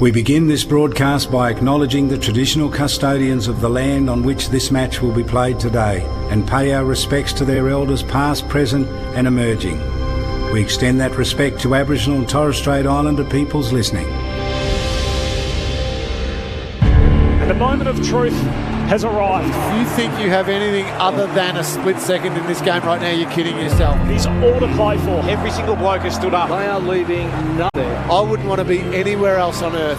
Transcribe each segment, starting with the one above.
We begin this broadcast by acknowledging the traditional custodians of the land on which this match will be played today and pay our respects to their elders past, present and emerging. We extend that respect to Aboriginal and Torres Strait Islander peoples listening. And the moment of truth has arrived. If you think you have anything other than a split second in this game right now, you're kidding yourself. He's all to play for. Every single bloke has stood up. They are leaving nothing. I wouldn't want to be anywhere else on earth.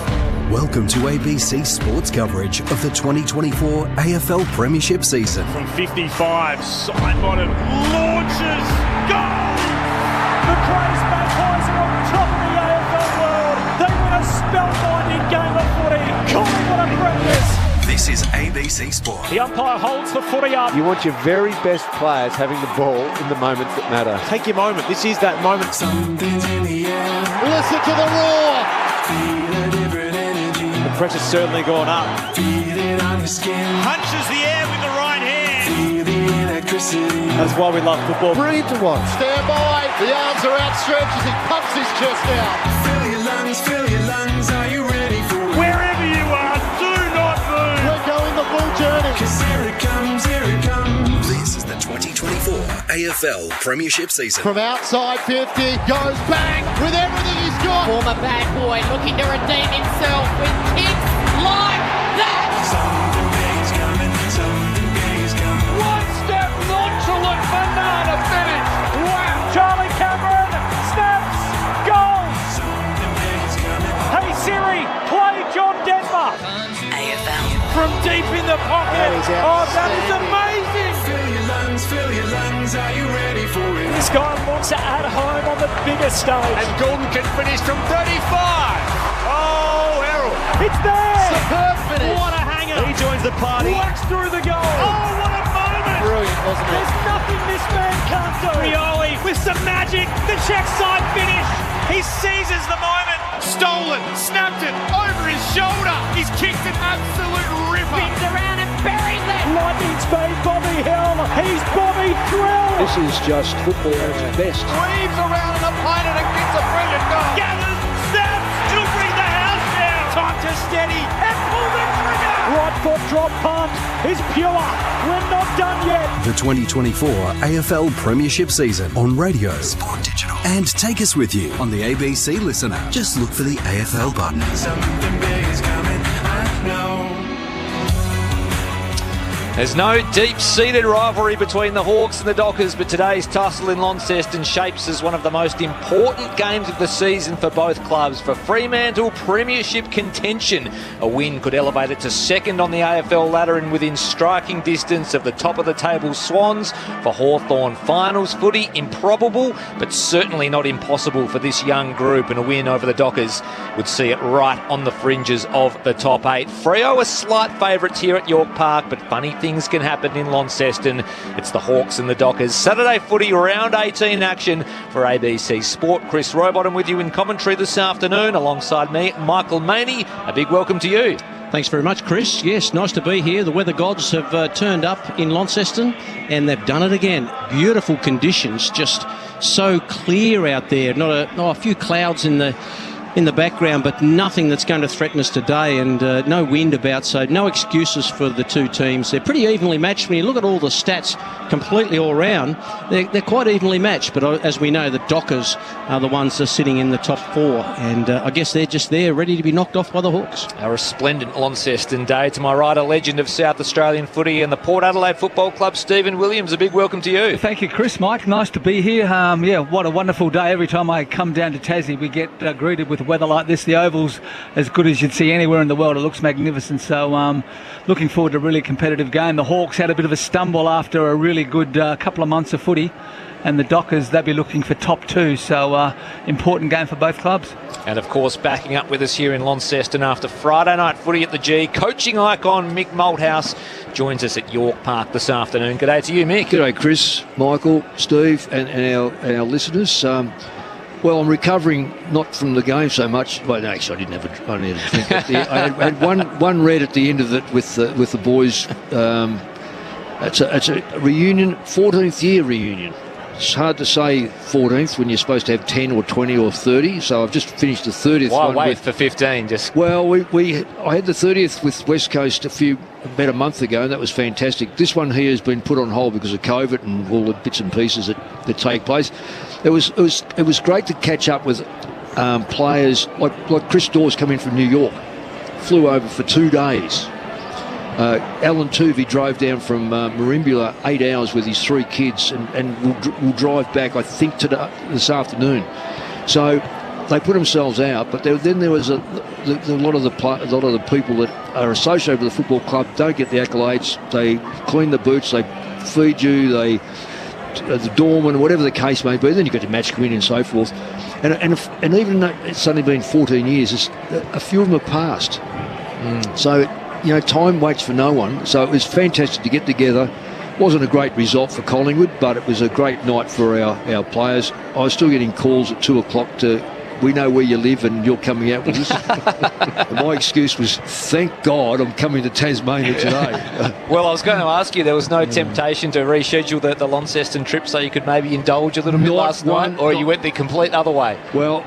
Welcome to ABC Sports coverage of the 2024 AFL Premiership season. From 55, Simon launches, goal! The Crows Magpies are on top of the AFL world. They win a spellbinding game of footy. Colin, what a breakfast! This is ABC Sport. The umpire holds the footy up. You want your very best players having the ball in the moments that matter. Take your moment. This is that moment. Something's in the air. Listen to the roar. Feel a different energy. The pressure's certainly gone up. Feel it on your skin. Punches the air with the right hand. Feel the electricity. That's why we love football. Brilliant to watch. Stand by. The arms are outstretched as he pumps his chest out. Fill your lungs, are you ready for it? Wherever you are, do not move. We're going the full journey. 'Cause here it comes, here it comes. This is the 2024 AFL Premiership season. From outside 50, goes bang with everything he's got. Former bad boy looking to redeem himself with kicks like that. Something big is coming, something big is coming. One step nonchalant banana finish. Wow. Charlie Cameron snaps, goal. Something big is coming. Hey Siri, play John Denver. AFL. From deep in the pocket. Oh, that is amazing. Fill your lungs, are you ready for it? This guy wants it at home on the biggest stage. And Gordon can finish from 35. Oh, Errol. It's there. Superb finish. What a hanger. He joins the party. Walks through the goal. Oh, what a moment. Brilliant, wasn't it? There's nothing this man can't do. Rioli with some magic. The check side finish. He seizes the moment. Stolen. Snapped it over his shoulder. He's kicked an absolute ripper. Spins around and buries it. Lightning speed, Bobby Hill. He's Bobby Thrill. This is just football at its best. Weaves around an opponent and gets a brilliant goal. Gathers, snaps, to bring the house down. Time to steady and pull the trigger. Right foot drop punt is pure. We're not done yet. The 2024 AFL Premiership season on radio, Sport Digital, and take us with you on the ABC Listener. Just look for the AFL button. Something big is coming, I know. There's no deep-seated rivalry between the Hawks and the Dockers, but today's tussle in Launceston shapes as one of the most important games of the season for both clubs. For Fremantle, premiership contention. A win could elevate it to second on the AFL ladder and within striking distance of the top-of-the-table Swans. For Hawthorn, finals footy, improbable, but certainly not impossible for this young group, and a win over the Dockers would see it right on the fringes of the top 8. Freo are slight favourites here at York Park, but funny things can happen in Launceston. It's the Hawks and the Dockers. Saturday footy round 18 action for ABC Sport. Chris Rowbottom with you in commentary this afternoon. Alongside me, Michael Maney. A big welcome to you. Thanks very much, Chris. Yes, nice to be here. The weather gods have turned up in Launceston and they've done it again. Beautiful conditions, just so clear out there. Not a few clouds in the background, but nothing that's going to threaten us today, and no wind about, so no excuses for the two teams. They're pretty evenly matched. When you look at all the stats completely all round, they're quite evenly matched, but as we know, the Dockers are the ones that are sitting in the top 4, and I guess they're just there ready to be knocked off by the Hawks. A resplendent Launceston day. To my right, a legend of South Australian footy and the Port Adelaide Football Club, Stephen Williams. A big welcome to you. Thank you, Chris. Mike, nice to be here. What a wonderful day. Every time I come down to Tassie, we get greeted with weather like this. The Oval's as good as you'd see anywhere in the world. It looks magnificent. So looking forward to a really competitive game. The Hawks had a bit of a stumble after a really good couple of months of footy, and the Dockers, they'll be looking for top 2. So important game for both clubs. And of course, backing up with us here in Launceston after Friday night footy at the G, coaching icon Mick Malthouse joins us at York Park this afternoon. G'day to you, Mick. G'day, Chris, Michael, Steve, and our listeners. Well, I'm recovering not from the game so much. Well, no, actually, I didn't have a drink. I had one red at the end of it with the boys. It's a reunion, 14th year reunion. it's hard to say 14th when you're supposed to have 10 or 20 or 30. So I've just finished the 30th Why one. wait for 15? Well, I had the 30th with West Coast about a month ago, and that was fantastic. This one here has been put on hold because of COVID and all the bits and pieces that take place. It was great to catch up with players like Chris Dawes coming in from New York, flew over for 2 days. Alan Tuvey drove down from Merimbula 8 hours with his 3 kids and will drive back, I think, this afternoon. So they put themselves out, but then there was a lot of the people that are associated with the football club don't get the accolades. They clean the boots, they feed you, the doorman, whatever the case may be. Then you got the match committee and so forth. And even though it's only been 14 years, a few of them have passed. So, time waits for no one. So it was fantastic to get together. Wasn't a great result for Collingwood, but it was a great night for our players. I was still getting calls at 2 o'clock we know where you live and you're coming out with us. And my excuse was, thank God I'm coming to Tasmania today. Well, I was going to ask you, there was no temptation to reschedule the Launceston trip so you could maybe indulge a little bit last night, or you went the complete other way? Well,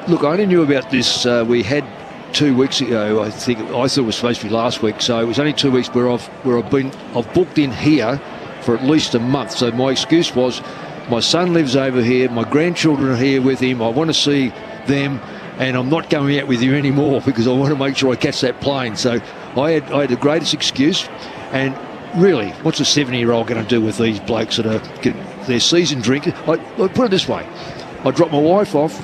look, I only knew about this. We had 2 weeks ago, I thought it was supposed to be last week, so it was only 2 weeks where I've booked in here for at least a month. So my excuse was, my son lives over here, my grandchildren are here with him, I want to see them, and I'm not going out with you anymore because I want to make sure I catch that plane. So I had the greatest excuse. And really, what's a 70-year-old going to do with these blokes that are their season drinkers? I put it this way, I dropped my wife off,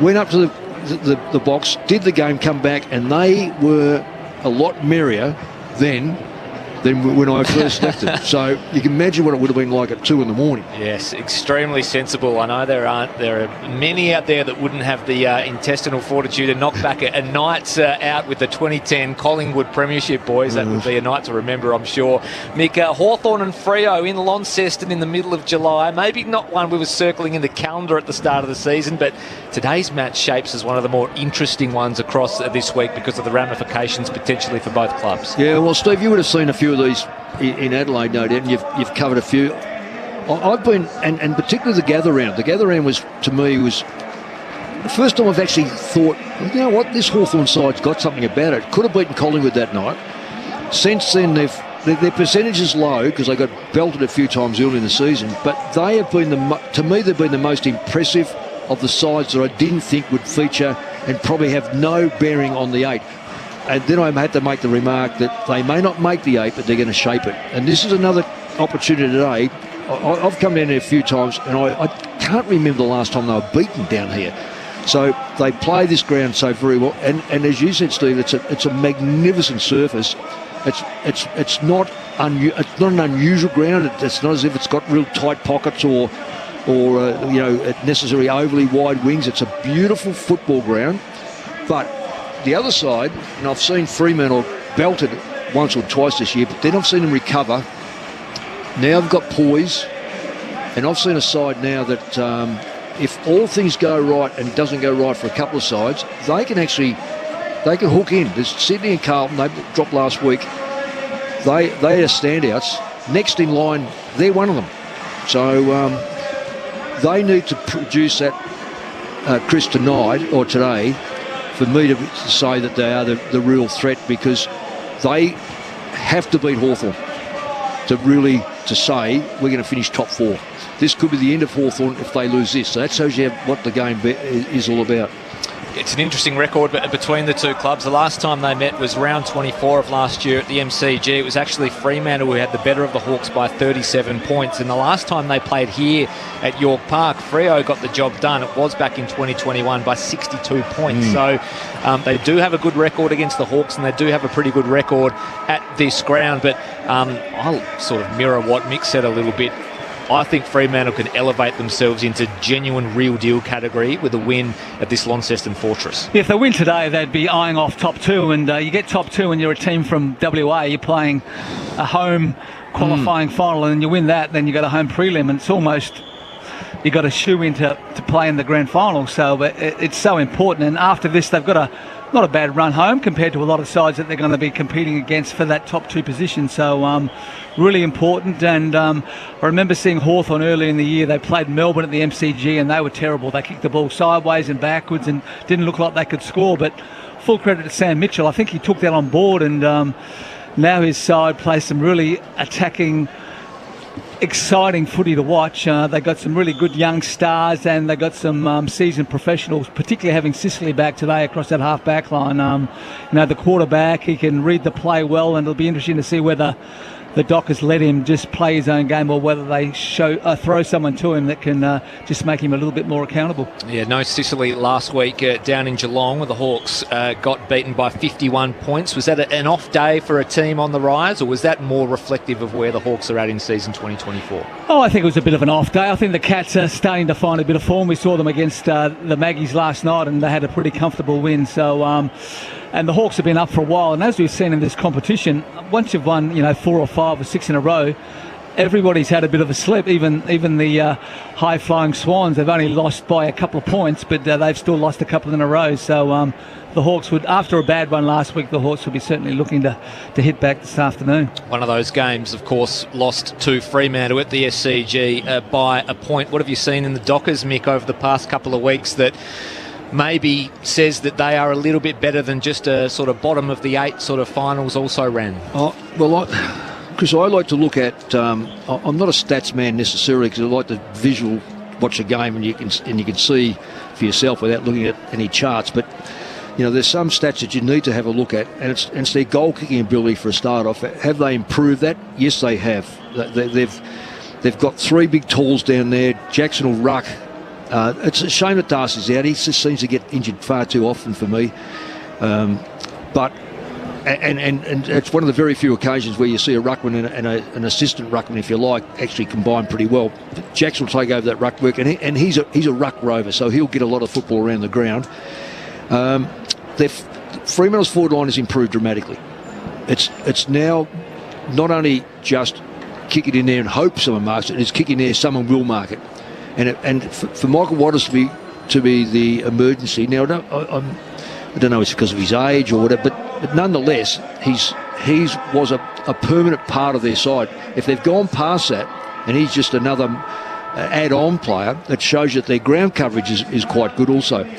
went up to the box, did the game, come back, and they were a lot merrier than when I first left it. So you can imagine what it would have been like at 2 in the morning. Yes, extremely sensible. I know there are many out there that wouldn't have the intestinal fortitude to knock back a night out with the 2010 Collingwood Premiership boys. That would be a night to remember, I'm sure. Mick, Hawthorn and Freo in Launceston in the middle of July. Maybe not one we were circling in the calendar at the start of the season, but today's match shapes as one of the more interesting ones across this week because of the ramifications potentially for both clubs. Yeah, well, Steve, you would have seen a few of these in Adelaide, no doubt, and you've covered a few. I've been, and particularly the gather round. The gather round was, to me, was the first time I've actually thought, you know what, this Hawthorn side's got something about it. Could have beaten Collingwood that night. Since then, their percentage is low because they got belted a few times early in the season, but they have been to me, they've been the most impressive of the sides that I didn't think would feature and probably have no bearing on the 8. And then I had to make the remark that they may not make the 8, but they're going to shape it. And this is another opportunity today. I've come down here a few times, and I can't remember the last time they were beaten down here. So they play this ground so very well. And as you said, Steve, it's a magnificent surface. It's not an unusual ground. It's not as if it's got real tight pockets or necessarily overly wide wings. It's a beautiful football ground, but the other side, and I've seen Fremantle belted once or twice this year, but then I've seen them recover. Now I've got poise, and I've seen a side now that if all things go right and it doesn't go right for a couple of sides, they can hook in. There's Sydney and Carlton, they dropped last week. They are standouts. Next in line, they're one of them. So they need to produce that, Chris, tonight or today, for me to say that they are the real threat, because they have to beat Hawthorn to say we're going to finish top 4. This could be the end of Hawthorn if they lose this. So that shows you what the game is all about. It's an interesting record between the two clubs. The last time they met was round 24 of last year at the MCG. It was actually Fremantle who had the better of the Hawks by 37 points. And the last time they played here at York Park, Freo got the job done. It was back in 2021 by 62 points. So they do have a good record against the Hawks, and they do have a pretty good record at this ground. But I'll sort of mirror what Mick said a little bit. I think Fremantle can elevate themselves into genuine real deal category with a win at this Launceston Fortress. If they win today, they'd be eyeing off top 2, and you get top 2 and you're a team from WA, you're playing a home qualifying final, and you win that, then you got a home prelim, and it's almost you got a shoe in to play in the grand final. So it's so important. And after this, they've got not a bad run home compared to a lot of sides that they're going to be competing against for that top 2 position. So really important. And I remember seeing Hawthorn early in the year. They played Melbourne at the MCG and they were terrible. They kicked the ball sideways and backwards and didn't look like they could score. But full credit to Sam Mitchell. I think he took that on board, and now his side plays some really attacking, exciting footy to watch. They got some really good young stars, and they got some seasoned professionals, particularly having Sicily back today across that half back line. The quarterback, he can read the play well, and it'll be interesting to see whether the Dockers let him just play his own game or whether they throw someone to him that can just make him a little bit more accountable. Yeah, no Sicily last week down in Geelong where the Hawks got beaten by 51 points. Was that an off day for a team on the rise, or was that more reflective of where the Hawks are at in season 2024? Oh, I think it was a bit of an off day. I think the Cats are starting to find a bit of form. We saw them against the Maggies last night, and they had a pretty comfortable win. So, and the Hawks have been up for a while. And as we've seen in this competition, once you've won, 4 or 5 or 6 in a row, everybody's had a bit of a slip. Even the high-flying Swans, they've only lost by a couple of points, but they've still lost a couple in a row. So the Hawks would, after a bad one last week, the Hawks would be certainly looking to hit back this afternoon. One of those games, of course, lost to Fremantle at the SCG by a point. What have you seen in the Dockers, Mick, over the past couple of weeks that maybe says that they are a little bit better than just a sort of bottom of the 8 sort of finals also ran? Chris, I like to look at. I'm not a stats man necessarily, because I like to visual watch a game and you can see for yourself without looking at any charts. But there's some stats that you need to have a look at, and it's their goal kicking ability for a start off. Have they improved that? Yes, they have. They've got 3 big tools down there. Jackson will ruck. It's a shame that Darcy's out. He just seems to get injured far too often for me. But it's one of the very few occasions where you see a ruckman and an assistant ruckman, if you like, actually combine pretty well. Jackson will take over that ruck work, and he's a ruck rover, so he'll get a lot of football around the ground. Fremantle's forward line has improved dramatically. It's now not only just kick it in there and hope someone marks it, it's kick in there, someone will mark it. And for Michael Waters to be the emergency, now I don't know if it's because of his age or whatever, but nonetheless, he was a permanent part of their side. If they've gone past that and he's just another add-on player, that shows that their ground coverage is quite good also.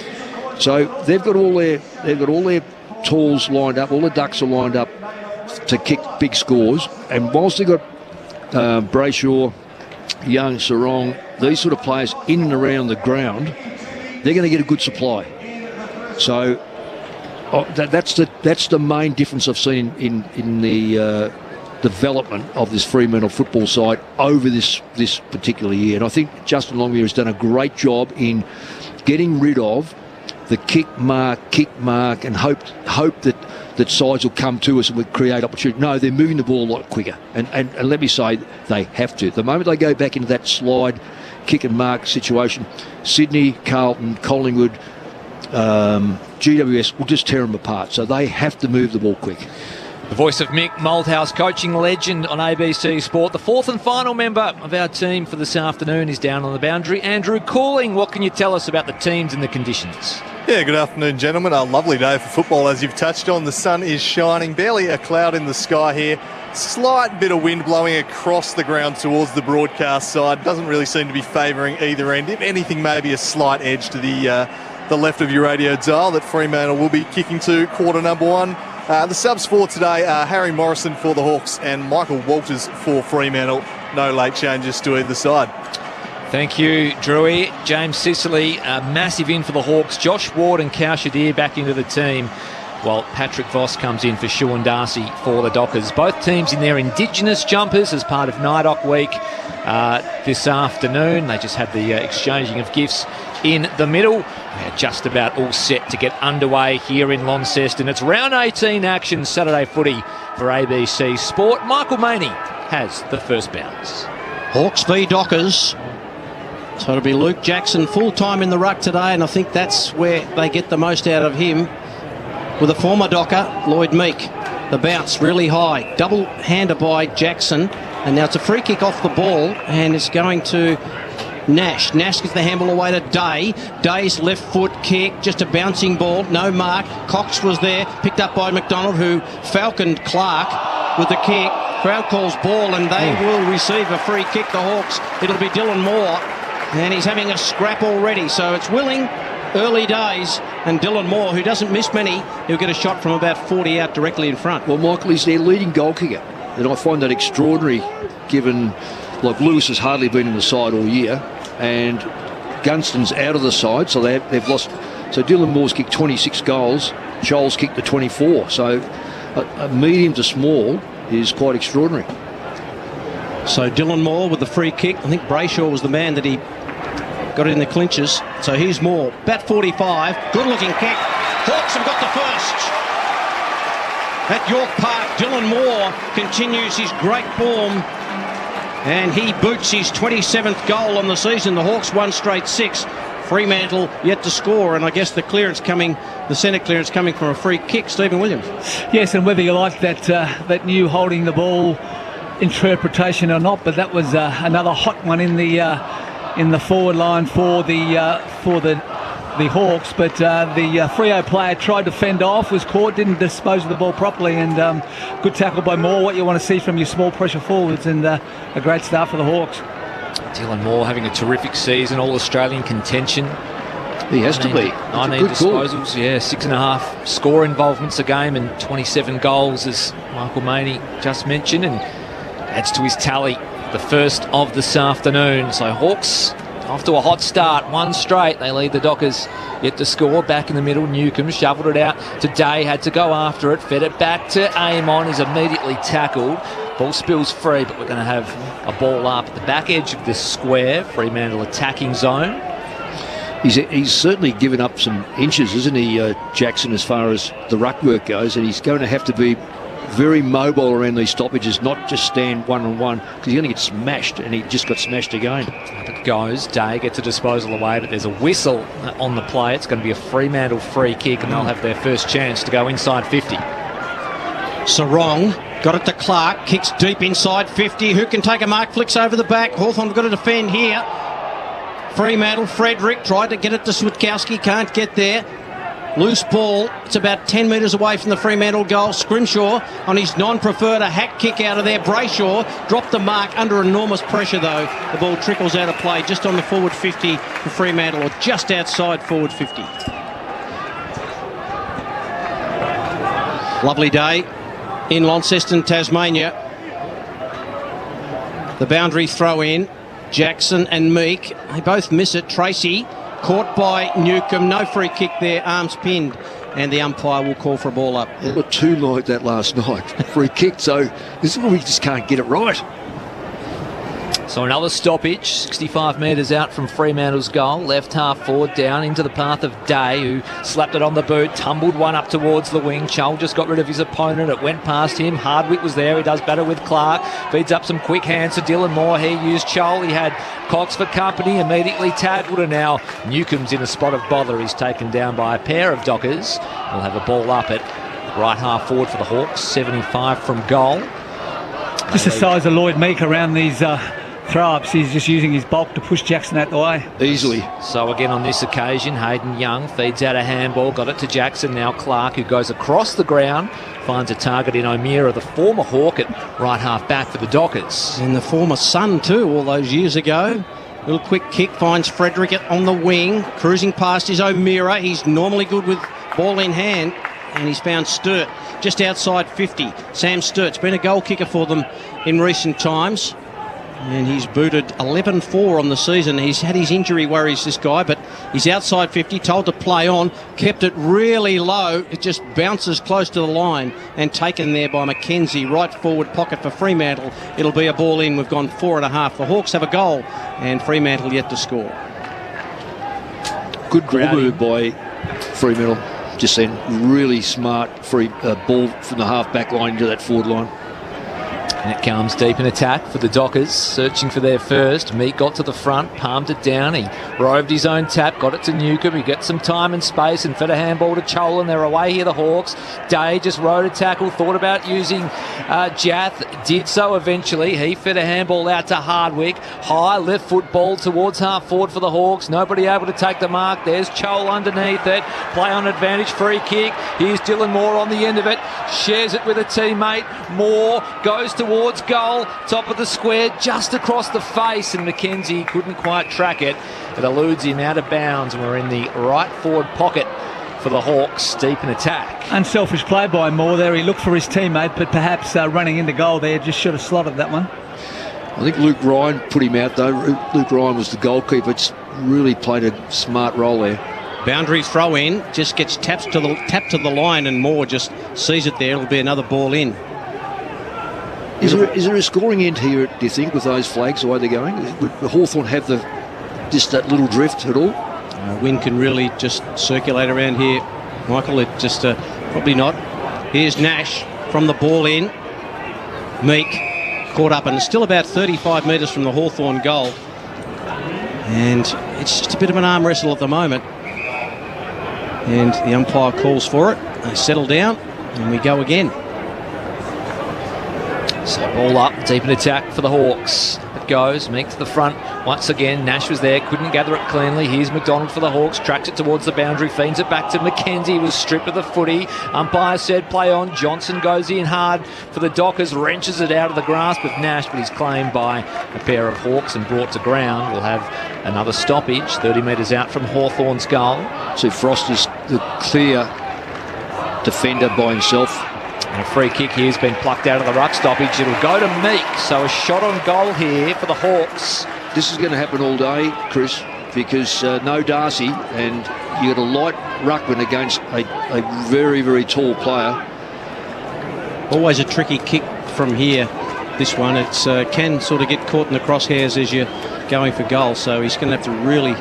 So they've got all their tools lined up, all the ducks are lined up to kick big scores. And whilst they've got Brayshaw, Young, Sarong, these sort of players in and around the ground, they're going to get a good supply. So that's the main difference I've seen in the development of this Fremantle football side over this particular year. And I think Justin Longmuir has done a great job in getting rid of the kick mark, and hope that sides will come to us and will create opportunity. No, they're moving the ball a lot quicker. And let me say, they have to. The moment they go back into that slide, kick and mark situation, Sydney, Carlton, Collingwood, GWS will just tear them apart. So they have to move the ball quick. The voice of Mick Malthouse, coaching legend on ABC Sport. The 4th and final member of our team for this afternoon is down on the boundary. Andrew Cooling, what can you tell us about the teams and the conditions? Yeah, good afternoon, gentlemen. A lovely day for football, as you've touched on. The sun is shining, barely a cloud in the sky here. Slight bit of wind blowing across the ground towards the broadcast side. Doesn't really seem to be favouring either end. If anything, maybe a slight edge to the left of your radio dial that Fremantle will be kicking to quarter number 1. The subs for today are Harry Morrison for the Hawks and Michael Walters for Fremantle. No late changes to either side. Thank you, Drewy. James Sicily, massive in for the Hawks. Josh Ward and Kao Shadir back into the team, while Patrick Voss comes in for Sean Darcy for the Dockers. Both teams in their Indigenous jumpers as part of NIDOC week this afternoon. They just had the exchanging of gifts in the middle. We're just about all set to get underway here in Launceston. It's round 18 action, Saturday footy for ABC Sport. Michael Maney has the first bounce. Hawks v Dockers. So it'll be Luke Jackson full-time in the ruck today, and I think that's where they get the most out of him. With a former Docker, Lloyd Meek. The bounce really high. Double-hander by Jackson. And now it's a free kick off the ball, and it's going to Nash gets the handball away to Day. Day's left foot kick, just a bouncing ball, no mark. Cox was there, picked up by McDonald, who falconed Clark with the kick. Crowd calls ball, and they will receive a free kick, the Hawks. It'll be Dylan Moore, and he's having a scrap already. So it's Willing, early days, and Dylan Moore, who doesn't miss many, he'll get a shot from about 40 out directly in front. Well, Michael, he's their leading goal kicker, and I find that extraordinary given, like, Lewis has hardly been in the side all year, and Gunston's out of the side, so they've lost. So Dylan Moore's kicked 26 goals, Joel's kicked the 24. So a medium to small is quite extraordinary. So Dylan Moore with the free kick. I think Brayshaw was the man that he got it in the clinches. So here's Moore. Bat 45. Good looking kick. Hawks have got the first. At York Park, Dylan Moore continues his great form, and he boots his 27th goal on the season. The Hawks won straight 6. Fremantle yet to score, and I guess the centre clearance coming from a free kick. Stephen Williams. Yes, and whether you like that new holding the ball interpretation or not, but that was another hot one in the forward line for the Hawks. But the Freo player tried to fend off, was caught, didn't dispose of the ball properly, and good tackle by Moore. What you want to see from your small pressure forwards, and a great start for the Hawks. Dylan Moore having a terrific season, all Australian contention. He has to be. 19 disposals, 6.5 score involvements a game, and 27 goals, as Michael Maney just mentioned, and adds to his tally, the first of this afternoon. So Hawks off to a hot start, one straight. They lead the Dockers yet to score. Back in the middle, Newcomb shoveled it out to Day, had to go after it, fed it back to Amon, is immediately tackled. Ball spills free, but we're going to have a ball up at the back edge of this square. Fremantle attacking zone. He's certainly given up some inches, isn't he, Jackson, as far as the ruck work goes, and he's going to have to be very mobile around these stoppages, not just stand one-on-one, because he's going to get smashed, and he just got smashed again. Up it goes. Day gets a disposal away, but there's a whistle on the play. It's going to be a Fremantle free kick, and they'll have their first chance to go inside 50. Sarong got it to Clark, kicks deep inside 50. Who can take a mark? Flicks over the back. Hawthorn got to defend here. Fremantle, Frederick tried to get it to Switkowski, can't get there. Loose ball, it's about 10 metres away from the Fremantle goal. Scrimshaw on his non-preferred, a hack kick out of there. Brayshaw dropped the mark under enormous pressure though. The ball trickles out of play just on the forward 50 for Fremantle, or just outside forward 50. Lovely day in Launceston, Tasmania. The boundary throw in. Jackson and Meek, they both miss it. Tracy caught by Newcomb, no free kick there, arms pinned, and the umpire will call for a ball up. There were two like that last night, free kick, so this is where we just can't get it right. So another stoppage, 65 metres out from Fremantle's goal. Left half forward down into the path of Day, who slapped it on the boot, tumbled one up towards the wing. Chol just got rid of his opponent. It went past him. Hardwick was there. He does better with Clark. Feeds up some quick hands to Dylan Moore. He used Chol. He had Cox for company. Immediately tackled, and now Newcomb's in a spot of bother. He's taken down by a pair of Dockers. We'll have a ball up at right half forward for the Hawks. 75 from goal. Just the size of Lloyd Meek around these throw-ups. He's just using his bulk to push Jackson out the way. Easily. So again on this occasion, Hayden Young feeds out a handball, got it to Jackson. Now Clark, who goes across the ground, finds a target in O'Meara, the former Hawk, at right half back for the Dockers. And the former son too, all those years ago. Little quick kick, finds Frederick on the wing, cruising past his O'Meara. He's normally good with ball in hand, and he's found Sturt just outside 50. Sam Sturt's been a goal kicker for them in recent times, and he's booted 11-4 on the season. He's had his injury worries, this guy, but he's outside 50, told to play on, kept it really low. It just bounces close to the line and taken there by McKenzie. Right forward pocket for Fremantle. It'll be a ball in. We've gone 4.5. The Hawks have a goal, and Fremantle yet to score. Good ball move by Fremantle. Just then, really smart free ball from the half back line into that forward line. And it comes deep in attack for the Dockers, searching for their first. Meek got to the front, palmed it down. He roved his own tap, got it to Newcomb. He gets some time and space and fed a handball to Cholan. They're away here, the Hawks. Day just rode a tackle, thought about using Jath. Did so eventually. He fed a handball out to Hardwick. High left foot ball towards half forward for the Hawks. Nobody able to take the mark. There's Chol underneath it. Play on advantage, free kick. Here's Dylan Moore on the end of it. Shares it with a teammate. Moore goes towards goal. Top of the square, just across the face, and McKenzie couldn't quite track it. It eludes him out of bounds, and we're in the right forward pocket for the Hawks, deep in attack. Unselfish play by Moore there. He looked for his teammate, but perhaps running into goal there just should have slotted that one. I think Luke Ryan put him out though. Luke Ryan was the goalkeeper. It's really played a smart role there. Boundary throw in, just gets tapped to the line, and Moore just sees it there. It'll be another ball in. Is there a scoring end here, do you think, with those flags, the way they're going? Would Hawthorn have just that little drift at all? Wind can really just circulate around here, Michael. It just probably not. Here's Nash from the ball in. Meek caught up, and it's still about 35 metres from the Hawthorn goal. And it's just a bit of an arm wrestle at the moment. And the umpire calls for it. They settle down, and we go again. So ball up, deep in attack for the Hawks. It goes, Meek to the front. Once again, Nash was there, couldn't gather it cleanly. Here's McDonald for the Hawks, tracks it towards the boundary, feeds it back to McKenzie, was stripped of the footy. Umpire said play on. Johnson goes in hard for the Dockers, wrenches it out of the grasp of Nash, but he's claimed by a pair of Hawks and brought to ground. We'll have another stoppage, 30 metres out from Hawthorn's goal. So Frost is the clear defender by himself. And a free kick here has been plucked out of the ruck stoppage. It'll go to Meek, so a shot on goal here for the Hawks. This is going to happen all day, Chris, because no Darcy, and you got a light ruckman against a very, very tall player. Always a tricky kick from here, this one. It's can sort of get caught in the crosshairs as you're going for goal, so he's going to have to really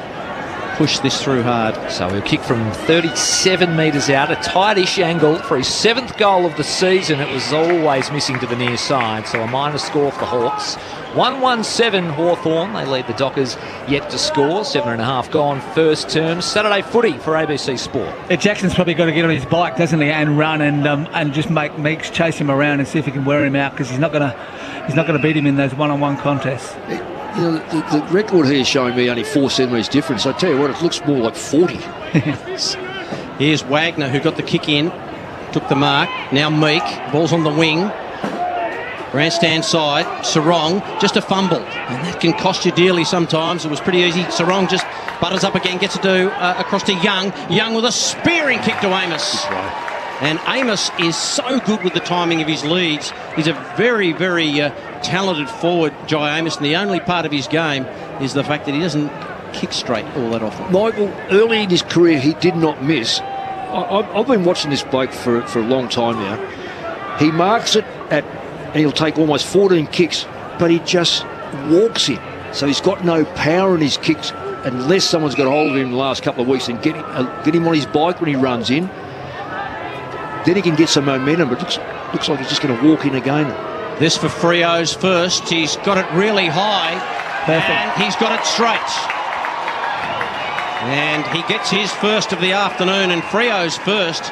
push this through hard. So he'll kick from 37 metres out, a tightish angle for his 7th goal of the season. It was always missing to the near side, so a minor score for the Hawks. 1-1-7 Hawthorn. They lead the Dockers yet to score. 7.5 gone first term. Saturday footy for ABC Sport. Jackson's probably got to get on his bike, doesn't he, and run and just make Meeks chase him around and see if he can wear him out, because he's not going to beat him in those one-on-one contests. You know, the record here is showing me only 4 centimetres difference. I tell you what, it looks more like 40. Here's Wagner, who got the kick in, took the mark. Now Meek, ball's on the wing. Grandstand side, Sarong, just a fumble. And that can cost you dearly sometimes. It was pretty easy. Sarong just butters up again, gets it to across to Young. Young with a spearing kick to Amos. And Amos is so good with the timing of his leads. He's a very, very talented forward, Jai Amos, and the only part of his game is the fact that he doesn't kick straight all that often. Michael, early in his career, he did not miss. I've been watching this bloke for a long time now. He marks it and he'll take almost 14 kicks, but he just walks in. So he's got no power in his kicks unless someone's got a hold of him in the last couple of weeks and get him on his bike when he runs in. Then he can get some momentum, but it looks like he's just going to walk in again. This for Freo's first. He's got it really high. Perfect. And he's got it straight. And he gets his first of the afternoon, and Freo's first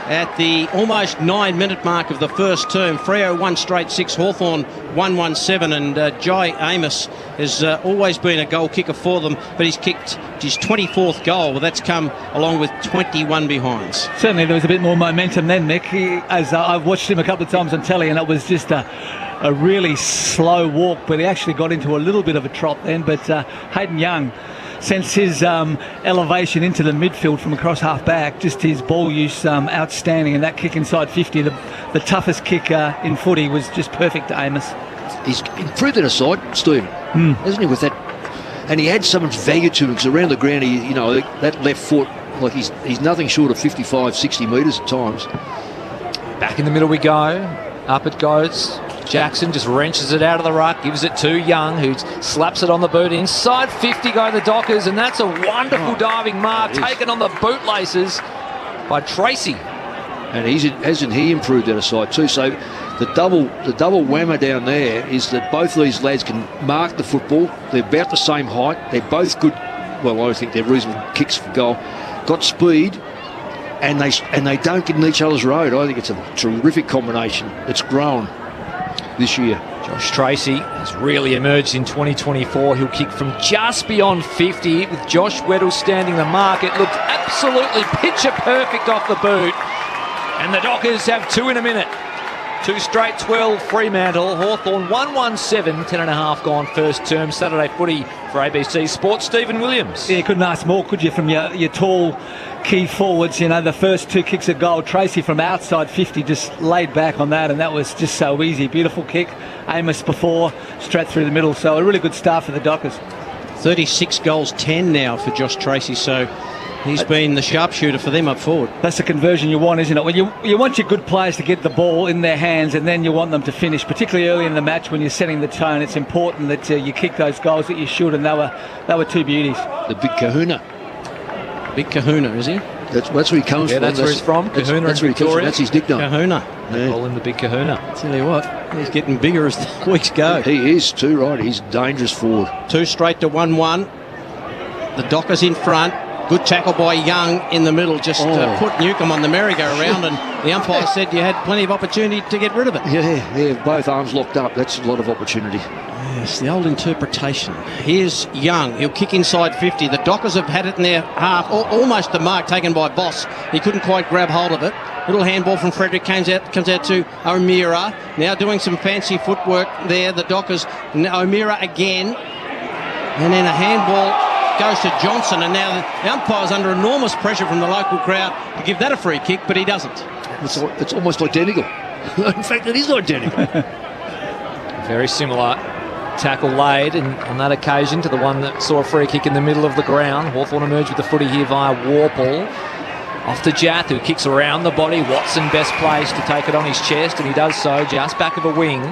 at the almost 9-minute mark of the first term. Freo 1 straight 6, Hawthorn 1-1-7, and Jai Amos has always been a goal kicker for them, but he's kicked his 24th goal. Well, that's come along with 21 behinds. Certainly there was a bit more momentum then, Mick. As I've watched him a couple of times on telly, and it was just a really slow walk, but he actually got into a little bit of a trot then. But Hayden Young, since his elevation into the midfield from across half back, just his ball use outstanding, and that kick inside 50, the toughest kick in footy, was just perfect to Amos. He's improved that aside, Steve, hasn't he, with that? And he had so much value to him, because around the ground, that left foot, like he's nothing short of 55, 60 metres at times. Back in the middle we go. Up it goes. Jackson just wrenches it out of the ruck, gives it to Young, who slaps it on the boot. Inside 50 go the Dockers, and that's a wonderful diving mark taken on the bootlaces by Tracy. And hasn't he improved that aside too? So The double whammer down there is that both these lads can mark the football. They're about the same height. They're both good. Well, I think they're reasonable kicks for goal. Got speed, and they don't get in each other's road. I think it's a terrific combination. It's grown this year. Josh Tracy has really emerged in 2024. He'll kick from just beyond 50 with Josh Weddle standing the mark. It looked absolutely picture perfect off the boot. And the Dockers have 2 in a minute. 2 straight 12 Fremantle. Hawthorn 1-1-7, 10.5 gone first term. Saturday footy for ABC Sports. Stephen Williams. Yeah, you couldn't ask more, could you, from your tall key forwards? You know, the first 2 kicks of goal, Tracy from outside 50 just laid back on that, and that was just so easy. Beautiful kick. Amos before, straight through the middle. So a really good start for the Dockers. 36 goals, 10 now for Josh Tracy. So he's been the sharpshooter for them up forward. That's the conversion you want, isn't it? When you want your good players to get the ball in their hands, and then you want them to finish, particularly early in the match when you're setting the tone. It's important that you kick those goals that you should, and they were 2 beauties. The big kahuna. Big kahuna, is he? That's where he comes from. That's where he's from. Kahuna that's where he comes from. That's his nickname. Kahuna. They call him the big kahuna. Tell you what, he's getting bigger as the weeks go. He is too, right? He's dangerous forward. 2 straight to 1-1. The Dockers in front. Good tackle by Young in the middle, just put Newcombe on the merry-go-round, and the umpire said you had plenty of opportunity to get rid of it. Yeah, both arms locked up. That's a lot of opportunity. Yes, the old interpretation. Here's Young. He'll kick inside 50. The Dockers have had it in their half, almost the mark taken by Boss. He couldn't quite grab hold of it. Little handball from Frederick comes out to O'Meara. Now doing some fancy footwork there, the Dockers. O'Meara again. And then a handball goes to Johnson, and now the umpire's under enormous pressure from the local crowd to give that a free kick, but he doesn't. It's almost identical. In fact, it is identical. Very similar tackle laid on that occasion to the one that saw a free kick in the middle of the ground. Hawthorn emerged with the footy here via Warple. Off to Jath, who kicks around the body. Watson best placed to take it on his chest, and he does so just back of a wing.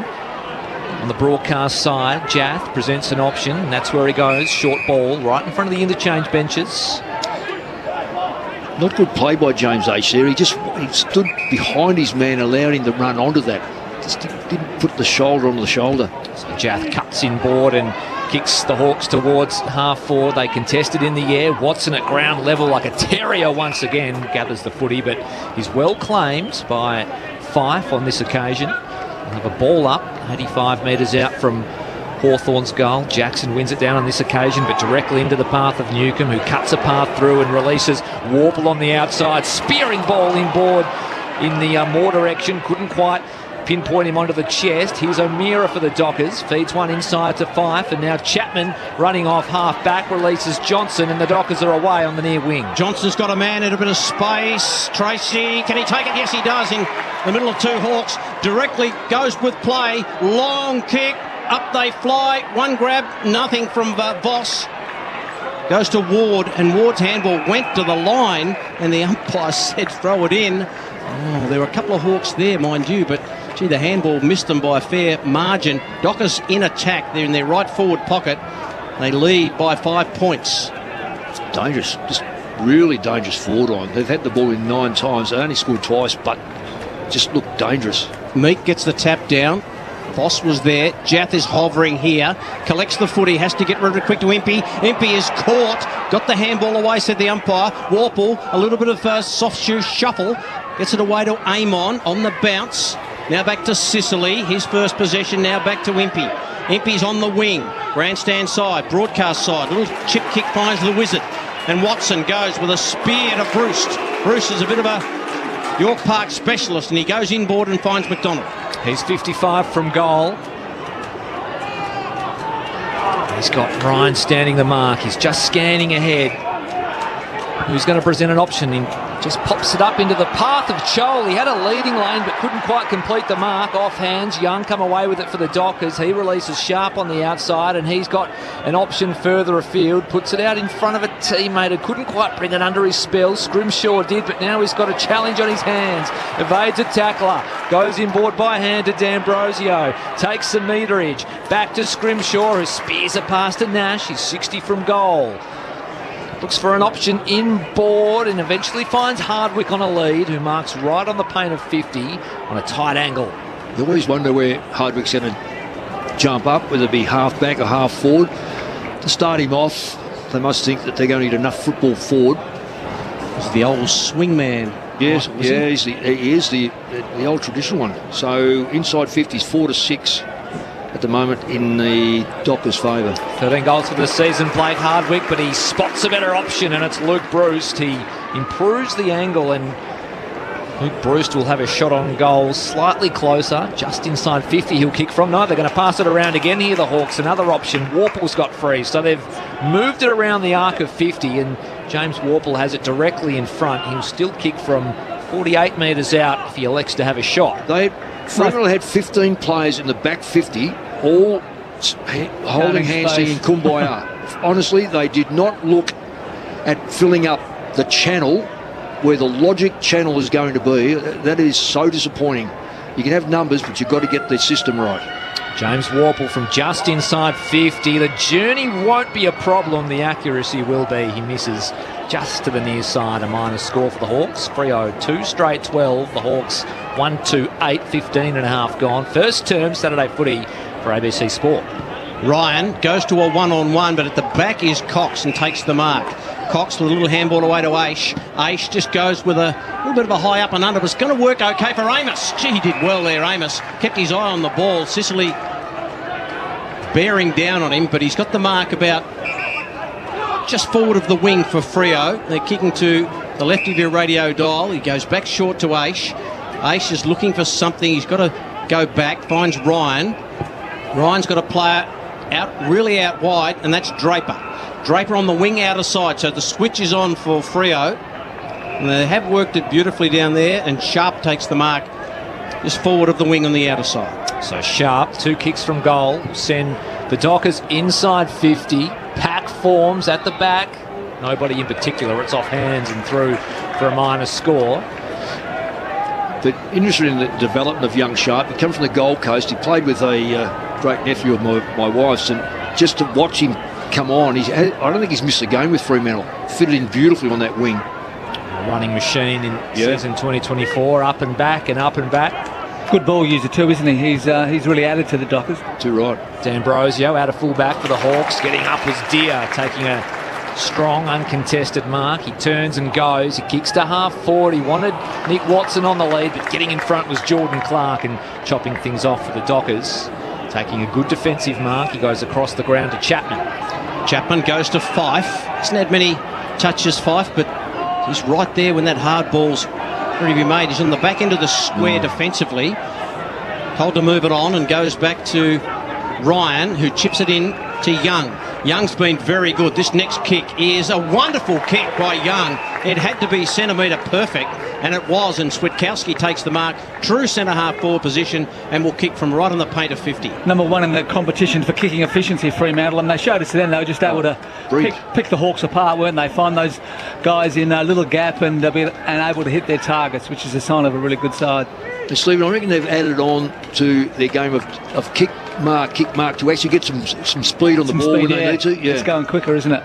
On the broadcast side, Jath presents an option, and that's where he goes. Short ball right in front of the interchange benches. Not good play by James H there. He stood behind his man, allowed him to run onto that. Just didn't put the shoulder on the shoulder. So Jath cuts inboard and kicks the Hawks towards half forward. They contested in the air. Watson at ground level like a terrier once again gathers the footy, but he's well claimed by Fife on this occasion. They'll have a ball up 85 metres out from Hawthorn's goal. Jackson wins it down on this occasion, but directly into the path of Newcombe, who cuts a path through and releases Warple on the outside. Spearing ball inboard in the Moore direction. Couldn't quite pinpoint him onto the chest. Here's O'Meara for the Dockers. Feeds one inside to Fife, and now Chapman running off half back releases Johnson, and the Dockers are away on the near wing. Johnson's got a man in a bit of space. Tracy, can he take it? Yes, he does. In the middle of 2 Hawks, directly goes with play. Long kick. Up they fly. One grab, nothing from Voss. Goes to Ward, and Ward's handball went to the line, and the umpire said throw it in. Oh, there were a couple of Hawks there, mind you, but gee, the handball missed them by a fair margin. Dockers in attack. They're in their right forward pocket. They lead by 5 points. Dangerous. Just really dangerous forward line. They've had the ball in 9 times. They only scored twice, but just looked dangerous. Meek gets the tap down. Voss was there. Jath is hovering here. Collects the footy. Has to get rid of it quick to Impey. Impey is caught. Got the handball away, said the umpire. Warple, a little bit of soft shoe shuffle. Gets it away to Amon on the bounce. Now back to Sicily. His first possession now back to Impey. Impey's on the wing. Grandstand side. Broadcast side. Little chip kick finds the Wizard. And Watson goes with a spear to Bruce. Bruce is a bit of a York Park specialist, and he goes inboard and finds McDonald. He's 55 from goal. He's got Ryan standing the mark. He's just scanning ahead. Who's going to present an option? He just pops it up into the path of Chol. He had a leading lane but couldn't quite complete the mark. Off hands, Young come away with it for the Dockers. He releases Sharp on the outside, and he's got an option further afield. Puts it out in front of a teammate who couldn't quite bring it under his spell. Scrimshaw did, but now he's got a challenge on his hands. Evades a tackler. Goes inboard by hand to D'Ambrosio. Takes the meterage. Back to Scrimshaw, who spears a pass to Nash. He's 60 from goal. Looks for an option inboard and eventually finds Hardwick on a lead, who marks right on the paint of 50 on a tight angle. You always wonder where Hardwick's going to jump up, whether it be half back or half forward. To start him off, they must think that they're going to get enough football forward. He's the old swing man. Yes, he is the old traditional one. So inside 50s, 4-6 at the moment in the Dockers' favour. 13 goals for the season, Blake Hardwick, but he spots a better option, and it's Luke Bruce. He improves the angle, and Luke Bruce will have a shot on goal slightly closer, just inside 50 he'll kick from. No, they're going to pass it around again here, the Hawks. Another option. Warple's got free, so they've moved it around the arc of 50, and James Warple has it directly in front. He'll still kick from 48 metres out if he elects to have a shot. Fremantle had 15 players in the back 50, all holding hands singing Kumbaya. Honestly, they did not look at filling up the channel where the logic channel is going to be. That is so disappointing. You can have numbers, but you've got to get the system right. James Warple from just inside 50. The journey won't be a problem. The accuracy will be. He misses just to the near side. A minus score for the Hawks. Freo 2 straight 12. The Hawks 1-2-8, 15 and a half gone. First term Saturday footy for ABC Sport. Ryan goes to a one-on-one, but at the back is Cox and takes the mark. Cox with a little handball away to Aish. Aish just goes with a little bit of a high up and under, but it's going to work okay for Amos. Gee, he did well there, Amos. Kept his eye on the ball. Sicily bearing down on him, but he's got the mark about just forward of the wing for Freo. They're kicking to the left of your radio dial. He goes back short to Aish. Aish is looking for something. He's got to go back, finds Ryan. Ryan's got a player really out wide, and that's Draper. Draper on the wing outer side, so the switch is on for Freo. And they have worked it beautifully down there, and Sharp takes the mark just forward of the wing on the outer side. So Sharp, 2 kicks from goal, send the Dockers inside 50. Pack forms at the back. Nobody in particular, it's off hands and through for a minus score. But interested in the development of young Sharp. He comes from the Gold Coast. He played with a great nephew of my wife's, and just to watch him come on, I don't think he's missed a game with Fremantle. Fitted in beautifully on that wing. A running machine in season 2024, up and back and up and back. Good ball user too, isn't he? He's really added to the Dockers. Too right. D'Ambrosio out of full back for the Hawks. Getting up was Deer, taking a strong uncontested mark. He turns and goes. He kicks to half forward. He wanted Nick Watson on the lead, but getting in front was Jordan Clark and chopping things off for the Dockers. Taking a good defensive mark. He goes across the ground to Chapman. Chapman goes to Fife. Hasn't had many touches, Fife, but he's right there when that hard ball's ready to be made. He's on the back end of the square defensively. Told to move it on, and goes back to Ryan, who chips it in to Young. Young's been very good. This next kick is a wonderful kick by Young. It had to be centimetre perfect, and it was, and Switkowski takes the mark. True centre-half forward position, and will kick from right on the paint of 50. Number one in the competition for kicking efficiency, Fremantle, and they showed us then they were just able to pick the Hawks apart, weren't they? Find those guys in a little gap and able to hit their targets, which is a sign of a really good side. And Stephen, I reckon they've added on to their game of kick mark to actually get some speed on the ball when they need to. Yeah. It's going quicker, isn't it?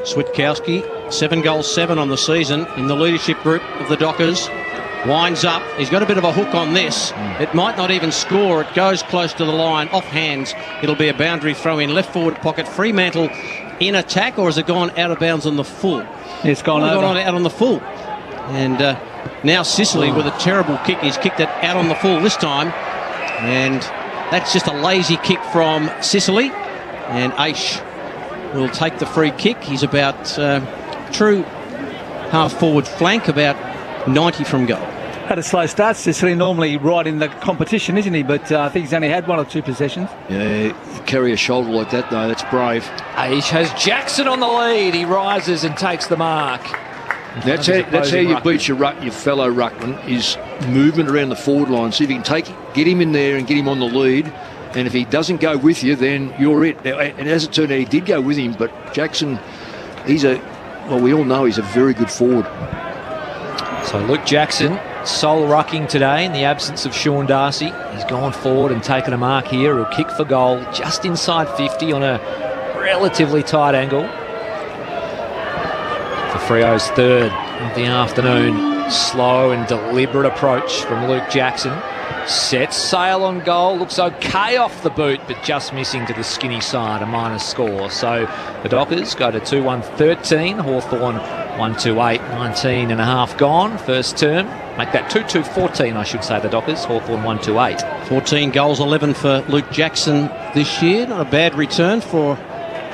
Switkowski, 7 goals, 7 on the season in the leadership group of the Dockers. Winds up. He's got a bit of a hook on this. It might not even score. It goes close to the line, off hands. It'll be a boundary throw in left forward pocket. Fremantle in attack, or has it gone out of bounds on the full? It's gone out on the full. And now Sicily with a terrible kick. He's kicked it out on the full this time. And that's just a lazy kick from Sicily. And Aish will take the free kick. He's about true half-forward flank, about 90 from goal. Had a slow start, Sicily, normally right in the competition, isn't he? But I think he's only had 1 or 2 possessions. Yeah, you carry a shoulder like that, though. That's brave. Aish has Jackson on the lead. He rises and takes the mark. That's how you beat your fellow ruckman, is movement around the forward line. See if you can get him in there and get him on the lead. And if he doesn't go with you, then you're it. And as it turned out, he did go with him. But Jackson, we all know he's a very good forward. So Luke Jackson, sole rucking today in the absence of Sean Darcy. He's gone forward and taken a mark here. He'll kick for goal just inside 50 on a relatively tight angle. For Freo's third of the afternoon. Slow and deliberate approach from Luke Jackson. Sets sail on goal. Looks okay off the boot, but just missing to the skinny side, a minus score. So the Dockers go to 2-1-13. Hawthorn 1-2-8, 19 and a half gone. First term. Make that 2-2-14, I should say, the Dockers. Hawthorn 1-2-8. 14 goals, 11 for Luke Jackson this year. Not a bad return for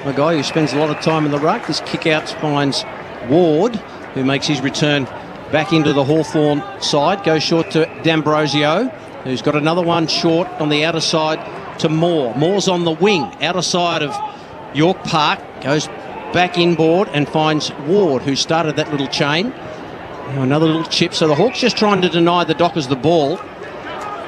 a guy who spends a lot of time in the ruck. This kick out finds Ward, who makes his return back into the Hawthorn side. Goes short to D'Ambrosio, who's got another one short on the outer side to Moore. Moore's on the wing, outer side of York Park. Goes back inboard and finds Ward, who started that little chain. Now another little chip. So the Hawks just trying to deny the Dockers the ball.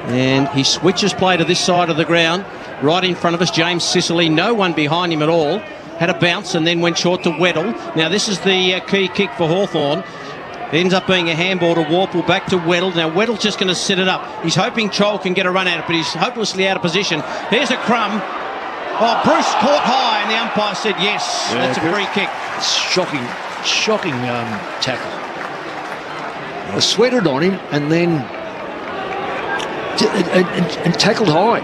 And he switches play to this side of the ground. Right in front of us, James Sicily. No one behind him at all. Had a bounce and then went short to Weddle. Now this is the key kick for Hawthorn. It ends up being a handball to Warple back to Weddle. Now Weddle's just going to set it up. He's hoping Chol can get a run at it, but he's hopelessly out of position. Here's a crumb. Oh, Bruce caught high, and the umpire said yes. Yeah, that's a free kick. Shocking tackle. I sweated on him and then and tackled high.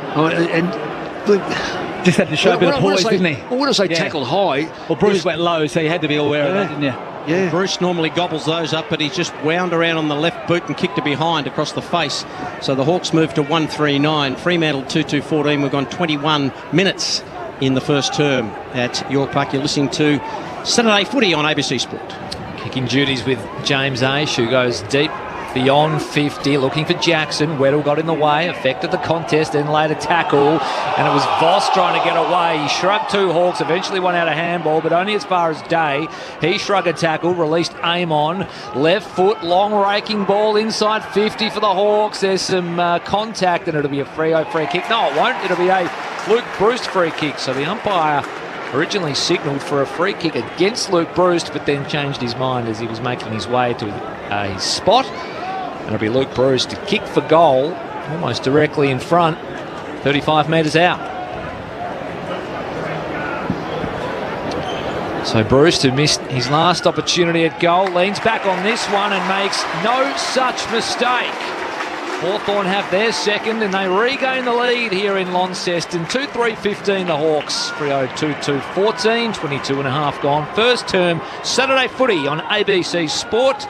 Just had to show a bit of poise, didn't he? Well, when I say tackled high... Well, Bruce went low, so you had to be aware of that, didn't you? Yeah. Bruce normally gobbles those up, but he's just wound around on the left boot and kicked it behind across the face. So the Hawks move to 1-3-9. Fremantle 2-2-14. We've gone 21 minutes in the first term at York Park. You're listening to Saturday Footy on ABC Sport. Kicking duties with James Aish, who goes deep beyond 50, looking for Jackson. Weddle got in the way, affected the contest, then laid a tackle, and it was Voss trying to get away. He shrugged two Hawks, eventually won out a handball, but only as far as Day. He shrugged a tackle, released Amon, left foot, long raking ball inside 50 for the Hawks. There's some contact, and it'll be a free kick. No, it won't. It'll be a Luke Bruce free kick. So the umpire originally signalled for a free kick against Luke Bruce, but then changed his mind as he was making his way to his spot. And it'll be Luke Bruce to kick for goal, almost directly in front, 35 metres out. So Bruce, who missed his last opportunity at goal, leans back on this one and makes no such mistake. Hawthorn have their second and they regain the lead here in Launceston. 2-3-15 the Hawks. Freo 2-2-14, 22 and a half gone. First term Saturday Footy on ABC Sport.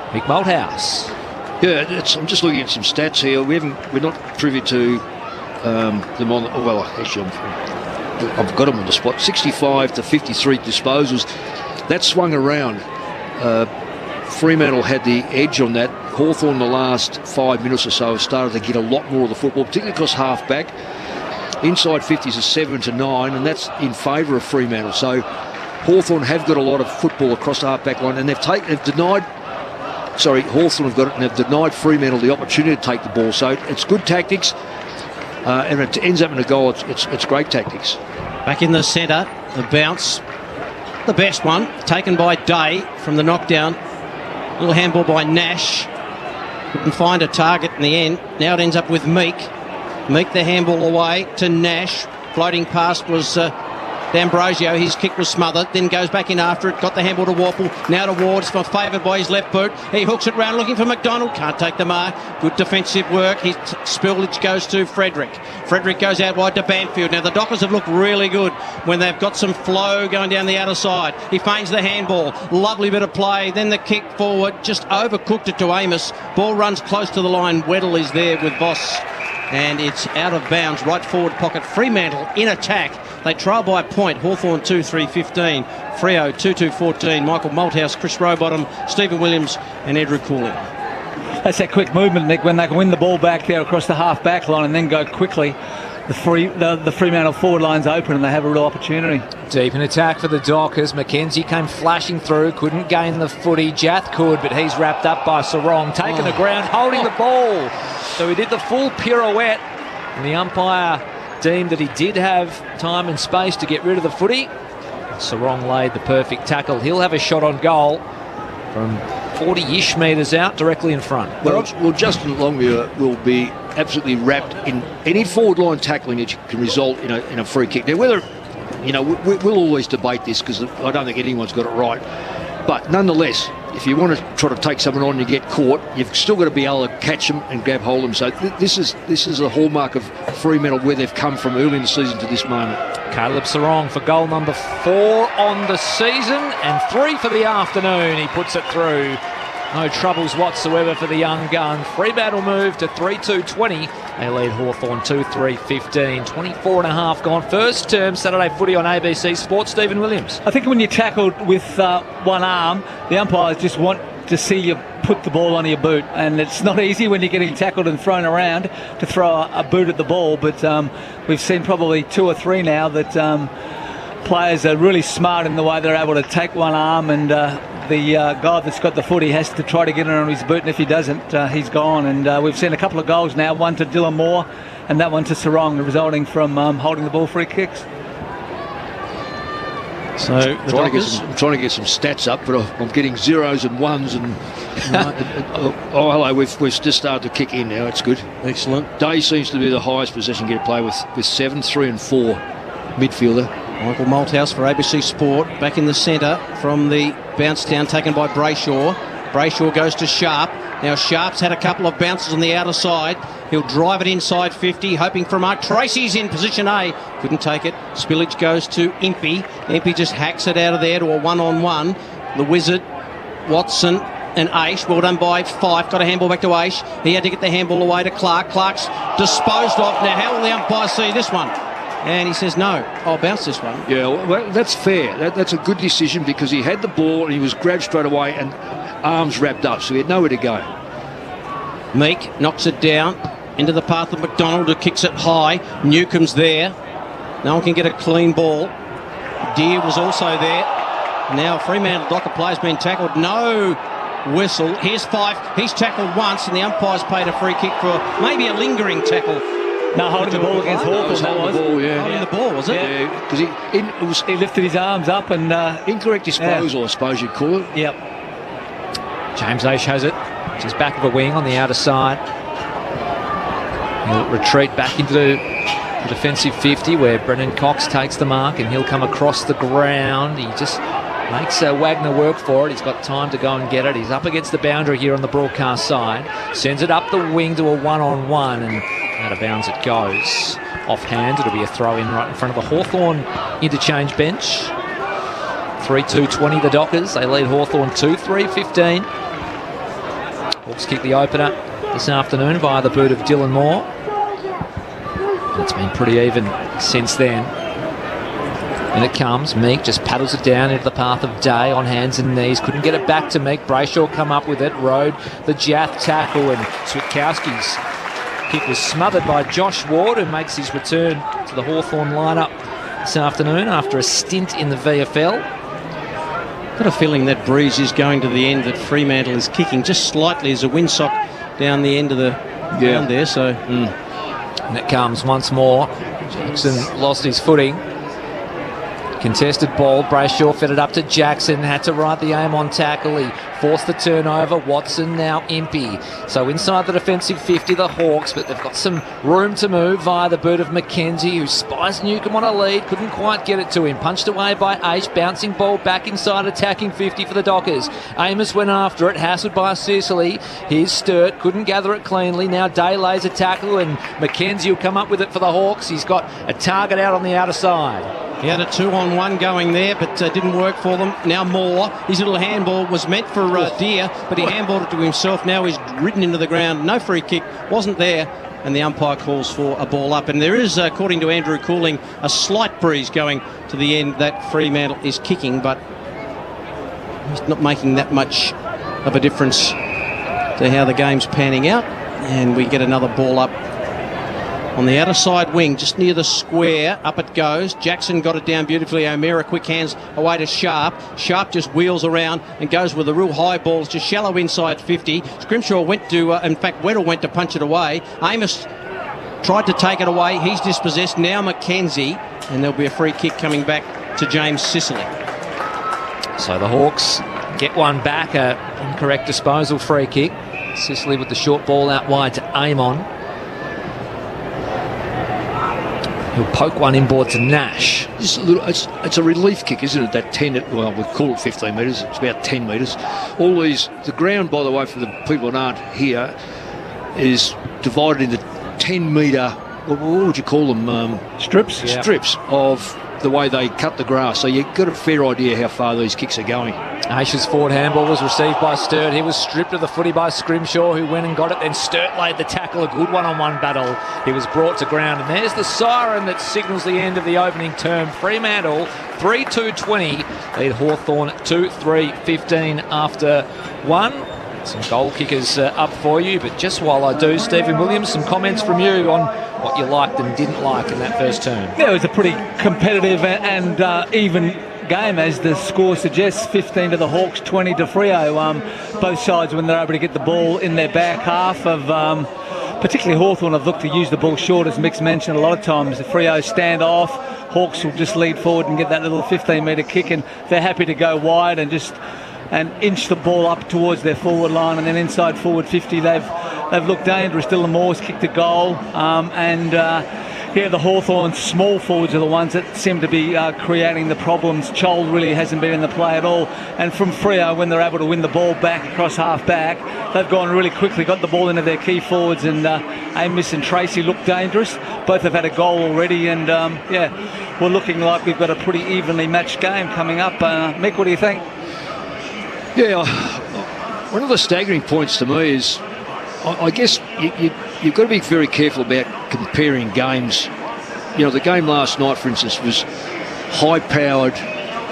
Mick Malthouse. Yeah, I'm just looking at some stats here. We're not privy to them on. Well, actually, I've got them on the spot. 65 to 53 disposals. That swung around. Fremantle had the edge on that. Hawthorn the last 5 minutes or so have started to get a lot more of the football, particularly across half back. Inside 50s are 7-9, and that's in favour of Fremantle. So Hawthorn have got a lot of football across the half back line, and they've denied. Hawthorn have got it, and they've denied Fremantle the opportunity to take the ball. So it's good tactics, and it ends up in a goal. It's great tactics. Back in the centre, the bounce, the best one, taken by Day from the knockdown. Little handball by Nash. Couldn't find a target in the end. Now it ends up with Meek. Meek the handball away to Nash. Floating past was D'Ambrosio. His kick was smothered. Then goes back in after it. Got the handball to Warple. Now to Ward's favoured by his left boot. He hooks it round looking for McDonald. Can't take the mark. Good defensive work. His spillage goes to Frederick. Frederick goes out wide to Banfield. Now the Dockers have looked really good when they've got some flow going down the outer side. He feigns the handball. Lovely bit of play. Then the kick forward. Just overcooked it to Amos. Ball runs close to the line. Weddle is there with Voss. And it's out of bounds. Right forward pocket. Fremantle in attack. They trail by a point. Hawthorn 2-3-15. Freo 2-2-14. Michael Malthouse, Chris Rowbottom, Stephen Williams and Edric Cooley. That's that quick movement, Nick, when they can win the ball back there across the half-back line and then go quickly. The Fremantle forward line's open and they have a real opportunity. Deep in attack for the Dockers. Mackenzie came flashing through, couldn't gain the footy. Jath could, but he's wrapped up by Sarong. Taking the ground, holding the ball. So he did the full pirouette, and the umpire deemed that he did have time and space to get rid of the footy. Sarong laid the perfect tackle. He'll have a shot on goal from 40-ish metres out, directly in front. Well, Justin Longmuir will be absolutely wrapped in any forward line tackling that can result in a free kick. Now, whether, we'll always debate this because I don't think anyone's got it right. But nonetheless, if you want to try to take someone on and you get caught, you've still got to be able to catch them and grab hold of them. So this is a hallmark of Fremantle, where they've come from early in the season to this moment. Caleb Sarong for goal number 4 on the season and 3 for the afternoon. He puts it through. No troubles whatsoever for the young gun. Fremantle move to 3-2-20. They lead Hawthorn 2-3-15. 24 and a half gone. First term Saturday footy on ABC Sports. Stephen Williams. I think when you're tackled with one arm, the umpires just want to see you put the ball on your boot, and it's not easy when you're getting tackled and thrown around to throw a boot at the ball, but we've seen probably 2 or 3 now that players are really smart in the way they're able to take one arm, and the guy that's got the footy has to try to get it on his boot, and if he doesn't, he's gone. And we've seen a couple of goals now, one to Dylan Moore and that one to Sarong, resulting from holding the ball free kicks. So I'm trying to get some stats up, but I'm getting 0s and 1s, and oh hello, we've just started to kick in now. It's good. Excellent. Day seems to be the highest possession get to play with 7, 3 and 4 midfielder. Michael Malthouse for ABC Sport, back in the centre from the bounce down taken by Brayshaw. Brayshaw goes to Sharp. Now Sharp's had a couple of bounces on the outer side. He'll drive it inside 50, hoping for a mark. Tracy's in position A. Couldn't take it. Spillage goes to Impey. Impey just hacks it out of there to a one-on-one. The Wizard, Watson and Aish. Well done by Fife. Got a handball back to Aish. He had to get the handball away to Clark. Clark's disposed of. Now how will the umpire see this one? And he says, no, I'll bounce this one. Yeah, well, that's fair. That's a good decision, because he had the ball and he was grabbed straight away and arms wrapped up, so he had nowhere to go. Meek knocks it down into the path of McDonald, who kicks it high. Newcomb's there. No one can get a clean ball. Deere was also there. Now Fremantle Docker player's been tackled. No whistle. Here's Fife. He's tackled once, and the umpire's paid a free kick for maybe a lingering tackle. No, holding the ball against Hawthorn. Holding the ball, was it? Yeah, because he lifted his arms up and... incorrect disposal, I suppose you'd call it. Yep. James Aish has it. Just back of a wing on the outer side. He'll retreat back into the defensive 50, where Brendan Cox takes the mark, and he'll come across the ground. He just makes Wagner work for it. He's got time to go and get it. He's up against the boundary here on the broadcast side. Sends it up the wing to a one-on-one, and out of bounds it goes. Offhand, it'll be a throw-in right in front of the Hawthorn interchange bench. 3-2-20 the Dockers. They lead Hawthorn 2-3-15. Hawks kick the opener this afternoon via the boot of Dylan Moore. It's been pretty even since then. And it comes. Meek just paddles it down into the path of Day on hands and knees. Couldn't get it back to Meek. Brayshaw come up with it. Rode the Jath tackle, and Switkowski's kick was smothered by Josh Ward, who makes his return to the Hawthorn lineup this afternoon after a stint in the VFL. Got a feeling that breeze is going to the end, that Fremantle is kicking just slightly as a windsock down the end of the ground there. So, And it comes once more. Jackson lost his footing. Contested ball. Brayshaw fed it up to Jackson. Had to right the aim on tackle. He forced the turnover. Watson now Impey. So inside the defensive 50, the Hawks, but they've got some room to move via the boot of McKenzie, who spies Newcomb on a lead. Couldn't quite get it to him. Punched away by Aish. Bouncing ball back inside attacking 50 for the Dockers. Amos went after it. Hassled by Sicily. Here's Sturt. Couldn't gather it cleanly. Now Day lays a tackle, and McKenzie will come up with it for the Hawks. He's got a target out on the outer side. he had a 2-on-1 going there, but didn't work for them. Now Moore, his little handball was meant for Deere, but he handballed it to himself. Now he's ridden into the ground. No free kick, wasn't there, and the umpire calls for a ball up. And there is, according to Andrew Cooling, a slight breeze going to the end that Fremantle is kicking, but he's not making that much of a difference to how the game's panning out. And we get another ball up on the outer side wing, just near the square. Up it goes. Jackson got it down beautifully. O'Meara quick hands away to Sharp. Sharp just wheels around and goes with the real high balls, just shallow inside 50. Scrimshaw went to, in fact, Weddle went to punch it away. Amos tried to take it away. He's dispossessed. Now McKenzie, and there'll be a free kick coming back to James Sicily. So the Hawks get one back, a incorrect disposal free kick. Sicily with the short ball out wide to Amon, He'll poke one inboard to Nash. Just a little, it's a relief kick, isn't it? That 10, well, we call it 15 metres. It's about 10 metres. All these, the ground, by the way, for the people that aren't here, is divided into 10-metre, what would you call them? Strips? Yeah. Strips of the way they cut the grass. So you've got a fair idea how far these kicks are going. Ashes forward handball was received by Sturt. He was stripped of the footy by Scrimshaw, who went and got it. Then Sturt laid the tackle, a good one-on-one battle. He was brought to ground. And there's the siren that signals the end of the opening term. Fremantle 3-2-20. Lead Hawthorn 2-3-15 after one. Some goal kickers up for you. But just while I do, Stephen Williams, some comments from you on what you liked and didn't like in that first term. Yeah, it was a pretty competitive and even game, as the score suggests. 15 to the Hawks, 20 to Freo. Both sides, when they're able to get the ball in their back half of, particularly Hawthorn, have looked to use the ball short, as Mick's mentioned a lot of times. The Freo stand off, Hawks will just lead forward and get that little 15-metre kick, and they're happy to go wide and just inch the ball up towards their forward line, and then inside forward 50 they've looked dangerous. Dylan Moore's kicked a goal, the Hawthorn small forwards are the ones that seem to be creating the problems. Chol really hasn't been in the play at all, and from Freo, when they're able to win the ball back across half back, they've gone really quickly, got the ball into their key forwards, and Amos and Tracy look dangerous. Both have had a goal already, and we're looking like we've got a pretty evenly matched game coming up. Mick, what do you think? Yeah, one of the staggering points to me is, I guess you've got to be very careful about comparing games. You know, the game last night, for instance, was high-powered.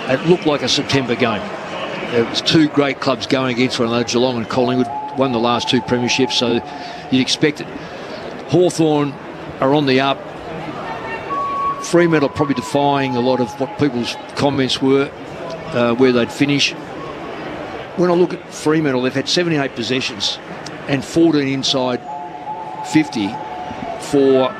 It looked like a September game. It was two great clubs going against one another. Geelong and Collingwood won the last two premierships, so you'd expect it. Hawthorn are on the up. Fremantle probably defying a lot of what people's comments were, where they'd finish. When I look at Fremantle, they've had 78 possessions and 14 inside 50 for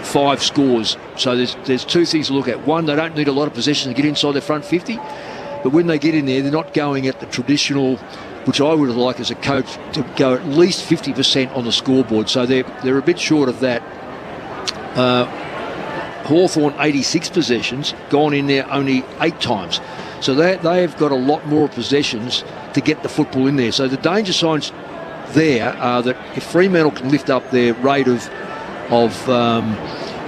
5 scores. So there's two things to look at. One, they don't need a lot of possession to get inside their front 50, but when they get in there, they're not going at the traditional, which I would have liked as a coach, to go at least 50% on the scoreboard. So they're a bit short of that. Hawthorn 86 possessions, gone in there only 8 times. So they've got a lot more possessions to get the football in there. So the danger signs there are that if Fremantle can lift up their rate of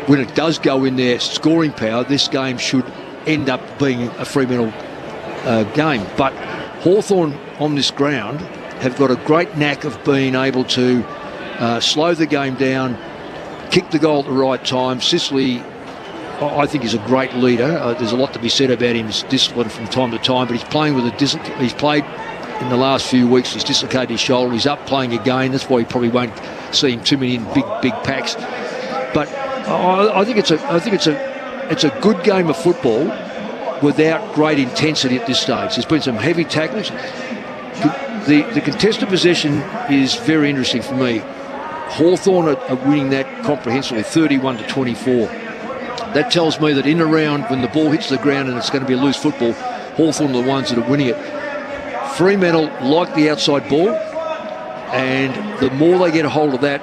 when it does go in their scoring power, this game should end up being a Fremantle game. But Hawthorn on this ground have got a great knack of being able to slow the game down, kick the goal at the right time. Sicily, I think, is a great leader. There's a lot to be said about his discipline from time to time, but he's playing with he's played in the last few weeks. He's dislocated his shoulder. He's up playing again. That's why you probably won't see him too many in big packs. But I think it's a good game of football without great intensity at this stage. There's been some heavy tackles. The contested possession is very interesting for me. Hawthorn are winning that comprehensively, 31-24. That tells me that in and around, when the ball hits the ground and it's going to be a loose football, Hawthorn are the ones that are winning it. Fremantle like the outside ball, and the more they get a hold of that,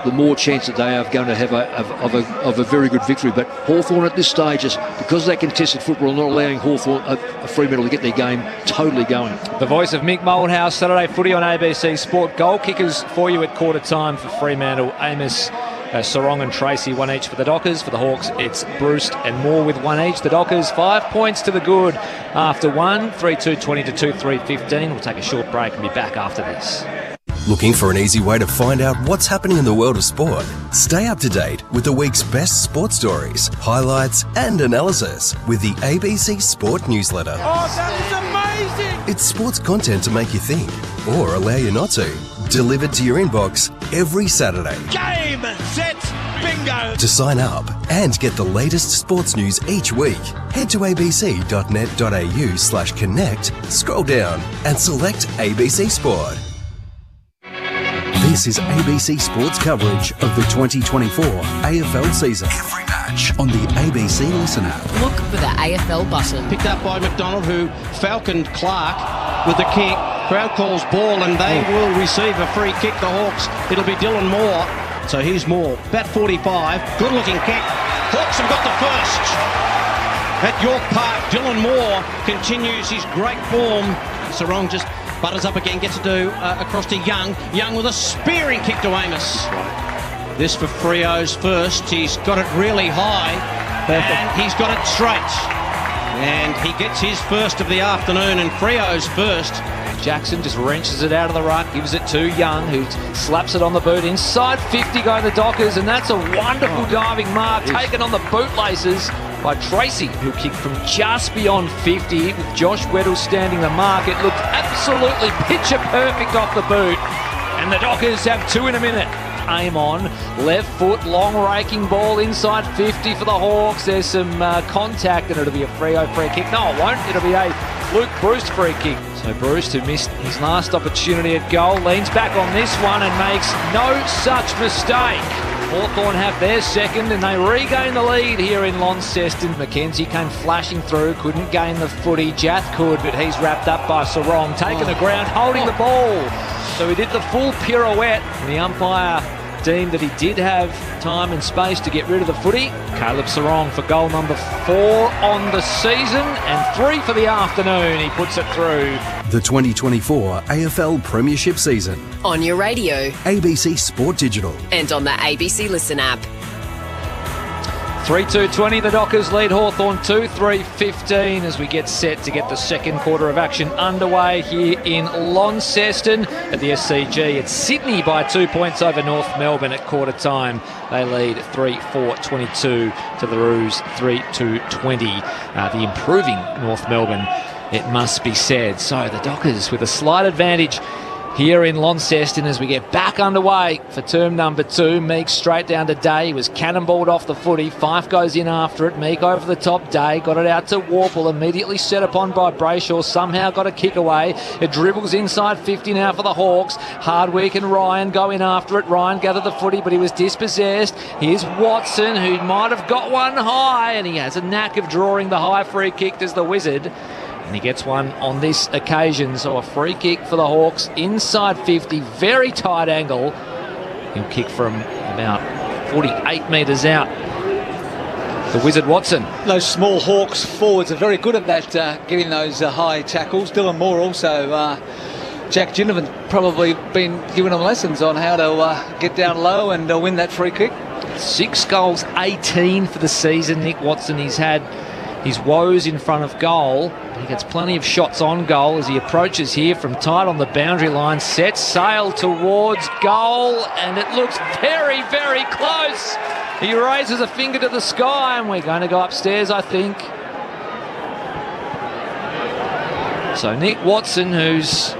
the more chance that they are going to have of a very good victory. But Hawthorn at this stage, is because they contested football, not allowing Fremantle to get their game totally going. The voice of Mick Moldhouse, Saturday Footy on ABC Sport. Goal kickers for you at quarter time for Fremantle. Amos, Sarong and Tracy, 1 each for the Dockers. For the Hawks, it's Bruce and Moore with 1 each. The Dockers, 5 points to the good after one. 3-2-20 to 2-3-15. We'll take a short break and be back after this. Looking for an easy way to find out what's happening in the world of sport? Stay up to date with the week's best sports stories, highlights and analysis with the ABC Sport newsletter. Oh, that is amazing! It's sports content to make you think, or allow you not to. Delivered to your inbox every Saturday. Game, set, bingo! To sign up and get the latest sports news each week, head to abc.net.au/connect, scroll down and select ABC Sport. This is ABC Sports coverage of the 2024 AFL season. Every match on the ABC Listen app. Look for the AFL button. Picked up by McDonald, who falconed Clark with the kick. Crowd calls ball, and they will receive a free kick, the Hawks. It'll be Dylan Moore. So here's Moore. Bat 45. Good-looking kick. Hawks have got the first. At York Park, Dylan Moore continues his great form. Sarong just butters up again, gets it to across to Young. Young with a spearing kick to Amos. This for Freo's first. He's got it really high. Perfect. And he's got it straight. And he gets his first of the afternoon, and Freo's first. Jackson just wrenches it out of the ruck, gives it to Young, who slaps it on the boot. Inside 50 go the Dockers, and that's a wonderful diving mark taken on the bootlaces by Tracy, who kicked from just beyond 50 with Josh Weddle standing the mark. It looked absolutely picture perfect off the boot, and the Dockers have 2 in a minute. Aim on, left foot, long raking ball inside 50 for the Hawks. There's some contact, and it'll be a Freo free kick. No, it won't. It'll be a Luke Bruce free kick. So Bruce, who missed his last opportunity at goal, leans back on this one and makes no such mistake. Hawthorn have their second, and they regain the lead here in Launceston. Mackenzie came flashing through, couldn't gain the footy. Jath could, but he's wrapped up by Sarong, taking the ground, holding the ball. So he did the full pirouette. The umpire deemed that he did have time and space to get rid of the footy. Caleb Sarong for goal number 4 on the season and 3 for the afternoon. He puts it through. The 2024 AFL Premiership season. On your radio. ABC Sport Digital. And on the ABC Listen app. 3-2-20, the Dockers lead Hawthorn 2-3-15 as we get set to get the second quarter of action underway here in Launceston at the SCG. It's Sydney by 2 points over North Melbourne at quarter time. They lead 3-4-22 to the Roos 3-2-20. The improving North Melbourne, it must be said. So the Dockers with a slight advantage here in Launceston as we get back underway for term number 2. Meek straight down to Day. He was cannonballed off the footy. Fife goes in after it. Meek over the top. Day got it out to Warple. Immediately set upon by Brayshaw. Somehow got a kick away. It dribbles inside 50 now for the Hawks. Hardwick and Ryan go in after it. Ryan gathered the footy, but he was dispossessed. Here's Watson, who might have got one high, and he has a knack of drawing the high free kick as the Wizard. And he gets one on this occasion. So a free kick for the Hawks inside 50, very tight angle. He'll kick from about 48 metres out. The Wizard Watson. Those small Hawks forwards are very good at that, getting those high tackles. Dylan Moore also, Jack Ginnivan probably been giving them lessons on how to get down low and win that free kick. 6 goals, 18 for the season. Nick Watson, he's had his woes in front of goal. He gets plenty of shots on goal as he approaches here from tight on the boundary line. Sets sail towards goal, and it looks very, very close. He raises a finger to the sky, and we're going to go upstairs, I think. So Nick Watson, who's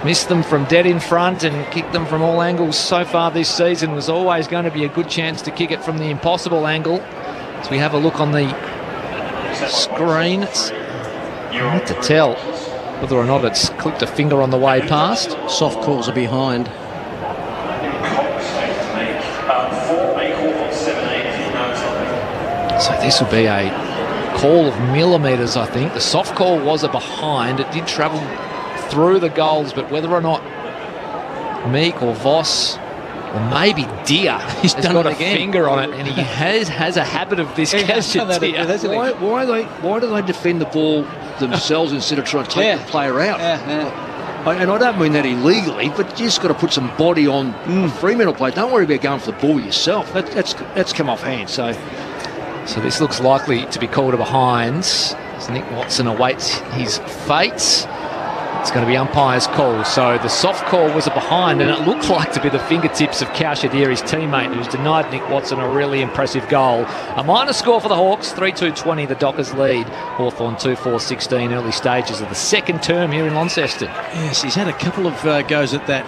missed them from dead in front and kicked them from all angles so far this season, was always going to be a good chance to kick it from the impossible angle. As we have a look on the screen, it's hard to tell whether or not it's clipped a finger on the way past. Soft calls are behind. So this will be a call of millimetres, I think. The soft call was a behind. It did travel through the goals, but whether or not Meek or Voss or maybe Deer has got a finger on it, and he has a habit of this. Why do they defend the ball themselves instead of trying to take the player out? And I don't mean that illegally, but you just got to put some body on a Fremantle play. Don't worry about going for the ball yourself. That's come off hand. So this looks likely to be called a behind as Nick Watson awaits his fate. It's going to be umpire's call. So the soft call was a behind, and it looked like to be the fingertips of Kaushadir, his teammate, who's denied Nick Watson a really impressive goal. A minor score for the Hawks, 3-2-20, the Dockers lead. Hawthorn 2-4-16, early stages of the second term here in Launceston. Yes, he's had a couple of goes at that,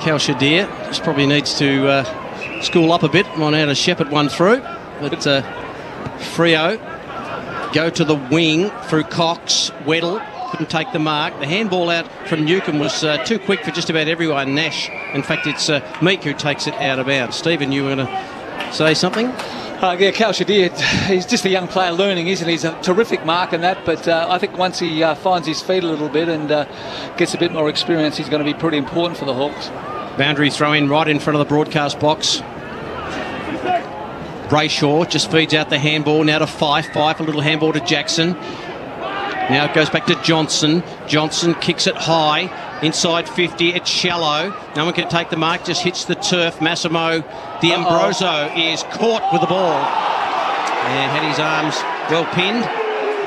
Kaushadir. Just probably needs to school up a bit on how to shepherd one through. But Freo go to the wing through Cox, Weddle. Couldn't take the mark. The handball out from Newcombe was too quick for just about everyone. Nash. In fact, it's Meek who takes it out of bounds. Stephen, you were going to say something? Yeah, Kaushadir, he's just a young player learning, isn't he? He's a terrific mark in that, but I think once he finds his feet a little bit and gets a bit more experience, he's going to be pretty important for the Hawks. Boundary throw in right in front of the broadcast box. Brayshaw just feeds out the handball now to Fife. Fife, a little handball to Jackson. Now it goes back to Johnson. Johnson kicks it high. Inside 50, it's shallow. No one can take the mark, just hits the turf. Massimo D'Ambrosio is caught with the ball. And had his arms well pinned.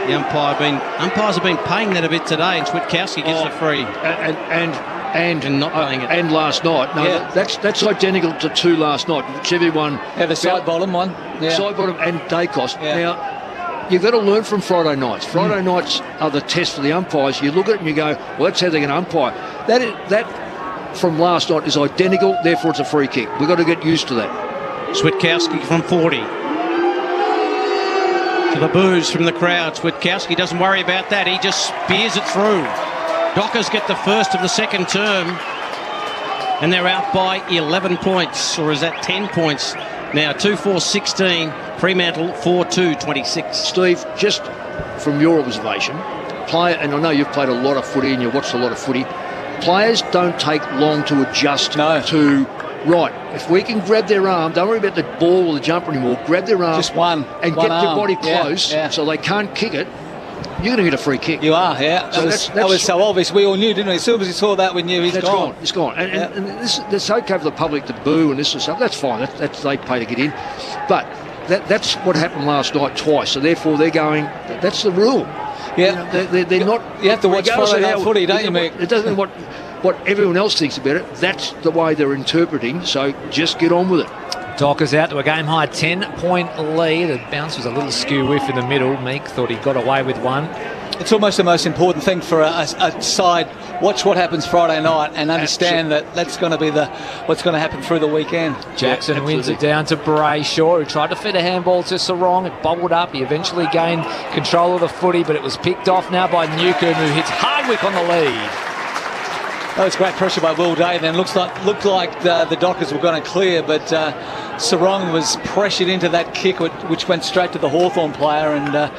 The umpires have been paying that a bit today, and Switkowski gets the free. And not paying it. And last night. No, that's identical to 2 last night, which everyone... Yeah, the side bottom one. Yeah. Side bottom and Dacos. Yeah. Now, you've got to learn from Friday nights. Friday nights are the test for the umpires. You look at it and you go, well, that's how they're going to umpire. That from last night is identical, therefore it's a free kick. We've got to get used to that. Switkowski from 40. To the boos from the crowd. Switkowski doesn't worry about that. He just spears it through. Dockers get the first of the second term. And they're out by 11 points. Or is that 10 points? Now 2-4-16. Fremantle 4-2-26. Steve, just from your observation, and I know you've played a lot of footy and you've watched a lot of footy, players don't take long to adjust to, right, if we can grab their arm, don't worry about the ball or the jumper anymore, grab their arm just one get arm. Your body close so they can't kick it, you're going to get a free kick. You are, yeah. So that was so obvious. We all knew, didn't we? As soon as we saw that, we knew he's gone. It's gone. And it's okay for the public to boo and this and stuff. That's fine. That's they pay to get in. But that's what happened last night twice. So therefore they're going, that's the rule. Yeah. You know, they're not... You have to watch Friday Night Footy, don't you, Mick? It doesn't matter what everyone else thinks about it. That's the way they're interpreting. So just get on with it. Dockers out to a game-high 10-point lead. The bounce was a little skew whiff in the middle. Meek thought he got away with one. It's almost the most important thing for a side. Watch what happens Friday night and understand that's going to be what's going to happen through the weekend. Jackson wins it down to Brayshaw, who tried to feed a handball to Sarong. It bobbled up. He eventually gained control of the footy, but it was picked off now by Newcomb, who hits Hardwick on the lead. That was great pressure by Will Day. Then looked like the Dockers were going to clear, but Sarong was pressured into that kick, which went straight to the Hawthorn player, and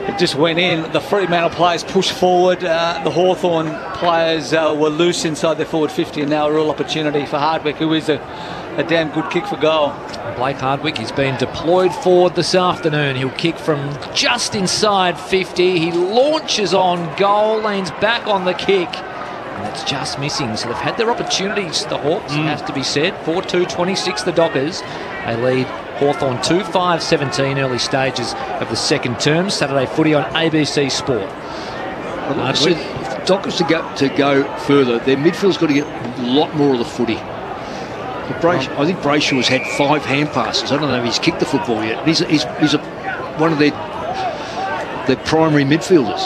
it just went in. The Fremantle players pushed forward. The Hawthorn players were loose inside their forward 50, and now a real opportunity for Hardwick, who is a damn good kick for goal. Blake Hardwick has been deployed forward this afternoon. He'll kick from just inside 50. He launches on goal, lands back on the kick, and it's just missing. So they've had their opportunities, the Hawks, has to be said. 4-2-26 the Dockers. They lead Hawthorn 2-5-17 early stages of the second term. Saturday footy on ABC Sport. If the Dockers to go further, their midfield's got to get a lot more of the footy. I think Brayshaw has had 5 hand passes. I don't know if he's kicked the football yet. He's one of their primary midfielders.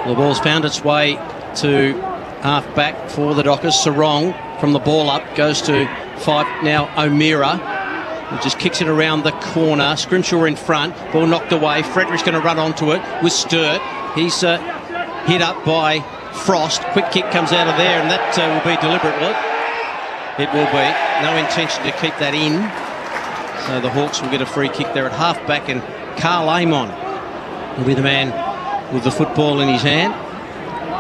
The ball's found its way to half back for the Dockers. Sarong from the ball up goes to Fife. Now O'Meara. He just kicks it around the corner. Scrimshaw in front. Ball knocked away. Frederick's going to run onto it with Sturt. He's hit up by Frost. Quick kick comes out of there, and that will be deliberate, will it? It will be. No intention to keep that in. So the Hawks will get a free kick there at half-back, and Carl Amon will be the man with the football in his hand.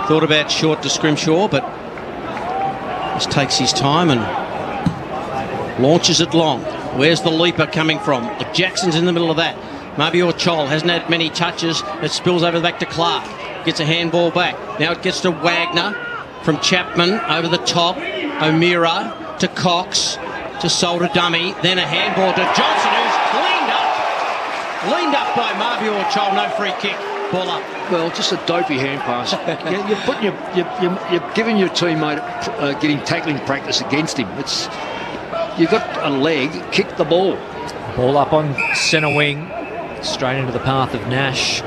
Thought about short to Scrimshaw, but just takes his time and launches it long. Where's the leaper coming from? Jackson's in the middle of that. Mabior Chol hasn't had many touches. It spills over back to Clark. Gets a handball back. Now it gets to Wagner from Chapman over the top. O'Meara to Cox to Solder dummy. Then a handball to Johnson, who's cleaned up by Mabior Chol. No free kick. Ball up. Well, just a dopey hand pass. You're giving your teammate getting tackling practice against him. You've got a leg, kick the ball. Ball up on centre wing, straight into the path of Nash.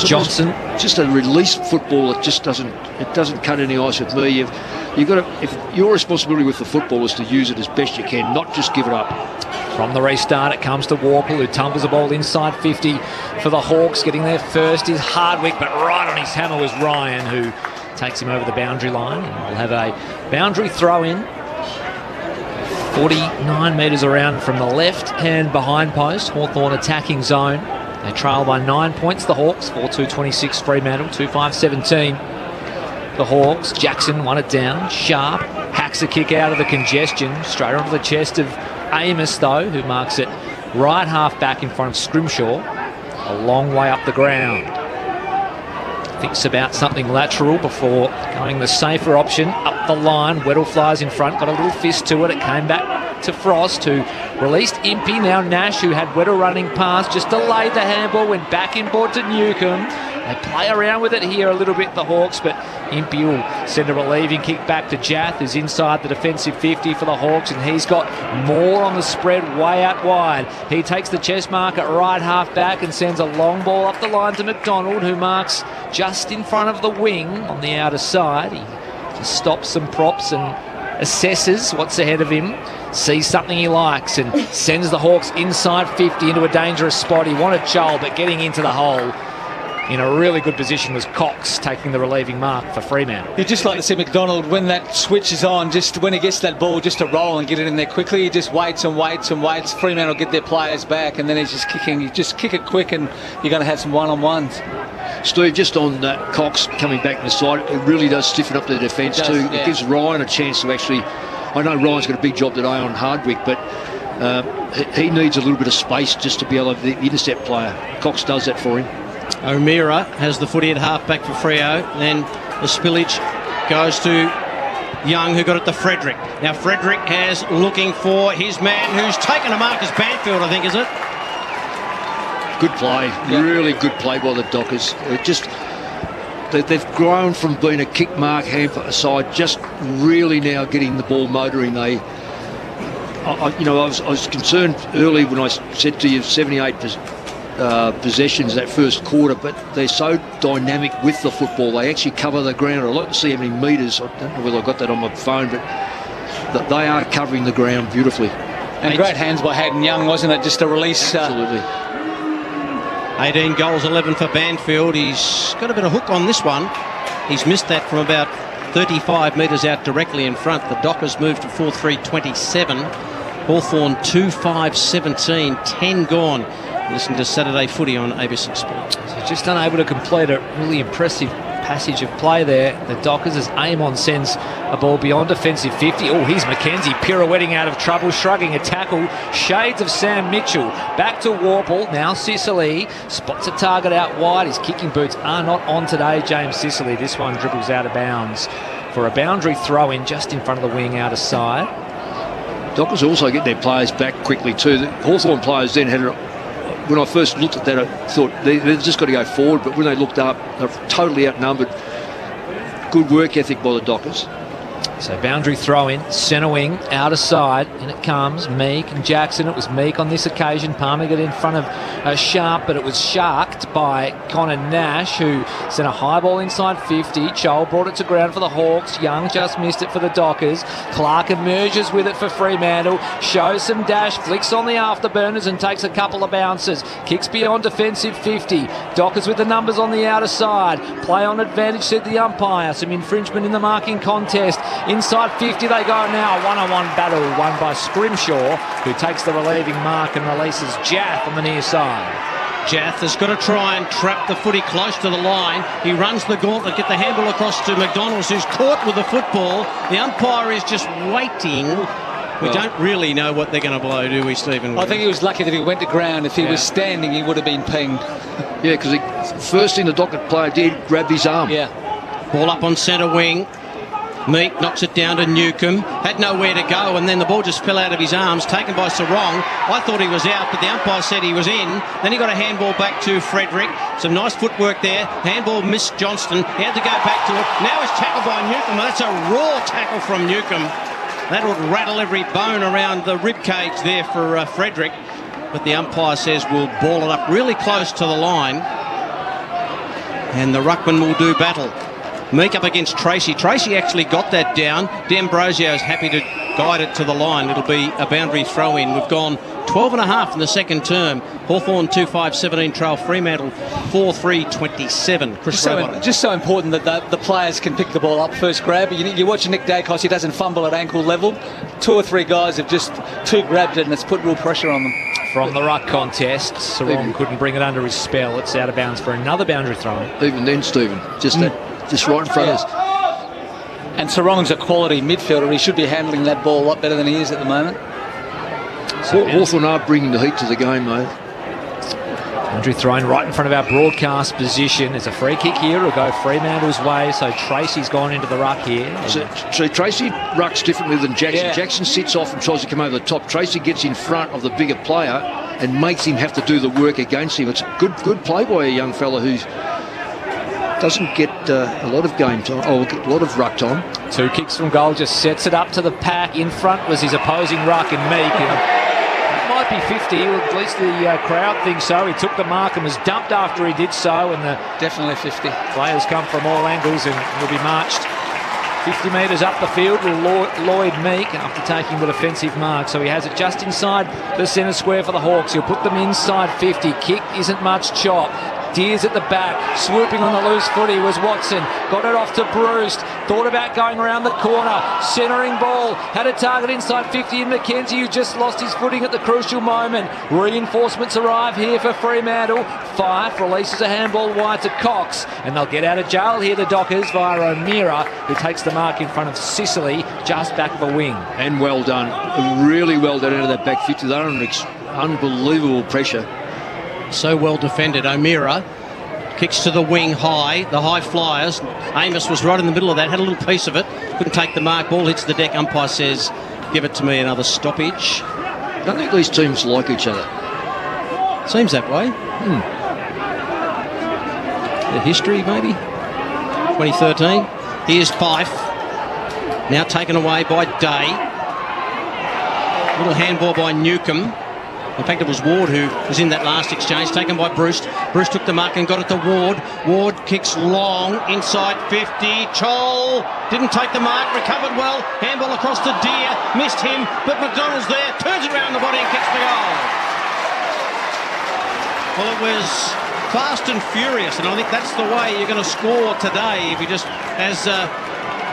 Johnson. Just a released football. It doesn't cut any ice with me. You've got to, if your responsibility with the football is to use it as best you can, not just give it up. From the restart, it comes to Warple, who tumbles the ball inside 50 for the Hawks. Getting there first is Hardwick, but right on his hammer was Ryan, who takes him over the boundary line. And we'll have a boundary throw in. 49 metres around from the left-hand behind post. Hawthorn attacking zone. They trail by 9 points, the Hawks. 4-2-26 Fremantle, 2-5-17. The Hawks. Jackson won it down. Sharp hacks a kick out of the congestion. Straight onto the chest of Amos, though, who marks it right half back in front of Scrimshaw, a long way up the ground. Thinks about something lateral before going the safer option up the line. Weddle flies in front, got a little fist to it. It came back to Frost, who released Impey. Now Nash, who had Weddle running past, just delayed the handball, went back inboard to Newcombe. They play around with it here a little bit, the Hawks, but Impey will send a relieving kick back to Jath, who's inside the defensive 50 for the Hawks, and he's got more on the spread way out wide. He takes the chest mark at right half back and sends a long ball up the line to McDonald, who marks just in front of the wing on the outer side. He just stops some props and assesses what's ahead of him, sees something he likes, and sends the Hawks inside 50 into a dangerous spot. He wanted Joel, but getting into the hole in a really good position was Cox, taking the relieving mark for Fremantle. You'd just like to see McDonald, when that switch is on, just when he gets that ball, just to roll and get it in there quickly. He just waits and waits and waits. Fremantle get their players back, and then he's just kicking. You just kick it quick, and you're going to have some one-on-ones. Steve, just on Cox coming back to the side, it really does stiffen up the defence too. Yeah. It gives Ryan a chance to actually... I know Ryan's got a big job today on Hardwick, but he needs a little bit of space just to be able to be the intercept player. Cox does that for him. O'Meara has the footy at half-back for Freo. Then the spillage goes to Young, who got it to Frederick. Now Frederick has looking for his man, who's taken a mark as Banfield, I think, is it? Good play. Yep. Really good play by the Dockers. They've grown from being a kick mark hand side, just really now getting the ball motoring. I was concerned early when I said to you 78 possessions that first quarter, but they're so dynamic with the football. They actually cover the ground. I'd like to see how many metres. I don't know whether I got that on my phone, but they are covering the ground beautifully. And great hands by Hayden Young, wasn't it? Just a release. Absolutely. 18 goals, 11 for Banfield. He's got a bit of hook on this one. He's missed that from about 35 metres out directly in front. The Dockers moved to 4-3-27. Hawthorn 2-5-17, 10 gone. Listen to Saturday Footy on ABC Sport. So just unable to complete a really impressive passage of play there. The Dockers, as Amon sends a ball beyond defensive 50. Oh, here's Mackenzie pirouetting out of trouble, shrugging a tackle. Shades of Sam Mitchell. Back to Warple. Now Sicily spots a target out wide. His kicking boots are not on today, James Sicily. This one dribbles out of bounds for a boundary throw in just in front of the wing outer side. Dockers also get their players back quickly too. The Hawthorn players then had when I first looked at that, I thought they've just got to go forward, but when they looked up, they're totally outnumbered. Good work ethic by the Dockers. So boundary throw in, centre wing, outer side, and it comes. Meek and Jackson. It was Meek on this occasion. Palmer got in front of Sharp, but it was sharked by Connor Nash, who sent a high ball inside 50. Chol brought it to ground for the Hawks. Young just missed it for the Dockers. Clark emerges with it for Fremantle. Shows some dash, flicks on the afterburners and takes a couple of bounces. Kicks beyond defensive 50. Dockers with the numbers on the outer side. Play on advantage, said the umpire. Some infringement in the marking contest. Inside 50 they go now. A one-on-one battle won by Scrimshaw, who takes the relieving mark and releases Jath on the near side. Jath has got to try and trap the footy close to the line. He runs the gauntlet, get the handball across to McDonald, who's caught with the football. The umpire is just waiting. We don't really know what they're going to blow, do we, Stephen? I think he was lucky that he went to ground. If he was standing, he would have been pinged. Yeah, because the first thing the Docker player did, grabbed his arm. Yeah. Ball up on centre wing. Meek knocks it down to Newcombe. Had nowhere to go, and then the ball just fell out of his arms, taken by Sarong. I thought he was out, but the umpire said he was in. Then he got a handball back to Frederick. Some nice footwork there. Handball missed Johnston. He had to go back to it. Now he's tackled by Newcombe. That's a raw tackle from Newcombe. That would rattle every bone around the rib cage there for Frederick. But the umpire says we'll ball it up really close to the line. And the ruckman will do battle. Meek up against Tracy. Tracy actually got that down. D'Ambrosio is happy to guide it to the line. It'll be a boundary throw in. We've gone 12.5 in the second term. Hawthorn 2-5-17 trail. Fremantle 4-3-27. Just so important that the players can pick the ball up first grab. You watch Nick Dacos, he doesn't fumble at ankle level. 2 or 3 guys have just grabbed it, and it's put real pressure on them. From the ruck contest, Sarong couldn't bring it under his spell. It's out of bounds for another boundary throw. Even then, Stephen, just right in front of us. And Sarong's a quality midfielder. He should be handling that ball a lot better than he is at the moment. Hawthorn are bringing the heat to the game, though. Andrew thrown right in front of our broadcast position. There's a free kick here. It'll go Fremantle's way, so Tracy's gone into the ruck here. So Tracy rucks differently than Jackson. Yeah. Jackson sits off and tries to come over the top. Tracy gets in front of the bigger player and makes him have to do the work against him. It's a good play by a young fella who doesn't get a lot of game time, or a lot of ruck time. 2 kicks from goal, just sets it up to the pack. In front was his opposing ruck and Meek. Might be 50, or at least the crowd thinks so. He took the mark and was dumped after he did so, and definitely 50. Players come from all angles and will be marched 50 metres up the field with Lloyd Meek after taking the defensive mark. So he has it just inside the centre square for the Hawks. He'll put them inside 50. Kick isn't much chop. Deers at the back, swooping on the loose footy was Watson, got it off to Bruce, thought about going around the corner, centering ball, had a target inside 50 in McKenzie, who just lost his footing at the crucial moment. Reinforcements arrive here for Fremantle. Fife releases a handball wide to Cox, and they'll get out of jail here, the Dockers, via O'Meara, who takes the mark in front of Sicily, just back of a wing. And well done, really well done out of that back 50. They're under unbelievable pressure. So well defended. O'Meara kicks to the wing high, the high flyers. Amos was right in the middle of that, had a little piece of it, couldn't take the mark. Ball hits the deck. Umpire says, give it to me, another stoppage. I don't think these teams like each other. Seems that way. The history, maybe. 2013. Here's Fife. Now taken away by Day. Little handball by Newcomb. In fact, it was Ward who was in that last exchange, taken by Bruce. Bruce took the mark and got it to Ward. Ward kicks long, inside 50. Chol didn't take the mark, recovered well. Handball across to Deer, missed him, but McDonald's there, turns it around the body and kicks the goal. Well, it was fast and furious, and I think that's the way you're going to score today. If you just, as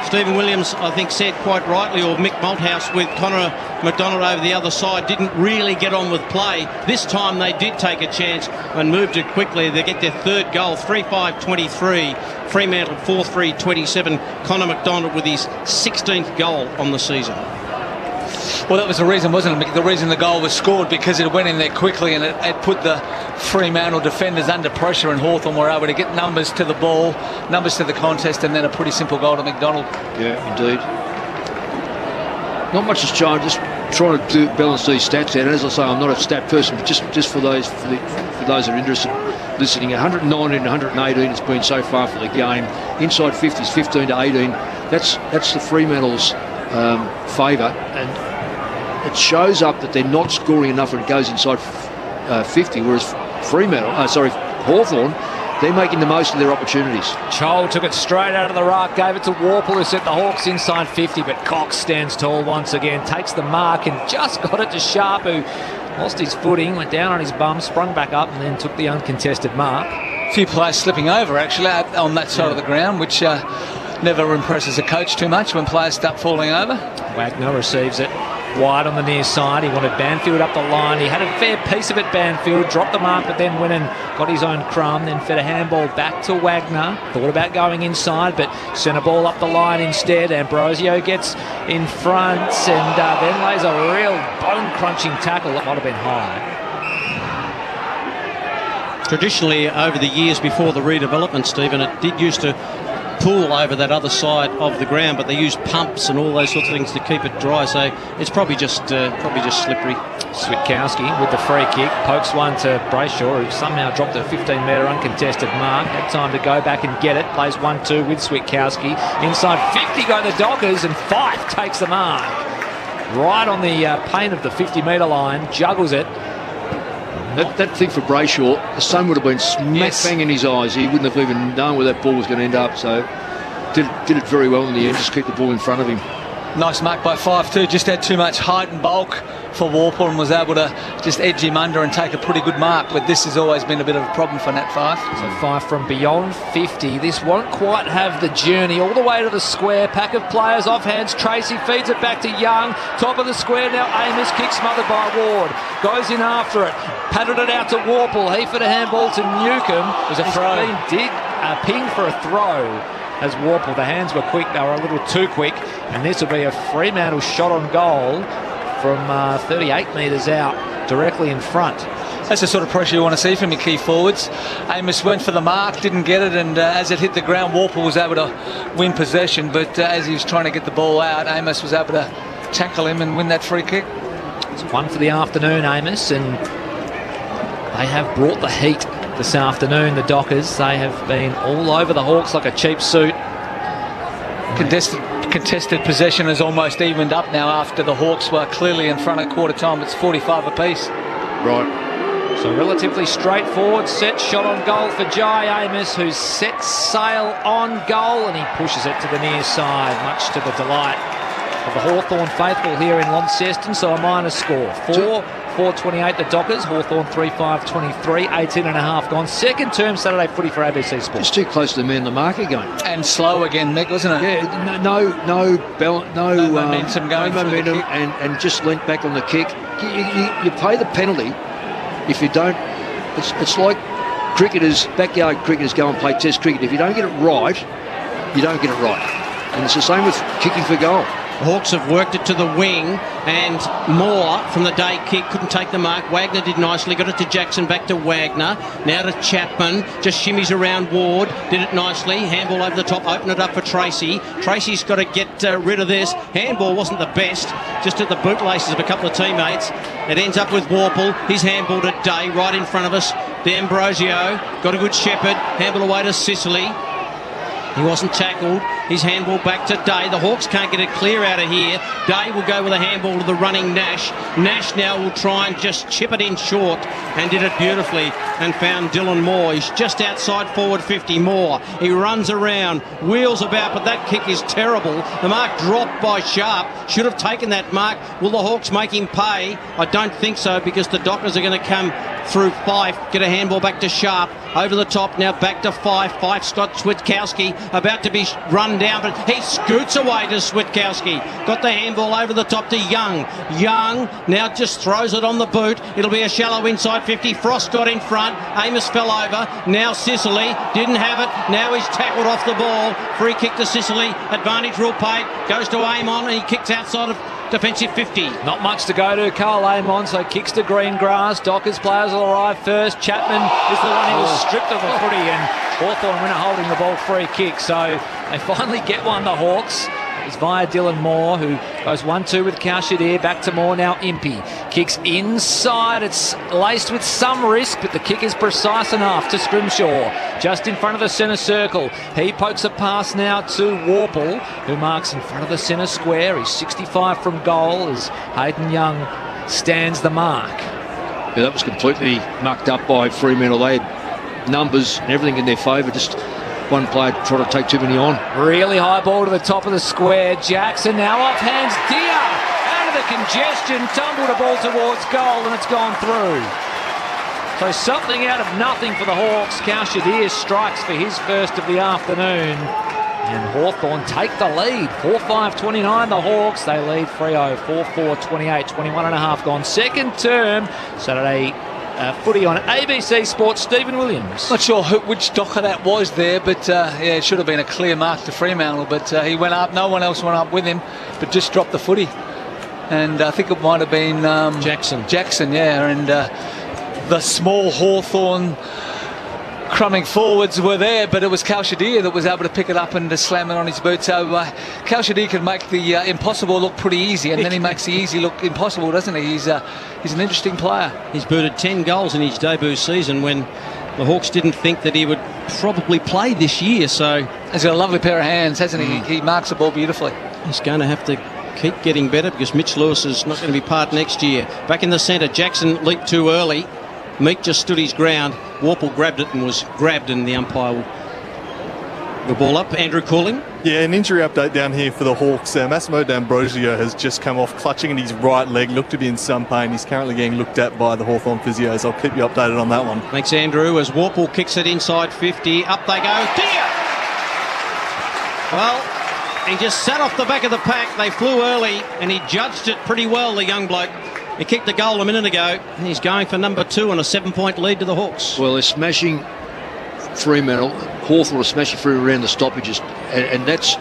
Stephen Williams, I think, said quite rightly, or Mick Malthouse with Connor McDonald over the other side, didn't really get on with play. This time they did take a chance and moved it quickly. They get their third goal, 3-5-23. Fremantle 4-3-27. Connor McDonald with his 16th goal on the season. Well, that was the reason, wasn't it? The reason the goal was scored, because it went in there quickly and it put the Fremantle defenders under pressure, and Hawthorn were able to get numbers to the ball, numbers to the contest, and then a pretty simple goal to McDonald. Yeah, indeed. Not much has changed, just trying to balance these stats out. And as I say, I'm not a stat person, but just for those that are interested listening, 119 and 118 it's been so far for the game. Inside 50s, 15 to 18. That's the Fremantle's favour, and it shows up that they're not scoring enough when it goes inside 50, whereas Hawthorn, they're making the most of their opportunities. Chol took it straight out of the ruck, gave it to Warple, who set the Hawks inside 50, but Cox stands tall once again, takes the mark and just got it to Sharp, who lost his footing, went down on his bum, sprung back up and then took the uncontested mark. A few players slipping over, actually, on that side of the ground, which never impresses a coach too much when players start falling over. Wagner receives it wide on the near side. He wanted Banfield up the line. He had a fair piece of it, Banfield, dropped the mark, but then went and got his own crumb, then fed a handball back to Wagner. Thought about going inside, but sent a ball up the line instead. Ambrosio gets in front and then lays a real bone-crunching tackle that might have been high. Traditionally, over the years before the redevelopment, Stephen, it did used to pool over that other side of the ground, but they use pumps and all those sorts of things to keep it dry, so it's probably just slippery. Switkowski with the free kick pokes one to Brayshaw, who somehow dropped a 15-metre uncontested mark. Had time to go back and get it. Plays 1-2 with Switkowski. Inside 50 go the Dockers, and Fife takes the mark right on the paint of the 50-metre line. Juggles it. That thing for Brayshaw, the sun would have been smack bang in his eyes. He wouldn't have even known where that ball was going to end up. So did it very well in the end. Just keep the ball in front of him. Nice mark by Fife too. Just had too much height and bulk for Warple and was able to just edge him under and take a pretty good mark. But this has always been a bit of a problem for Nat Fife. So Fife from beyond 50. This won't quite have the journey all the way to the square. Pack of players off hands. Tracy feeds it back to Young. Top of the square now. Amos kick smothered by Ward. Goes in after it. Patted it out to Warple. He for the handball to Newcomb. There's a throw. Ping for a throw. As Warple, the hands were quick, they were a little too quick, and this will be a Fremantle shot on goal from 38 metres out, directly in front. That's the sort of pressure you want to see from your key forwards. Amos went for the mark, didn't get it, and as it hit the ground, Warple was able to win possession, but as he was trying to get the ball out, Amos was able to tackle him and win that free kick. It's one for the afternoon, Amos, and they have brought the heat this afternoon, the Dockers. They have been all over the Hawks like a cheap suit. Contested possession has almost evened up now after the Hawks were clearly in front at quarter time. It's 45 apiece. Right. So relatively straightforward set shot on goal for Jai Amos, who sets sail on goal, and he pushes it to the near side, much to the delight of the Hawthorn faithful here in Launceston. So a minus score. 4-4-28 the Dockers, Hawthorn 3-5-23, 18.5 gone. Second term Saturday footy for ABC Sport. It's too close to the man in the mark again. And slow again, Mick, wasn't it? Yeah, no momentum going. No momentum, and just leant back on the kick. You pay the penalty if you don't. It's like backyard cricketers go and play test cricket. If you don't get it right, you don't get it right. And it's the same with kicking for goal. The Hawks have worked it to the wing, and Moore from the day kick couldn't take the mark. Wagner did nicely, got it to Jackson, back to Wagner, now to Chapman, just shimmies around Ward, did it nicely, handball over the top, open it up for Tracy. Tracy's got to get rid of this. Handball wasn't the best, just at the bootlaces of a couple of teammates. It ends up with Warple, his handball to Day, right in front of us. D'Ambrosio, got a good shepherd, handball away to Sicily. He wasn't tackled. His handball back to Day. The Hawks can't get it clear out of here. Day will go with a handball to the running Nash. Nash now will try and just chip it in short, and did it beautifully and found Dylan Moore. He's just outside forward 50. Moore. He runs around, wheels about, but that kick is terrible. The mark dropped by Sharp. Should have taken that mark. Will the Hawks make him pay? I don't think so, because the Dockers are going to come through Fife. Get a handball back to Sharp. Over the top, now back to Fife. Fife's got Switkowski about to be run down, but he scoots away to Switkowski. Got the handball over the top to Young. Young now just throws it on the boot. It'll be a shallow inside 50. Frost got in front. Amos fell over. Now Sicily didn't have it. Now he's tackled off the ball. Free kick to Sicily. Advantage rule paid. Goes to Amon, and he kicks outside of defensive 50. Not much to go to. Carl Amon, so kicks to green grass. Dockers players will arrive first. Chapman is the one who was stripped of the footy, and Hawthorn winner holding the ball, free kick. So they finally get one, the Hawks. It's via Dylan Moore, who goes 1-2 with Kaushadere. Back to Moore now. Impey kicks inside. It's laced with some risk, but the kick is precise enough to Scrimshaw, just in front of the centre circle. He pokes a pass now to Warple, who marks in front of the centre square. He's 65 from goal as Hayden Young stands the mark. Yeah, that was completely mucked up by Fremantle. They had numbers and everything in their favour. Just one player trying to take too many on. Really high ball to the top of the square. Jackson now off hands. Deer out of the congestion, tumbled a ball towards goal, and it's gone through. So something out of nothing for the Hawks. Kaushadere strikes for his first of the afternoon, and Hawthorn take the lead. 4-5-29 the Hawks. They lead Freo 4-4-28, 21.5 gone. Second term Saturday footy on ABC Sports. Stephen Williams. Not sure which Docker that was there, but it should have been a clear mark to Fremantle, but he went up, no one else went up with him, but just dropped the footy. And I think it might have been Jackson, yeah, and the small Hawthorn crumbing forwards were there, but it was Kaushadere that was able to pick it up and to slam it on his boot. So Kaushadere can make the impossible look pretty easy, and then he makes the easy look impossible, doesn't he? He's an interesting player. He's booted 10 goals in his debut season when the Hawks didn't think that he would probably play this year. So he's got a lovely pair of hands, hasn't he? He marks the ball beautifully. He's going to have to keep getting better, because Mitch Lewis is not going to be part next year. Back in the centre, Jackson leaped too early. Meek just stood his ground. Warple grabbed it and was grabbed, and the umpire will the ball up. Andrew Cooling. Yeah, an injury update down here for the Hawks. Massimo D'Ambrosio has just come off clutching at his right leg, looked to be in some pain. He's currently getting looked at by the Hawthorn physios. I'll keep you updated on that one. Thanks, Andrew. As Warple kicks it inside 50, up they go. Deer! Well, he just sat off the back of the pack. They flew early, and he judged it pretty well, the young bloke. He kicked the goal a minute ago, and he's going for number 2 on a 7-point lead to the Hawks. Well, they're smashing Fremantle. Hawthorn are smashing through around the stoppages, and that's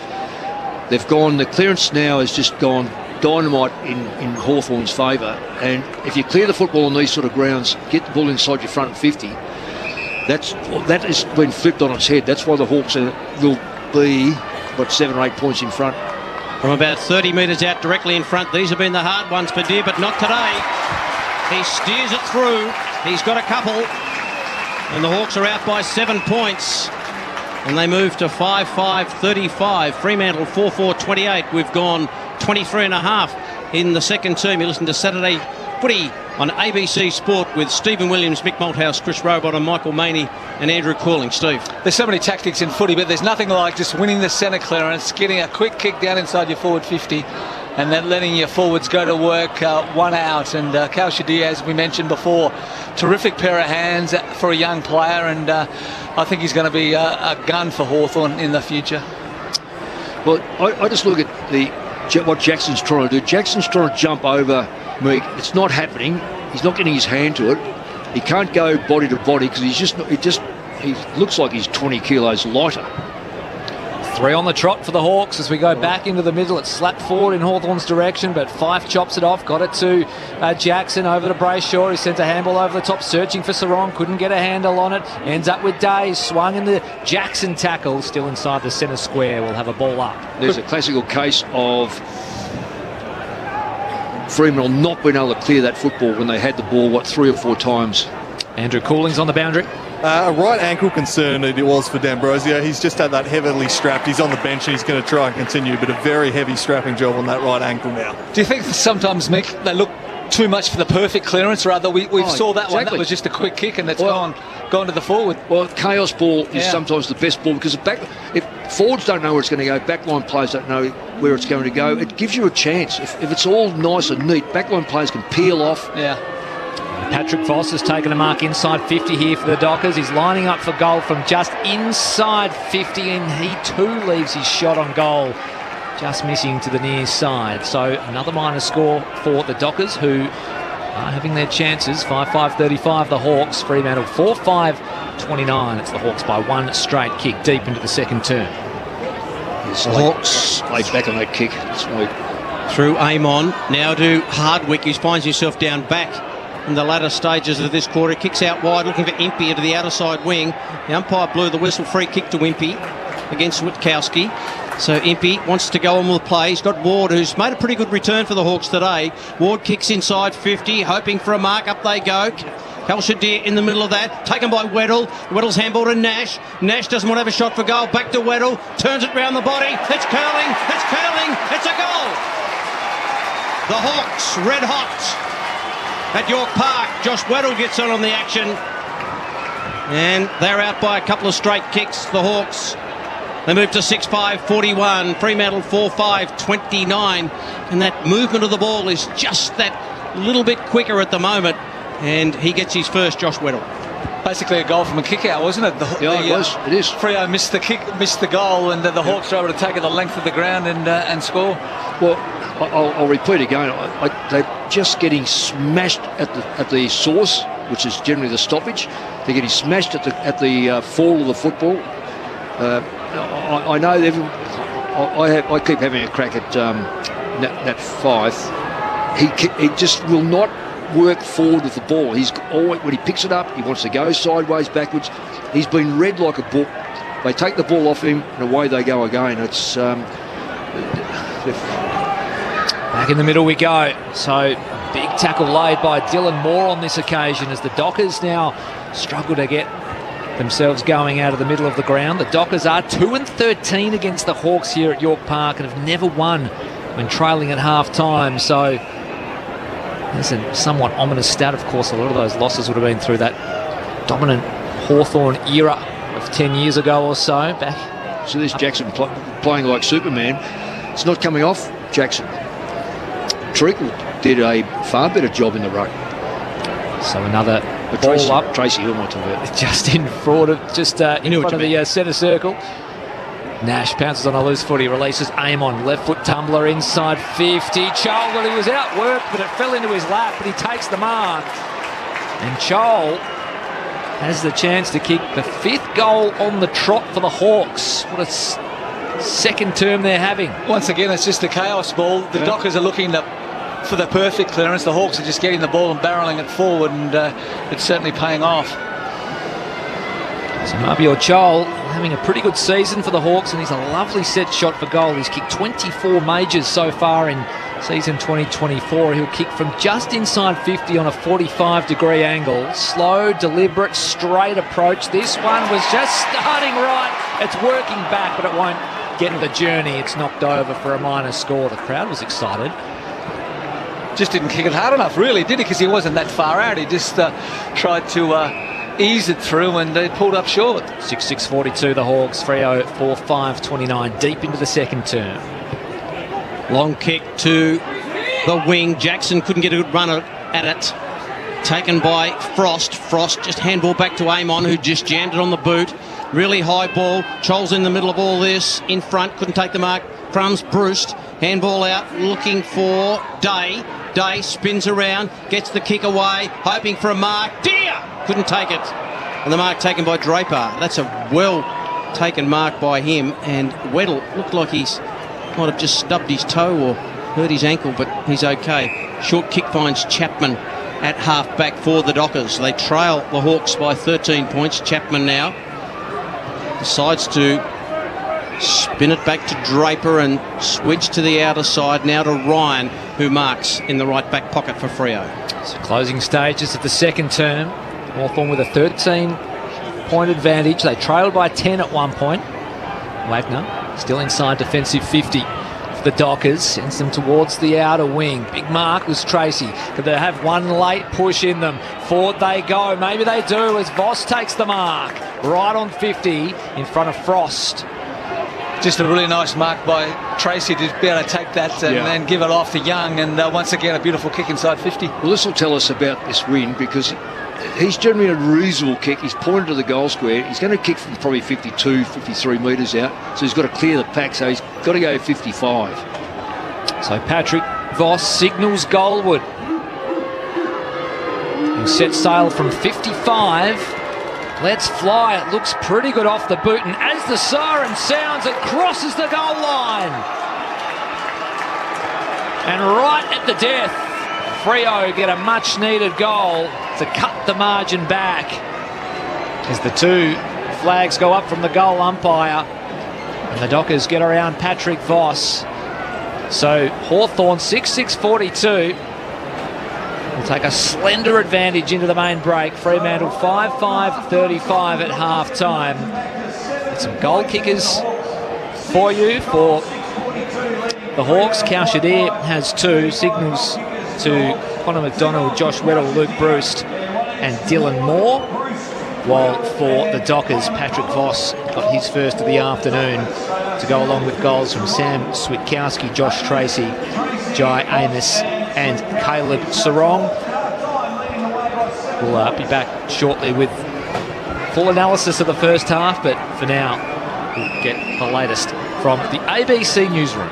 they've gone. The clearance now has just gone dynamite in Hawthorn's favour. And if you clear the football on these sort of grounds, get the ball inside your front 50, that has been flipped on its head. That's why the Hawks will be, 7 or 8 points in front. From about 30 metres out directly in front, these have been the hard ones for Deer, but not today. He steers it through. He's got a couple. And the Hawks are out by 7 points. And they move to 5-5-35. Fremantle 4-4-28. We've gone 23 and a half in the second term. You listen to Saturday Footy on ABC Sport with Stephen Williams, Mick Malthouse, Chris Robot and Michael Maney and Andrew Calling. Steve. There's so many tactics in footy, but there's nothing like just winning the centre clearance, getting a quick kick down inside your forward 50 and then letting your forwards go to work one out. And Cal Shadir, as we mentioned before, terrific pair of hands for a young player, and I think he's going to be a gun for Hawthorn in the future. Well, I just look at what Jackson's trying to do. Jackson's trying to jump over Meek. It's not happening. He's not getting his hand to it. He can't go body to body because he looks like he's 20 kilos lighter. 3 on the trot for the Hawks as we go back into the middle. It's slapped forward in Hawthorn's direction, but Fife chops it off. Got it to Jackson over to Brayshaw. He sends a handball over the top, searching for Sarong. Couldn't get a handle on it. Ends up with Days. Swung in the Jackson tackle. Still inside the centre square. We'll have a ball up. There's a classical case of Fremantle not being able to clear that football when they had the ball, 3 or 4 times. Andrew Cooling's on the boundary. A right ankle concern it was for D'Ambrosio. He's just had that heavily strapped. He's on the bench and he's going to try and continue, but a very heavy strapping job on that right ankle now. Do you think sometimes, Mick, they look too much for the perfect clearance, rather? We saw that one. That was just a quick kick and it's gone to the forward. Well, chaos ball is sometimes the best ball because if forwards don't know where it's going to go, backline players don't know where it's going to go, it gives you a chance. If it's all nice and neat, backline players can peel off. Yeah. Patrick Voss has taken a mark inside 50 here for the Dockers. He's lining up for goal from just inside 50, and he too leaves his shot on goal, just missing to the near side. So another minor score for the Dockers, who are having their chances. 5-5-35 the Hawks. Fremantle 4-5-29. It's the Hawks by 1 straight kick deep into the second term. The Hawks laid back on that kick. Through Amon, now to Hardwick, who finds himself down back in the latter stages of this quarter. Kicks out wide, looking for Impey to the outer side wing. The umpire blew the whistle. Free kick to Impey against Witkowski. So Impey wants to go on with play. He's got Ward, who's made a pretty good return for the Hawks today. Ward kicks inside 50, hoping for a mark. Up they go. Kalshadir in the middle of that, taken by Weddle. Weddle's handball to Nash. Nash doesn't want to have a shot for goal. Back to Weddle, turns it round the body. It's curling, it's a goal. The Hawks, red hot at York Park. Josh Weddle gets on the action. And they're out by a couple of straight kicks, the Hawks. They move to 6-5-41. Fremantle 4-5-29. And that movement of the ball is just that little bit quicker at the moment. And he gets his first, Josh Weddle. Basically a goal from a kick-out, wasn't it? It was. It is. Freo missed the kick, missed the goal, and the Hawks were able to take it the length of the ground and score. Well, I'll repeat again. They're just getting smashed at the source, which is generally the stoppage. They're getting smashed at the fall of the football. I know I keep having a crack at Nat Fyfe. He just will not work forward with the ball. He's always, when he picks it up, he wants to go sideways, backwards. He's been read like a book. They take the ball off him and away they go again. It's back in the middle we go. So big tackle laid by Dylan Moore on this occasion as the Dockers now struggle to get themselves going out of the middle of the ground. The Dockers are 2-13 against the Hawks here at York Park and have never won when trailing at half-time. So there's a somewhat ominous stat. Of course, a lot of those losses would have been through that dominant Hawthorn era of 10 years ago or so. Back. So there's Jackson playing like Superman. It's not coming off Jackson. Treacle did a far better job in the ruck. So another ball up. Tracy Hill might have just in front of the centre circle. Nash pounces on a loose foot. He releases Amon. Left foot tumbler inside 50. Chol, well, he was outworked, but it fell into his lap, but he takes the mark. And Chol has the chance to kick the 5th goal on the trot for the Hawks. What a second term they're having. Once again, it's just a chaos ball. The Dockers are looking for the perfect clearance. The Hawks are just getting the ball and barrelling it forward, and it's certainly paying off. So Mabior Joel having a pretty good season for the Hawks, and he's a lovely set shot for goal. He's kicked 24 majors so far in season 2024. He'll kick from just inside 50 on a 45-degree angle. Slow, deliberate, straight approach. This one was just starting right. It's working back, but it won't get the journey. It's knocked over for a minor score. The crowd was excited. Just didn't kick it hard enough, really, did he? Because he wasn't that far out. He just tried to ease it through, and they pulled up short. 6-6-42 the Hawks, Freo 4-5-29, deep into the second term. Long kick to the wing. Jackson couldn't get a good run at it. Taken by Frost. Frost just handball back to Amon, who just jammed it on the boot. Really high ball. Chol's in the middle of all this. In front, couldn't take the mark. Crumbs, Bruce. Handball out, looking for Day. Day spins around, gets the kick away, hoping for a mark. Dear! Couldn't take it. And the mark taken by Draper. That's a well-taken mark by him. And Weddle looked like he's might have just stubbed his toe or hurt his ankle, but he's okay. Short kick finds Chapman at half-back for the Dockers. They trail the Hawks by 13 points. Chapman now decides to spin it back to Draper and switch to the outer side. Now to Ryan, who marks in the right back pocket for Freo. So closing stages of the second term. Hawthorn with a 13-point advantage. They trailed by 10 at one point. Wagner still inside defensive 50 for the Dockers. Sends them towards the outer wing. Big mark was Tracy. Could they have one late push in them? Forward they go. Maybe they do as Voss takes the mark. Right on 50 in front of Frost. Just a really nice mark by Tracy to be able to take that and give it off to Young. And once again, a beautiful kick inside 50. Well, this will tell us about this win, because he's generally a reasonable kick. He's pointed to the goal square. He's going to kick from probably 52, 53 metres out. So he's got to clear the pack. So he's got to go 55. So Patrick Voss signals goalward. He'll set sail from 55. Let's fly. It looks pretty good off the boot. And as the siren sounds, it crosses the goal line. And right at the death, Freo get a much-needed goal to cut the margin back as the two flags go up from the goal umpire. And the Dockers get around Patrick Voss. So Hawthorn 6-6-42. Will take a slender advantage into the main break. Fremantle 5-5-35 at half-time. And some goal kickers for you for the Hawks. Cowshadir has two. Signals to Connor McDonald, Josh Weddle, Luke Bruce and Dylan Moore. While for the Dockers, Patrick Voss got his first of the afternoon to go along with goals from Sam Switkowski, Josh Tracy, Jai Amos and Caleb Sarong. We'll be back shortly with full analysis of the first half, but for now, we'll get the latest from the ABC Newsroom.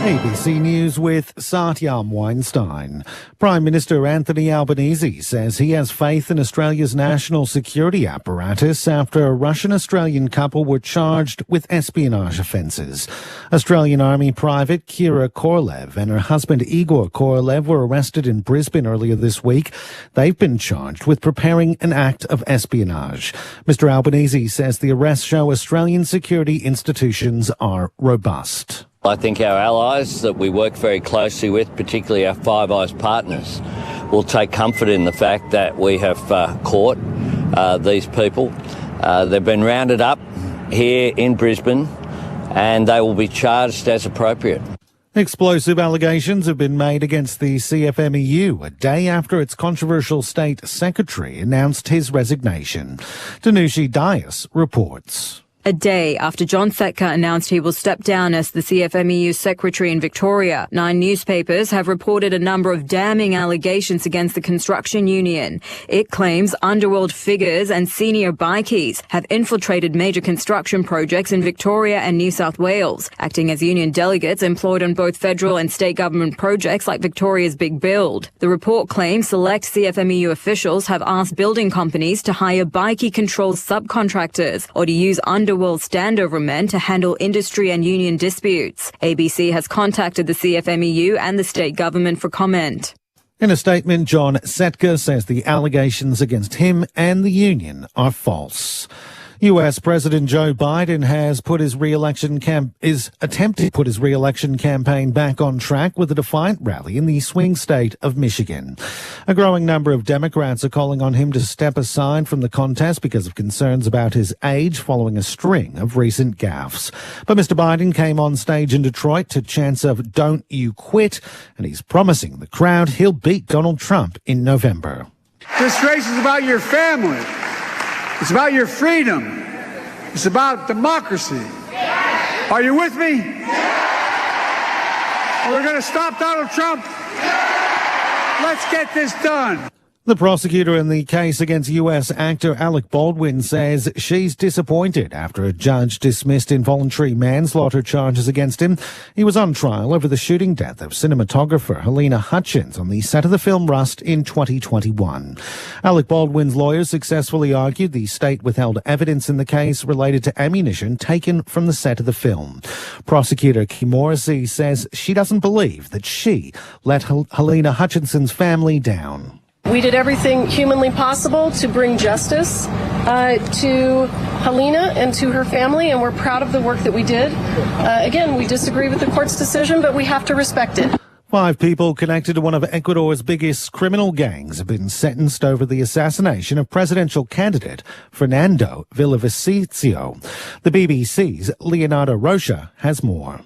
ABC News with Satyam Weinstein. Prime Minister Anthony Albanese says he has faith in Australia's national security apparatus after a Russian-Australian couple were charged with espionage offences. Australian Army Private Kira Korlev and her husband Igor Korlev were arrested in Brisbane earlier this week. They've been charged with preparing an act of espionage. Mr Albanese says the arrests show Australian security institutions are robust. I think our allies that we work very closely with, particularly our Five Eyes partners, will take comfort in the fact that we have caught these people. They've been rounded up here in Brisbane and they will be charged as appropriate. Explosive allegations have been made against the CFMEU a day after its controversial state secretary announced his resignation. Danushi Dias reports. a day after John Thecka announced he will step down as the CFMEU secretary in Victoria. 9 newspapers have reported a number of damning allegations against the construction union. It claims underworld figures and senior bikies have infiltrated major construction projects in Victoria and New South Wales, acting as union delegates employed on both federal and state government projects like Victoria's Big Build. The report claims select CFMEU officials have asked building companies to hire bikie-controlled subcontractors or to use underworld standover men to handle industry and union disputes. ABC has contacted the CFMEU and the state government for comment. In a statement, John Thecka says the allegations against him and the union are false. US President Joe Biden has put his is attempting to put his re-election campaign back on track with a defiant rally in the swing state of Michigan. A growing number of Democrats are calling on him to step aside from the contest because of concerns about his age following a string of recent gaffes. But Mr. Biden came on stage in Detroit to chants of "Don't You Quit," and he's promising the crowd he'll beat Donald Trump in November. This race is about your family. It's about your freedom. It's about democracy. Are you with me? We're going to stop Donald Trump. Let's get this done. The prosecutor in the case against US actor Alec Baldwin says she's disappointed after a judge dismissed involuntary manslaughter charges against him. He was on trial over the shooting death of cinematographer Helena Hutchins on the set of the film Rust in 2021. Alec Baldwin's lawyers successfully argued the state withheld evidence in the case related to ammunition taken from the set of the film. Prosecutor Kim Morrissey says she doesn't believe that she let Helena Hutchinson's family down. We did everything humanly possible to bring justice to Helena and to her family, and we're proud of the work that we did. Again, we disagree with the court's decision, but we have to respect it. 5 people connected to one of Ecuador's biggest criminal gangs have been sentenced over the assassination of presidential candidate Fernando Villavicencio. The BBC's Leonardo Rocha has more.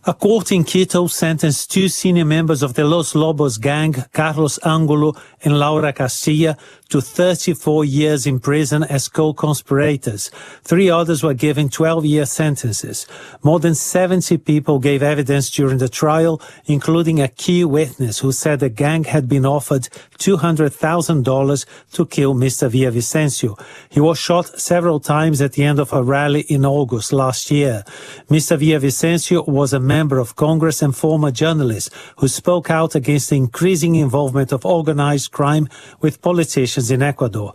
A court in Quito sentenced 2 senior members of the Los Lobos gang, Carlos Angulo and Laura Castilla, to 34 years in prison as co-conspirators. 3 others were given 12-year sentences. More than 70 people gave evidence during the trial, including a key witness who said the gang had been offered $200,000 to kill Mr. Villavicencio. He was shot several times at the end of a rally in August last year. Mr. Villavicencio was a member of Congress and former journalist who spoke out against the increasing involvement of organized crime with politicians in Ecuador.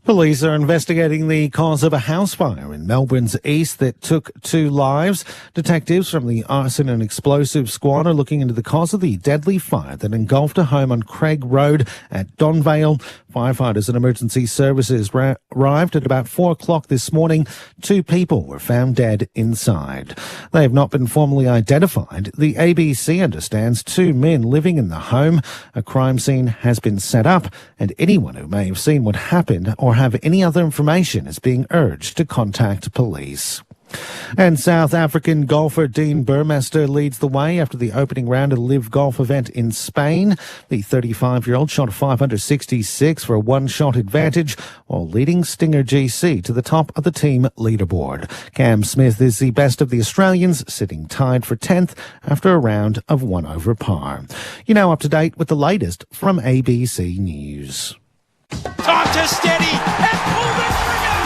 Police are investigating the cause of a house fire in Melbourne's east that took 2 lives. Detectives from the Arson and Explosives Squad are looking into the cause of the deadly fire that engulfed a home on Craig Road at Donvale. Firefighters and emergency services arrived at about 4 o'clock this morning. 2 people were found dead inside. They have not been formally identified. The ABC understands 2 men living in the home. A crime scene has been set up, and anyone who may have seen what happened or have any other information is being urged to contact police. And South African golfer Dean Burmester leads the way after the opening round of the Live Golf event in Spain. The 35-year-old shot a 566 for a 1-shot advantage, while leading Stinger GC to the top of the team leaderboard. Cam Smith is the best of the Australians, sitting tied for 10th after a round of 1 over par. You're now up to date with the latest from ABC News. Time to steady and pull the trigger!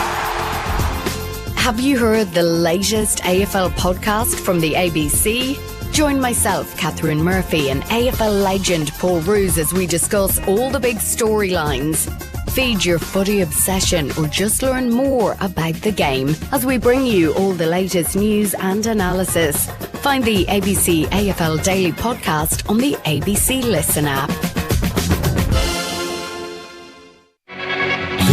Have you heard the latest AFL podcast from the ABC? Join myself, Catherine Murphy, and AFL legend Paul Roos as we discuss all the big storylines. Feed your footy obsession or just learn more about the game as we bring you all the latest news and analysis. Find the ABC AFL Daily Podcast on the ABC Listen app.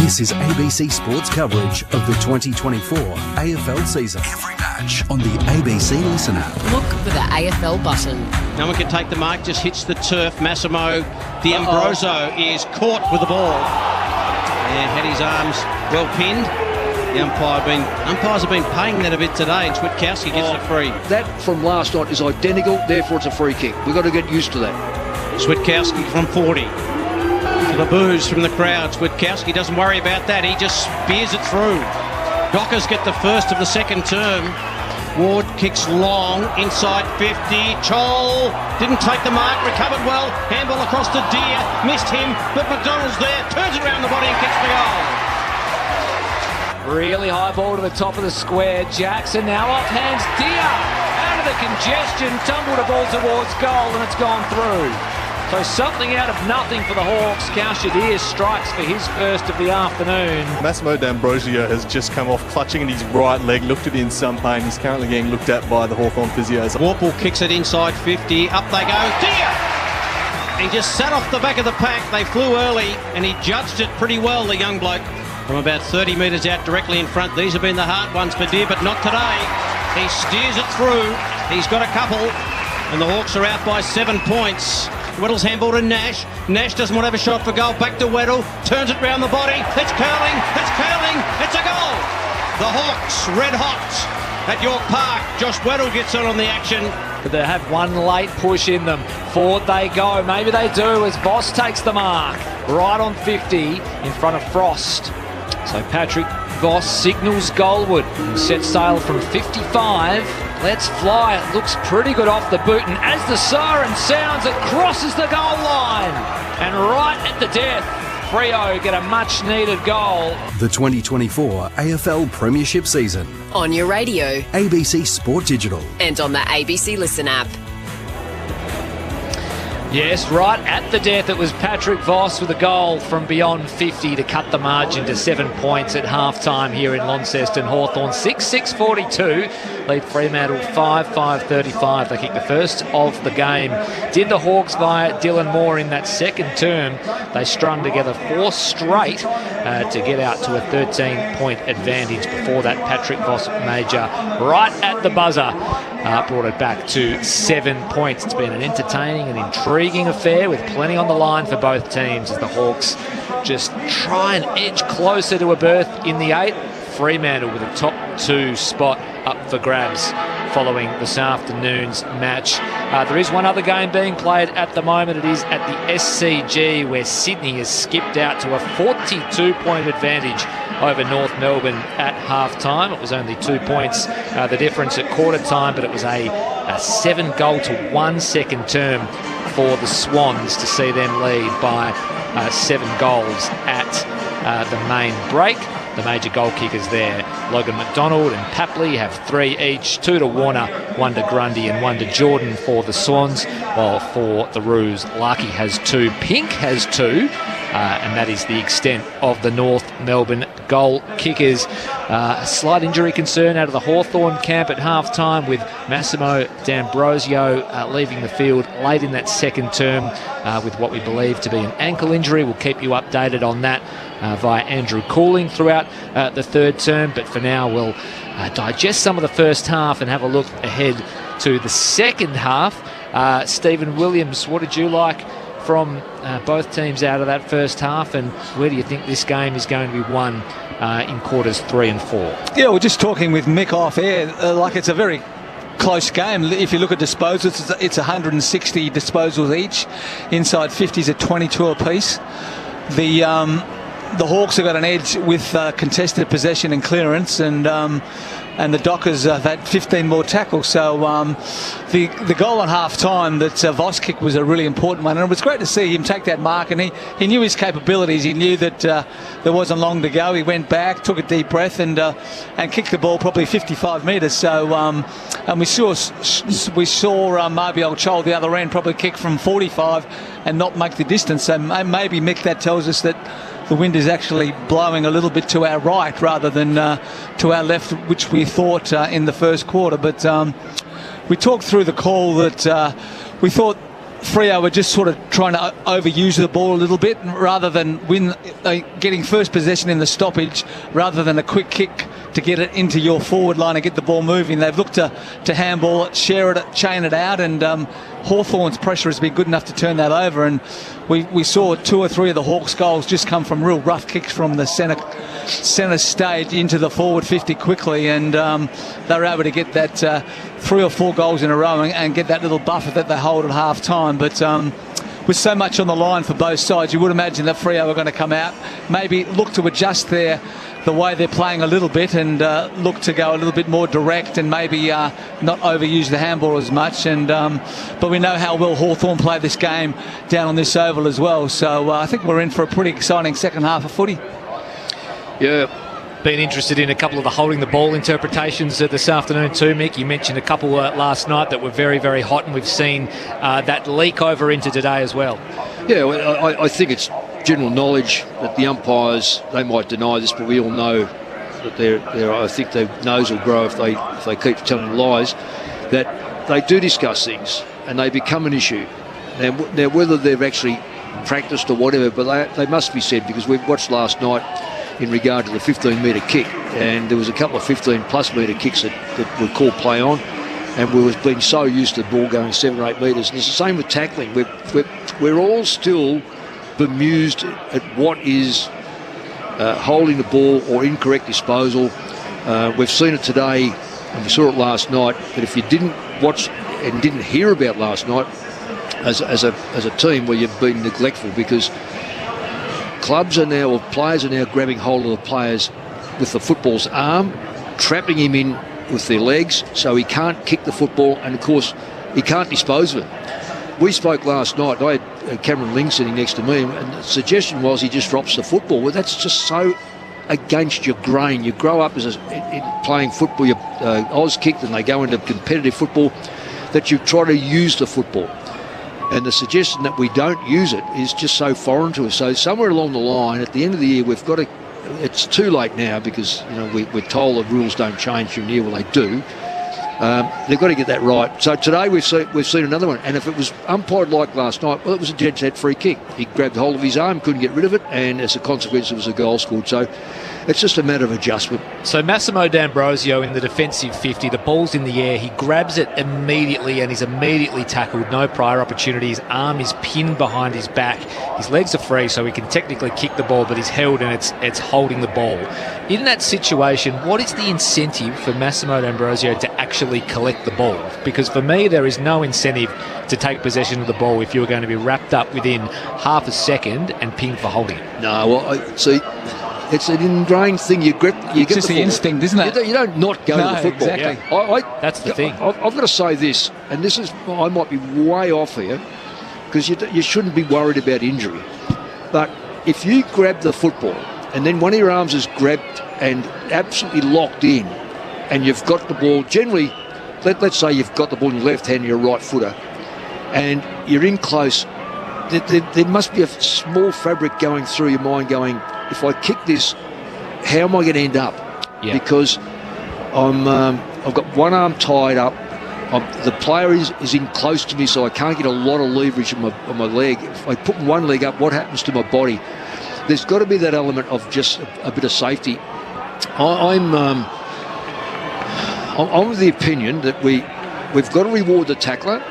This is ABC Sports coverage of the 2024 AFL season. Every match on the ABC Listen app. Look for the AFL button. No one can take the mark, just hits the turf. Massimo D'Ambrosio is caught with the ball and had his arms well pinned. The umpires have been paying that a bit today, and Switkowski gets the free. That from last night is identical, therefore it's a free kick. We've got to get used to that. Switkowski from 40. The boos from the crowd. Switkowski doesn't worry about that. He just spears it through. Dockers get the first of the second term. Ward kicks long, inside 50. Chol didn't take the mark, recovered well. Handball across to Deere, missed him, but McDonald's there, turns it around the body and kicks the goal. Really high ball to the top of the square. Jackson now off hands Deere. Out of the congestion, tumbled a ball towards goal and it's gone through. So something out of nothing for the Hawks. Deere strikes for his first of the afternoon. Massimo D'Ambrosio has just come off clutching at his right leg, looked to be in some pain. He's currently getting looked at by the Hawthorn physios. Warple kicks it inside 50, up they go. Deere! He just sat off the back of the pack. They flew early and he judged it pretty well, the young bloke. From about 30 metres out directly in front. These have been the hard ones for Deere, but not today. He steers it through. He's got a couple and the Hawks are out by 7 points. Weddle's handball to Nash. Nash doesn't want to have a shot for goal. Back to Weddle. Turns it round the body. It's curling. It's curling. It's a goal. The Hawks red hot at York Park. Josh Weddle gets on the action. But they have one late push in them. Forward they go. Maybe they do as Voss takes the mark. Right on 50 in front of Frost. So Patrick Voss signals goalward. Set sail from 55. Let's fly. It looks pretty good off the boot. And as the siren sounds, it crosses the goal line. And right at the death, Freo get a much-needed goal. The 2024 AFL Premiership season. On your radio. ABC Sport Digital. And on the ABC Listen app. Yes, right at the death, it was Patrick Voss with a goal from beyond 50 to cut the margin to 7 points at half-time here in Launceston. Hawthorn 6-6-42, lead Fremantle 5-5-35. They kicked the first of the game. Did the Hawks via Dylan Moore in that second term. They strung together 4 straight to get out to a 13-point advantage. Before that, Patrick Voss major right at the buzzer brought it back to 7 points. It's been an entertaining and intriguing affair with plenty on the line for both teams as the Hawks just try and edge closer to a berth in the 8. Fremantle with a top 2 spot up for grabs following this afternoon's match. There is one other game being played at the moment. It is at the SCG where Sydney has skipped out to a 42-point advantage over North Melbourne at half-time. It was only 2 points, the difference at quarter time, but it was a 7-goal to 1 second term for the Swans to see them lead by 7 goals at the main break. The major goal kickers there, Logan McDonald and Papley, have 3 each, 2 to Warner, 1 to Grundy and 1 to Jordan for the Swans, while for the Roos, Larkey has 2, Pink has 2, and that is the extent of the North Melbourne goal kickers. A slight injury concern out of the Hawthorn camp at half-time with Massimo D'Ambrosio leaving the field late in that second term with what we believe to be an ankle injury. We'll keep you updated on that via Andrew Cooling throughout the third term, but for now we'll digest some of the first half and have a look ahead to the second half. Stephen Williams, what did you like from both teams out of that first half, and where do you think this game is going to be won in quarters 3 and 4? Yeah, we're just talking with Mick off air, like it's a very close game. If you look at disposals, it's 160 disposals each. Inside 50s at 22 apiece. The Hawks have got an edge with contested possession and clearance, and the Dockers have had 15 more tackles. So the goal on half-time that Voss kicked was a really important one, and it was great to see him take that mark, and he knew his capabilities. He knew that there wasn't long to go. He went back, took a deep breath, and kicked the ball probably 55 metres. So and we saw Marbiel Chol the other end probably kick from 45 and not make the distance. So maybe, Mick, that tells us that the wind is actually blowing a little bit to our right rather than to our left, which we thought in the first quarter. But we talked through the call that we thought Freo were just sort of trying to overuse the ball a little bit rather than getting first possession in the stoppage rather than a quick kick to get it into your forward line and get the ball moving. They've looked to handball it, share it, chain it out, and Hawthorn's pressure has been good enough to turn that over. And we saw 2 or 3 of the Hawks' goals just come from real rough kicks from the centre stage into the forward 50 quickly, and they were able to get that 3 or 4 goals in a row and get that little buffer that they hold at half-time. But with so much on the line for both sides, you would imagine that Freo are going to come out, maybe look to adjust the the way they're playing a little bit and look to go a little bit more direct and maybe not overuse the handball as much. And but we know how well Hawthorn play this game down on this oval as well. So I think we're in for a pretty exciting second half of footy. Yeah. Been interested in a couple of the holding the ball interpretations this afternoon too, Mick. You mentioned a couple last night that were very, very hot, and we've seen that leak over into today as well. Yeah, I think it's general knowledge that the umpires, they might deny this, but we all know that I think their nose will grow if they keep telling lies, that they do discuss things and they become an issue. Now whether they've actually practiced or whatever, but they must be said, because we've watched last night in regard to the 15-metre kick, and there was a couple of 15-plus metre kicks that were called play on, and we've been so used to the ball going 7 or 8 metres. And it's the same with tackling. We're all still bemused at what is holding the ball or incorrect disposal. We've seen it today, and we saw it last night, that if you didn't watch and didn't hear about last night as a team, where you've been neglectful, because clubs are now, or players are now grabbing hold of the players with the football's arm, trapping him in with their legs so he can't kick the football, and of course he can't dispose of it. We spoke last night, I had Cameron Ling sitting next to me, and the suggestion was he just drops the football. Well, that's just so against your grain. You grow up in playing football, you're Oz kicked, and they go into competitive football, that you try to use the football. And the suggestion that we don't use it is just so foreign to us. So somewhere along the line, at the end of the year, we've got to... It's too late now, because we're told the rules don't change from year. Well, they do. They've got to get that right. So today we've seen another one. And if it was umpired like last night, well, it was a dead-set free kick. He grabbed hold of his arm, couldn't get rid of it, and as a consequence, it was a goal scored. So it's just a matter of adjustment. So Massimo D'Ambrosio in the defensive 50, the ball's in the air, he grabs it immediately and he's immediately tackled, no prior opportunity. His arm is pinned behind his back, his legs are free, so he can technically kick the ball, but he's held and it's holding the ball. In that situation, what is the incentive for Massimo D'Ambrosio to actually collect the ball? Because for me, there is no incentive to take possession of the ball if you're going to be wrapped up within half a second and pinged for holding it. No, well, see, it's an ingrained thing. You get it's just the instinct, isn't it? You don't not go to the football. Exactly. Yeah. That's the thing. I've got to say this, and this is, I might be way off here, because you shouldn't be worried about injury. But if you grab the football and then one of your arms is grabbed and absolutely locked in, and you've got the ball, generally, let's say you've got the ball in your left hand, you're a right footer, and you're in close, there must be a small fabric going through your mind going, if I kick this, how am I going to end up? Yeah. Because I've got one arm tied up. The player is in close to me, so I can't get a lot of leverage on my leg. If I put one leg up, what happens to my body? There's got to be that element of just a bit of safety. I'm of the opinion that we've got to reward the tackler,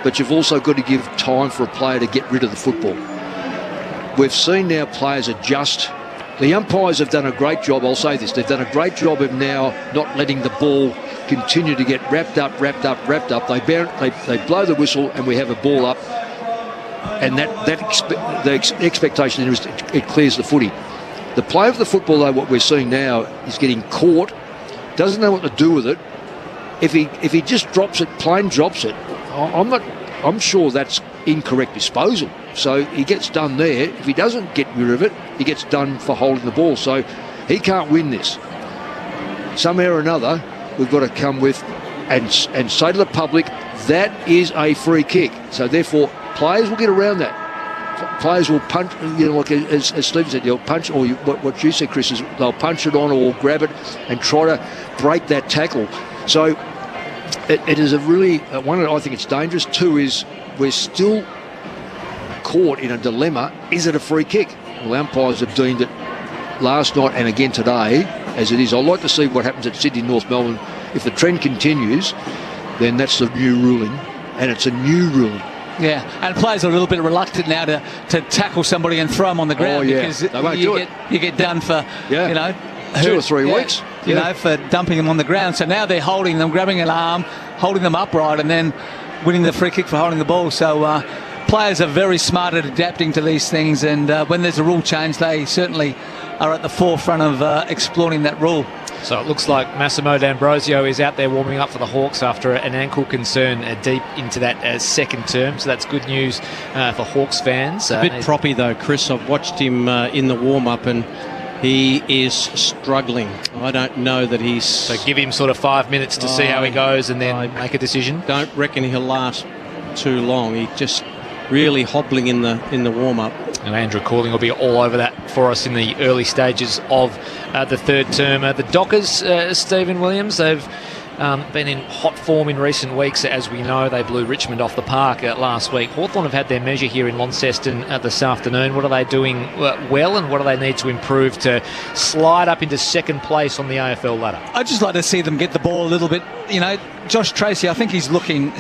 but you've also got to give time for a player to get rid of the football. We've seen now players adjust. The umpires have done a great job, I'll say this, they've done a great job of now not letting the ball continue to get wrapped up. They blow the whistle and we have a ball up, and the expectation is it clears the footy. The play of the football, though, what we're seeing now is getting caught, doesn't know what to do with it. If he just drops it, plain drops it, I'm sure that's incorrect disposal. So he gets done there. If he doesn't get rid of it, he gets done for holding the ball. So he can't win this. Somehow or another, we've got to come with and say to the public, that is a free kick. So therefore, players will get around that. Players will punch, like as Stephen said, they'll punch, or what you said, Chris, is they'll punch it on or grab it and try to break that tackle. So it is a really, one, I think it's dangerous. Two is we're still caught in a dilemma. Is it a free kick? Well, umpires have deemed it last night and again today as it is. I'd like to see what happens at Sydney North Melbourne. If the trend continues, then that's the new ruling, and it's a new ruling. Yeah, and players are a little bit reluctant now to tackle somebody and throw them on the ground, because they won't do it. You get done for 2 or 3 weeks. You know, for dumping them on the ground. So now they're holding them, grabbing an arm, holding them upright, and then winning the free kick for holding the ball. So players are very smart at adapting to these things, and when there's a rule change, they certainly are at the forefront of exploiting that rule. So it looks like Massimo D'Ambrosio is out there warming up for the Hawks after an ankle concern deep into that second term. So that's good news for Hawks fans. A bit proppy though, Chris. I've watched him in the warm-up and he is struggling. I don't know that he's... So give him sort of 5 minutes to see how he goes and then make a decision. Don't reckon he'll last too long. He just really hobbling in the warm-up. And Andrew Cooling will be all over that for us in the early stages of the third term. The Dockers, Stephen Williams, they've been in hot form in recent weeks. As we know, they blew Richmond off the park last week. Hawthorn have had their measure here in Launceston this afternoon. What are they doing well, and what do they need to improve to slide up into second place on the AFL ladder? I'd just like to see them get the ball a little bit. You know, Josh Tracy, I think he's looking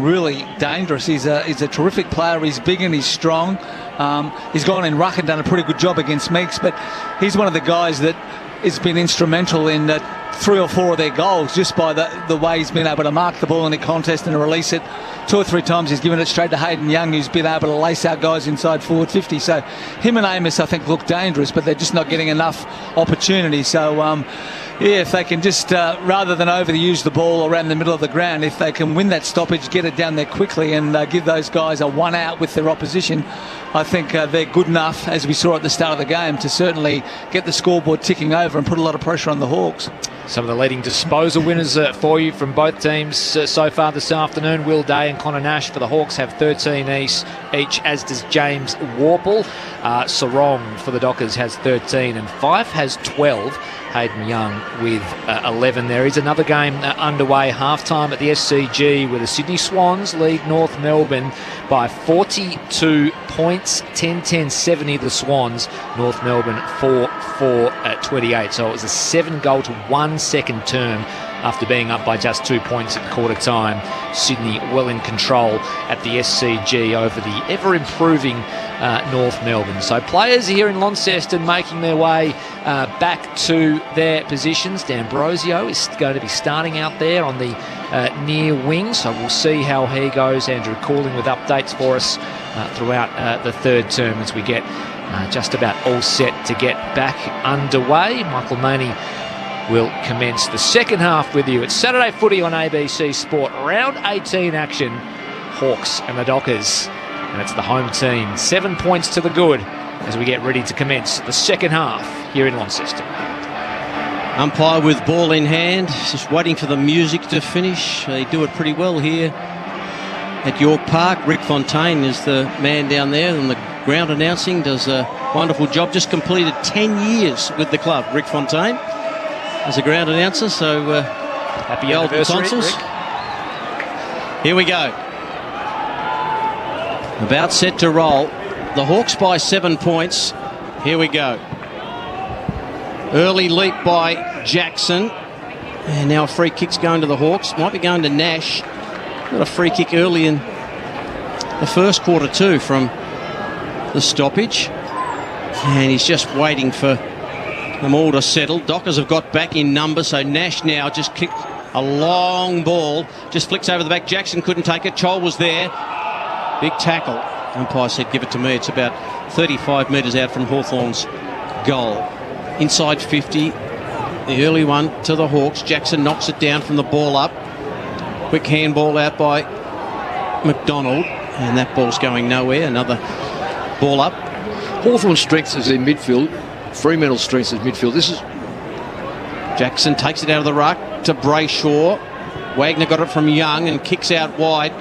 really dangerous. He's a terrific player. He's big and he's strong. He's gone in ruck and done a pretty good job against Meeks, but he's one of the guys that has been instrumental in 3 or 4 of their goals just by the way he's been able to mark the ball in a contest and release it. 2 or 3 times he's given it straight to Hayden Young, who's been able to lace out guys inside forward 50. So him and Amos, I think, look dangerous, but they're just not getting enough opportunity. So, if they can just, rather than overuse the ball around the middle of the ground, if they can win that stoppage, get it down there quickly and give those guys a 1 out with their opposition, I think they're good enough, as we saw at the start of the game, to certainly get the scoreboard ticking over and put a lot of pressure on the Hawks. Some of the leading disposal winners for you from both teams so far this afternoon. Will Day and Connor Nash for the Hawks have 13 each, as does James Warple. Sarong for the Dockers has 13 and Fife has 12. Hayden Young with 11. There is another game underway, half-time at the SCG, where the Sydney Swans lead North Melbourne by 42 points, 10-10-70 the Swans, North Melbourne 4-4-28. So it was a 7-goal to 1 second term after being up by just 2 points at quarter time. Sydney well in control at the SCG over the ever-improving North Melbourne. So players here in Launceston making their way back to their positions. D'Ambrosio is going to be starting out there on the near wing, so we'll see how he goes. Andrew Cooling with updates for us throughout the third term as we get just about all set to get back underway. Michael Maney will commence the second half with you. It's Saturday footy on ABC Sport. Round 18 action. Hawks and the Dockers. And it's the home team. 7 points to the good as we get ready to commence the second half here in Launceston. Umpire with ball in hand, just waiting for the music to finish. They do it pretty well here at York Park. Rick Fontaine is the man down there, and the ground announcing does a wonderful job. Just completed 10 years with the club, Rick Fontaine, as a ground announcer. So happy anniversary, Rick. Here we go. About set to roll. The Hawks by 7 points. Here we go. Early leap by Jackson. And now a free kick's going to the Hawks. Might be going to Nash. Got a free kick early in the first quarter too from the stoppage. And he's just waiting for them all to settle. Dockers have got back in number, so Nash now just kicked a long ball. Just flicks over the back. Jackson couldn't take it. Chol was there. Big tackle. Umpire said, give it to me. It's about 35 metres out from Hawthorn's goal. Inside 50. The early one to the Hawks. Jackson knocks it down from the ball up. Quick handball out by McDonald. And that ball's going nowhere. Another ball up. Hawthorn's strength is in midfield. Fremantle's strength is midfield. This is Jackson takes it out of the ruck to Brayshaw. Wagner got it from Young and kicks out wide.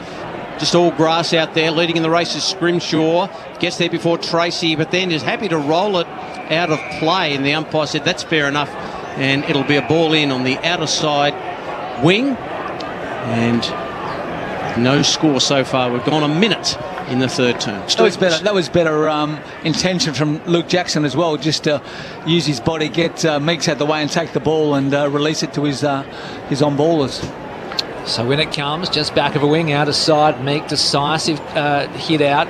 Just all grass out there. Leading in the race is Scrimshaw. Gets there before Tracy, but then is happy to roll it out of play. And the umpire said that's fair enough. And it'll be a ball in on the outer side wing. And no score so far. We've gone a minute in the third term. That was better intention from Luke Jackson as well, just to use his body, get Meeks out the way and take the ball and release it to his on-ballers. So when it comes, just back of a wing, out of side, Meek, decisive hit out.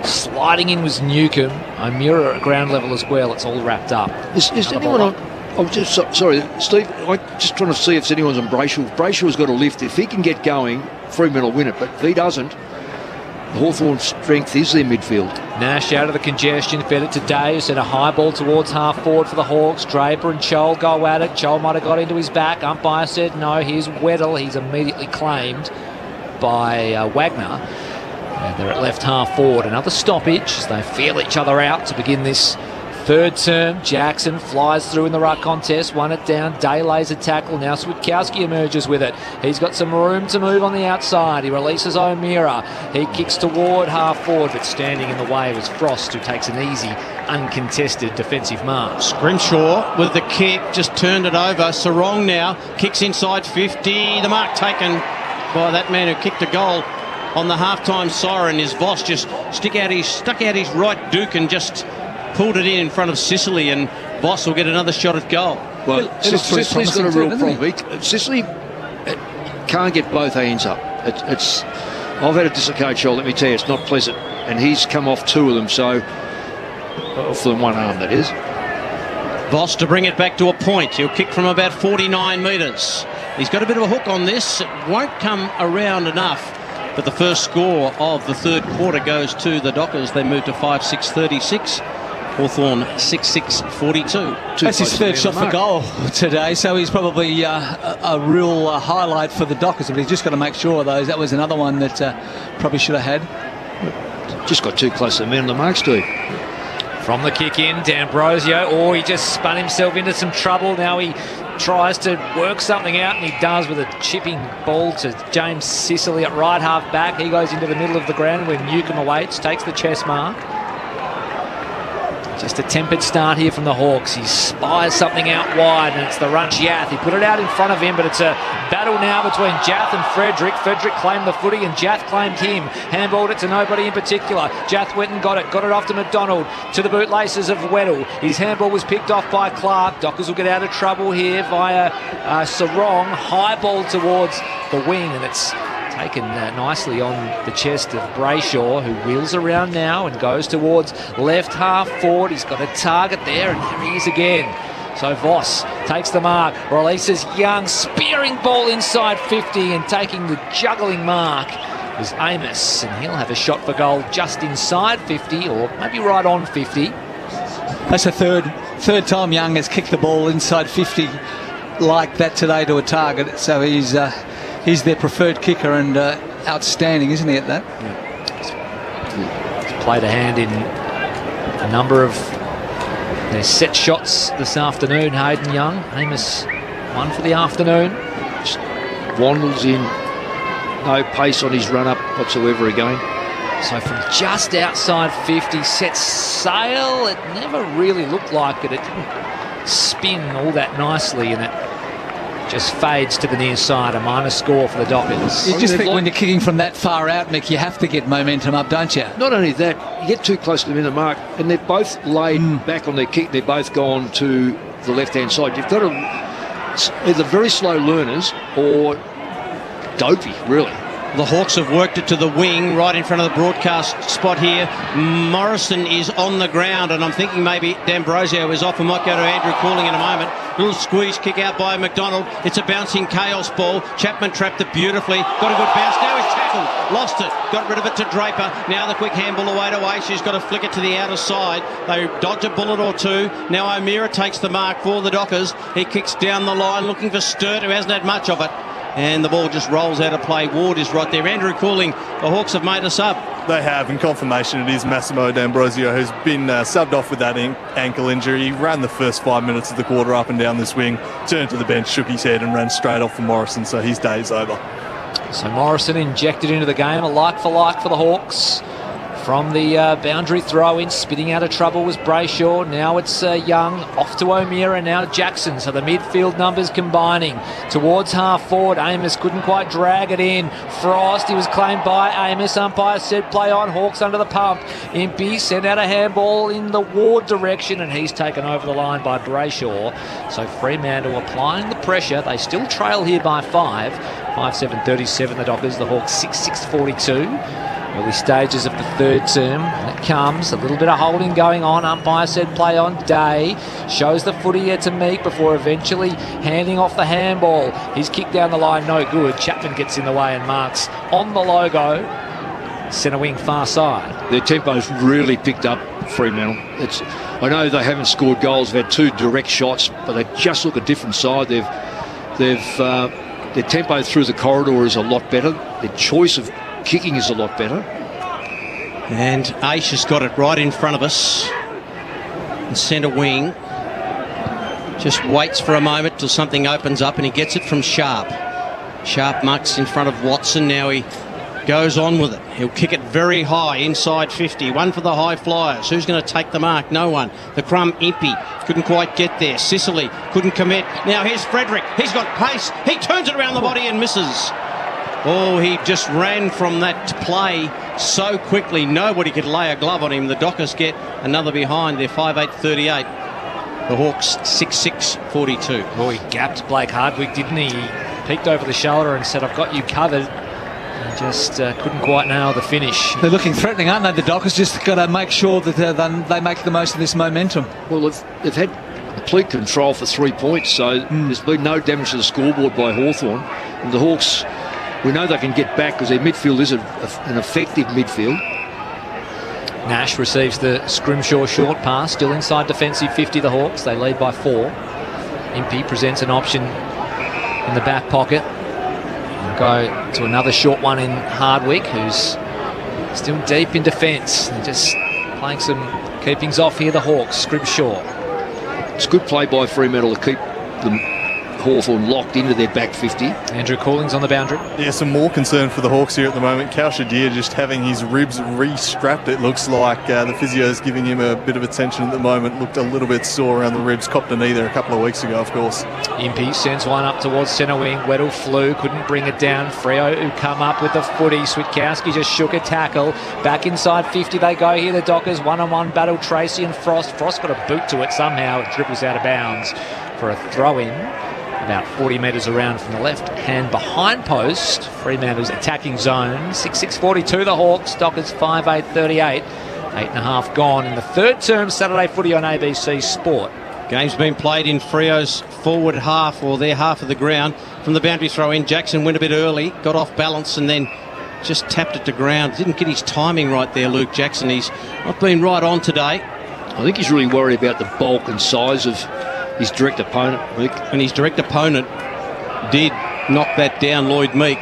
Sliding in was Newcomb. O'Meara at ground level as well. It's all wrapped up. Is anyone on... I'm just sorry, Steve. I'm just trying to see if anyone's on Brayshaw. Brayshaw's got a lift. If he can get going, Fremantle will win it. But if he doesn't, Hawthorn's strength is their midfield. Nash out of the congestion, fed it to Day, sent a high ball towards half forward for the Hawks. Draper and Chol go at it. Chol might have got into his back. Umpire said no. Here's Weddle. He's immediately claimed by Wagner. And they're at left half forward. Another stoppage as they feel each other out to begin this third term. Jackson flies through in the ruck contest, won it down. Day lays a tackle. Now Switkowski emerges with it. He's got some room to move on the outside. He releases O'Meara. He kicks toward half forward, but standing in the way was Frost, who takes an easy, uncontested defensive mark. Scrimshaw with the kick, just turned it over. Sarong now kicks inside 50. The mark taken by that man who kicked a goal on the halftime siren. Is Voss just stuck out his right duke and just pulled it in front of Sicily, and Voss will get another shot at goal. Well, Sicily's got a real problem. Sicily can't get both hands up. I've had a dislocate shoulder, let me tell you, it's not pleasant. And he's come off two of them, so for one arm, that is. Voss to bring it back to a point. He'll kick from about 49 metres. He's got a bit of a hook on this. It won't come around enough. But the first score of the third quarter goes to the Dockers. They move to 5-6-36. Hawthorn 6-6-42. That's his third shot for goal today, so he's probably a real highlight for the Dockers. But he's just got to make sure of those. That was another one that probably should have had. Just got too close to the man on the mark, Steve. From the kick in, D'Ambrosio, he just spun himself into some trouble. Now he tries to work something out, and he does with a chipping ball to James Sicily at right half back. He goes into the middle of the ground where Newcombe awaits, takes the chest mark. Just a tempered start here from the Hawks. He spies something out wide, and it's the run Jath. He put it out in front of him, but it's a battle now between Jath and Frederick. Frederick claimed the footy, and Jath claimed him. Handballed it to nobody in particular. Jath went and got it off to McDonald, to the bootlaces of Weddle. His handball was picked off by Clark. Dockers will get out of trouble here via Sarong. High ball towards the wing, and it's taken nicely on the chest of Brayshaw, who wheels around now and goes towards left half forward. He's got a target there, and there he is again. So Voss takes the mark, releases Young, spearing ball inside 50, and taking the juggling mark is Amos, and he'll have a shot for goal just inside 50, or maybe right on 50. That's the third time Young has kicked the ball inside 50 like that today to a target, so he's their preferred kicker, and outstanding, isn't he, at that? Yeah. He's played a hand in a number of their set shots this afternoon, Hayden Young. Amos one for the afternoon. Just wandles in, no pace on his run-up whatsoever again. So from just outside 50, sets sail. It never really looked like it. It didn't spin all that nicely, and it just fades to the near side. A minor score for the Dockers. You just think when you're kicking from that far out, Mick, you have to get momentum up, don't you? Not only that, you get too close to the minute mark, and they're both laid back on their kick. They're both gone to the left-hand side. You've got to either very slow learners or dopey, really. The Hawks have worked it to the wing, right in front of the broadcast spot here. Morrison is on the ground, and I'm thinking maybe D'Ambrosio is off. We might go to Andrew Cooling in a moment. Little squeeze kick out by McDonald. It's a bouncing chaos ball. Chapman trapped it beautifully. Got a good bounce. Now he's tackled. Lost it. Got rid of it to Draper. Now the quick handball away to Wace. She's got to flick it to the outer side. They dodge a bullet or two. Now O'Meara takes the mark for the Dockers. He kicks down the line looking for Sturt, who hasn't had much of it. And the ball just rolls out of play. Ward is right there. Andrew Cooling, the Hawks have made us up. They have, in confirmation, it is Massimo D'Ambrosio who's been subbed off with that ankle injury. He ran the first 5 minutes of the quarter up and down this wing, turned to the bench, shook his head and ran straight off for Morrison, so his day's over. So Morrison injected into the game, a like for the Hawks. From the boundary throw-in, spitting out of trouble was Brayshaw. Now it's Young, off to O'Meara, now Jackson. So the midfield numbers combining towards half forward. Amos couldn't quite drag it in. Frost, he was claimed by Amos. Umpire said play on. Hawks under the pump. Impey sent out a handball in the Ward direction, and he's taken over the line by Brayshaw. So Fremantle applying the pressure. They still trail here by 5. 5-7-37 the Dockers. The Hawks 6-6-42. Early stages of the third term, and it comes. A little bit of holding going on. Umpire said play on. Day shows the footy here to Meek before eventually handing off the handball. His kick down the line, no good. Chapman gets in the way and marks on the logo. centre wing far side. Their tempo's really picked up, Fremantle. I know they haven't scored goals. They've had 2 direct shots, but they just look a different side. Their tempo through the corridor is a lot better. Their choice of kicking is a lot better. And Aish has got it right in front of us. The centre wing just waits for a moment till something opens up, and he gets it from Sharp. Sharp mucks in front of Watson. Now he goes on with it. He'll kick it very high, inside 50. One for the high flyers. Who's going to take the mark? No one. The crumb, Impey, couldn't quite get there. Sicily couldn't commit. Now here's Frederick. He's got pace. He turns it around the body and misses. Oh, he just ran from that play so quickly. Nobody could lay a glove on him. The Dockers get another behind. They're 5-8-38. The Hawks 6-6-42. Oh, he gapped Blake Hardwick, didn't he? He peeked over the shoulder and said, "I've got you covered." He just couldn't quite nail the finish. They're looking threatening, aren't they? The Dockers just got to make sure that they make the most of this momentum. Well, they've had complete control for 3 points, so there's been no damage to the scoreboard by Hawthorn. And the Hawks, we know they can get back because their midfield is an effective midfield. Nash receives the Scrimshaw short pass, still inside defensive 50, the Hawks. They lead by 4. Impey presents an option in the back pocket. Go to another short one in Hardwick, who's still deep in defence. They're just playing some keepings off here, the Hawks. Scrimshaw. It's good play by Fremantle to keep them Hawthorn locked into their back 50. Andrew Cooling's on the boundary. Yeah, some more concern for the Hawks here at the moment. Kaushadir just having his ribs re-strapped. It looks like the physio's giving him a bit of attention at the moment. Looked a little bit sore around the ribs. Copped a knee there a couple of weeks ago, of course. Impey sends one up towards centre wing. Weddle flew, couldn't bring it down. Freo who come up with the footy. Switkowski just shook a tackle. Back inside 50 they go here, the Dockers. One-on-one battle, Tracy and Frost. Frost got a boot to it somehow. It dribbles out of bounds for a throw-in. About 40 metres around from the left-hand behind post. Fremantle's attacking zone. 6-6-42 the Hawks. Dockers 5-8-38. 8.5 gone in the third term Saturday footy on ABC Sport. Game's been played in Freo's forward half, or their half of the ground. From the boundary throw in, Jackson went a bit early, got off balance and then just tapped it to ground. Didn't get his timing right there, Luke Jackson. He's not been right on today. I think he's really worried about the bulk and size of his direct opponent, Meek. And his direct opponent did knock that down, Lloyd Meek,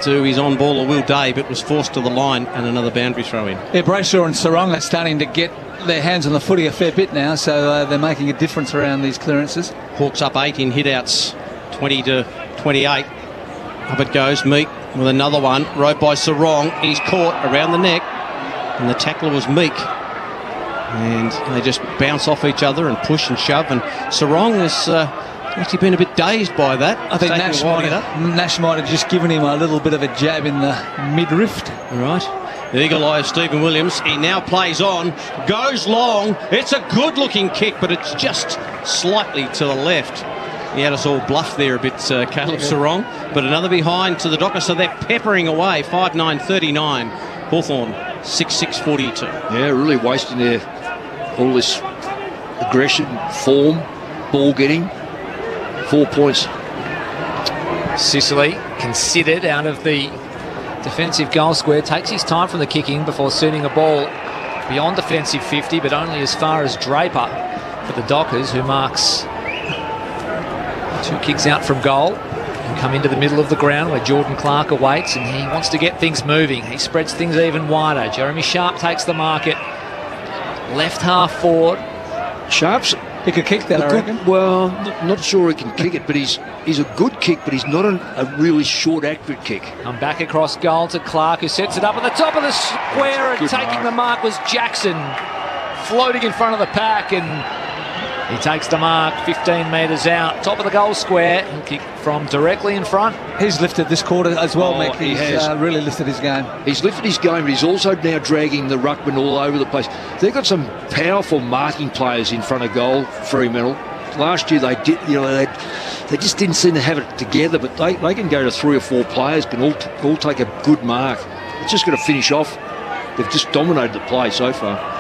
to his on-baller Will Day, but was forced to the line and another boundary throw in. Yeah, Brayshaw and Sarong are starting to get their hands on the footy a fair bit now, so they're making a difference around these clearances. Hawks up 8 in hitouts, 20-28. Up it goes, Meek with another one, rode by Sarong. He's caught around the neck, and the tackler was Meek. And they just bounce off each other and push and shove, and Sarong has actually been a bit dazed by that. I think Nash might have just given him a little bit of a jab in the mid-rift. Right. The eagle eye of Stephen Williams. He now plays on, goes long. It's a good-looking kick, but it's just slightly to the left. He had us all bluffed there a bit, Caleb Sarong. But another behind to the Dockers, so they're peppering away. 5-9-39. Hawthorn 6-6-42. Yeah, really wasting all this aggression, form, ball getting. 4 points. Sicily considered out of the defensive goal square, takes his time from the kicking before sending a ball beyond defensive 50, but only as far as Draper for the Dockers, who marks 2 kicks out from goal and come into the middle of the ground where Jordan Clark awaits, and he wants to get things moving. He spreads things even wider. Jeremy Sharp takes the market. Left half forward. Sharp's he could kick that, I reckon. Well, not sure he can kick it, but he's a good kick, but he's not a really short, accurate kick. I'm back across goal to Clark, who sets it up at the top of the square, and taking the mark was Jackson, floating in front of the pack, and he takes the mark 15 metres out, top of the goal square, and kick from directly in front. He's lifted this quarter as well, Mick. He's really lifted his game. He's lifted his game, but he's also now dragging the ruckman all over the place. They've got some powerful marking players in front of goal, Fremantle. Last year they did, they just didn't seem to have it together, but they can go to 3 or 4 players, can all take a good mark. It's just got to finish off. They've just dominated the play so far.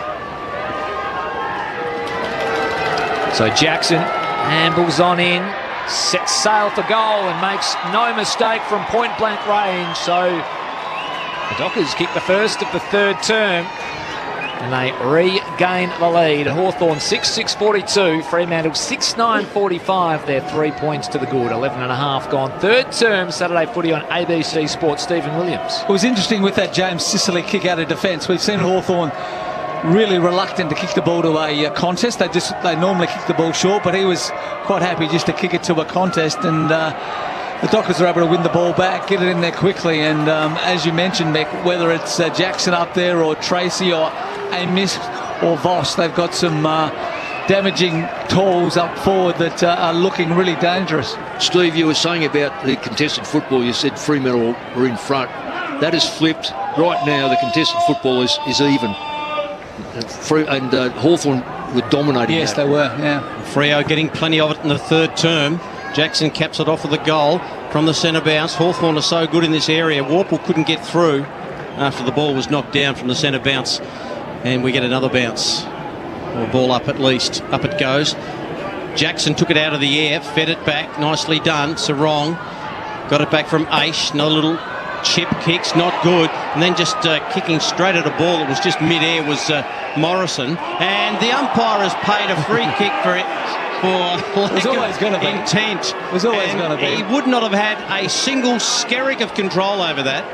So Jackson ambles on in, sets sail for goal and makes no mistake from point-blank range. So The Dockers kick the first of the third term, and they regain the lead. Hawthorn 6-6-42, Fremantle 6-9-45. They're 3 points to the good, 11.5 gone. Third term Saturday footy on ABC Sports. Stephen Williams. It was interesting with that James Sicily kick out of defence. We've seen Hawthorn really reluctant to kick the ball to a contest. They normally kick the ball short, but he was quite happy just to kick it to a contest, and the Dockers are able to win the ball back, get it in there quickly, and as you mentioned, Mick, whether it's Jackson up there or Tracy or Amos or Voss, they've got some damaging tools up forward that are looking really dangerous. Steve, you were saying about the contested football, you said Fremantle were in front. That is flipped. Right now the contested football is even. And Hawthorn were dominating. Yes, that. they were, yeah. Freo getting plenty of it in the third term. Jackson caps it off with a goal from the centre bounce. Hawthorn are so good in this area. Warple couldn't get through after the ball was knocked down from the centre bounce. And we get another bounce. Or ball up at least. Up it goes. Jackson took it out of the air, fed it back. Nicely done. Sarong got it back from Aish. Another little chip kicks, not good. And then just kicking straight at a ball that was just mid-air was Morrison. And the umpire has paid a free kick for it. For intent. It was always going to be. He would not have had a single skerrick of control over that.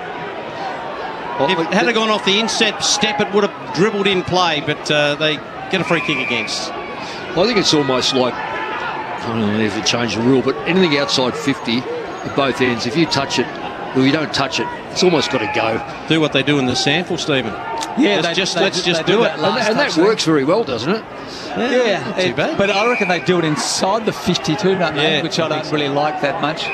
Well, if it had gone off the inset step, it would have dribbled in play, but they get a free kick against. I think it's almost like, I don't know if they changed the rule, but anything outside 50 at both ends, if you touch it, or you don't touch it, it's almost got to go. Do what they do in the sample, Stephen. Yeah, let's just do it. And that works very well, doesn't it? Yeah, not too bad. But I reckon they do it inside the 52, don't they? Yeah, which I don't really like that much.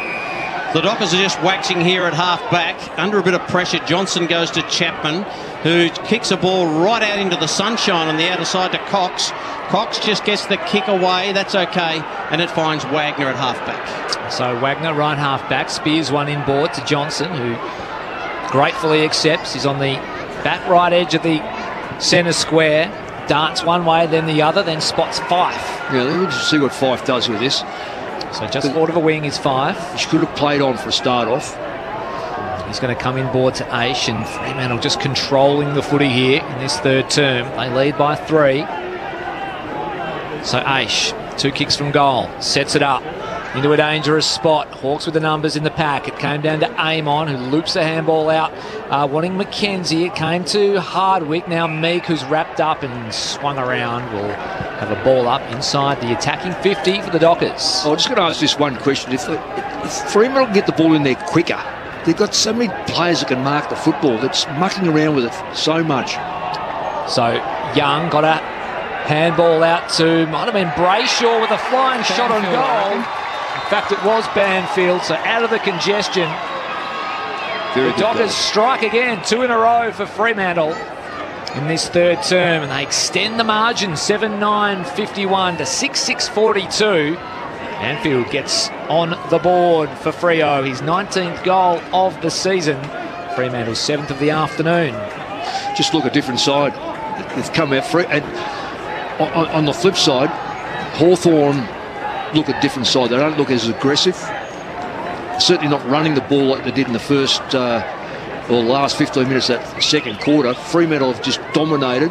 The Dockers are just waxing here at half back. Under a bit of pressure, Johnson goes to Chapman, who kicks a ball right out into the sunshine on the outer side to Cox. Cox just gets the kick away. That's okay. And it finds Wagner at half back. So Wagner, right half back, spears one inboard to Johnson, who gratefully accepts. He's on the back right edge of the centre square. Darts one way, then the other, then spots Fife. Yeah, let me just see what Fife does with this. So just forward of a wing is Fife. He could have played on for a start off. He's going to come inboard to Aish, and Fremantle just controlling the footy here in this third term. They lead by 3. So Aish, 2 kicks from goal, sets it up into a dangerous spot. Hawks with the numbers in the pack. It came down to Amon, who loops the handball out, wanting McKenzie. It came to Hardwick. Now Meek, who's wrapped up and swung around, will have a ball up inside the attacking 50 for the Dockers. I'm just going to ask this one question. If Fremantle can get the ball in there quicker, they've got so many players that can mark the football that's mucking around with it so much. So Young got a handball out to, might have been Brayshaw with a flying shot on goal. In fact, it was Banfield, so out of the congestion. The Dockers strike again, 2 in a row for Fremantle in this third term, and they extend the margin 7-9-51 to 6-6-42. Banfield gets on the board for Freo, his 19th goal of the season. Fremantle's 7th of the afternoon. Just look a different side. They've come out free, and on the flip side, Hawthorn look a different side. They don't look as aggressive. Certainly not running the ball like they did in the first or the last 15 minutes of that second quarter. Fremantle have just dominated.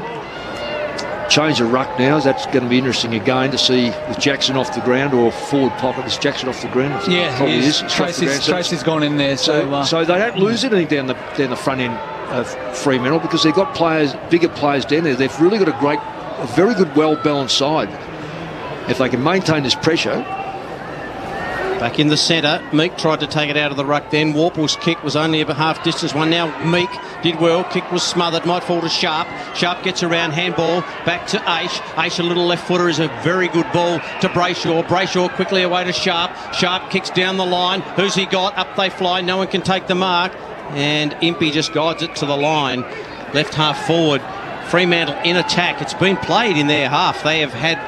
Change of ruck now. That's going to be interesting again to see with Jackson off the ground or forward pocket. Is Jackson off the ground? Yeah, probably is. Tracy's gone in there. So they don't lose anything down the front end of Fremantle because they've got players, bigger players down there. They've really got a very good, well-balanced side. If they can maintain this pressure. Back in the centre, Meek tried to take it out of the ruck then. Warple's kick was only a half distance one. Now Meek did well. Kick was smothered. Might fall to Sharp. Sharp gets around, handball back to Aish. Aish, a little left footer, is a very good ball to Brayshaw. Brayshaw quickly away to Sharp. Sharp kicks down the line. Who's he got? Up they fly. No one can take the mark. And Impey just guides it to the line. Left half forward. Fremantle in attack. It's been played in their half. They have had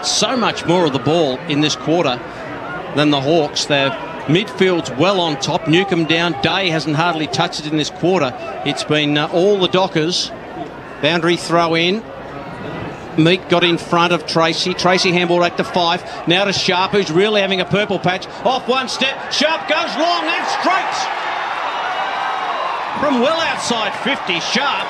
so much more of the ball in this quarter than the Hawks. Their midfield's well on top. Newcomb down. Day hasn't hardly touched it in this quarter. It's been all the Dockers. Boundary throw in. Meek got in front of Tracy. Tracy handball back to Fife. Now to Sharp, who's really having a purple patch. Off one step. Sharp goes long and straight. from well outside 50, Sharp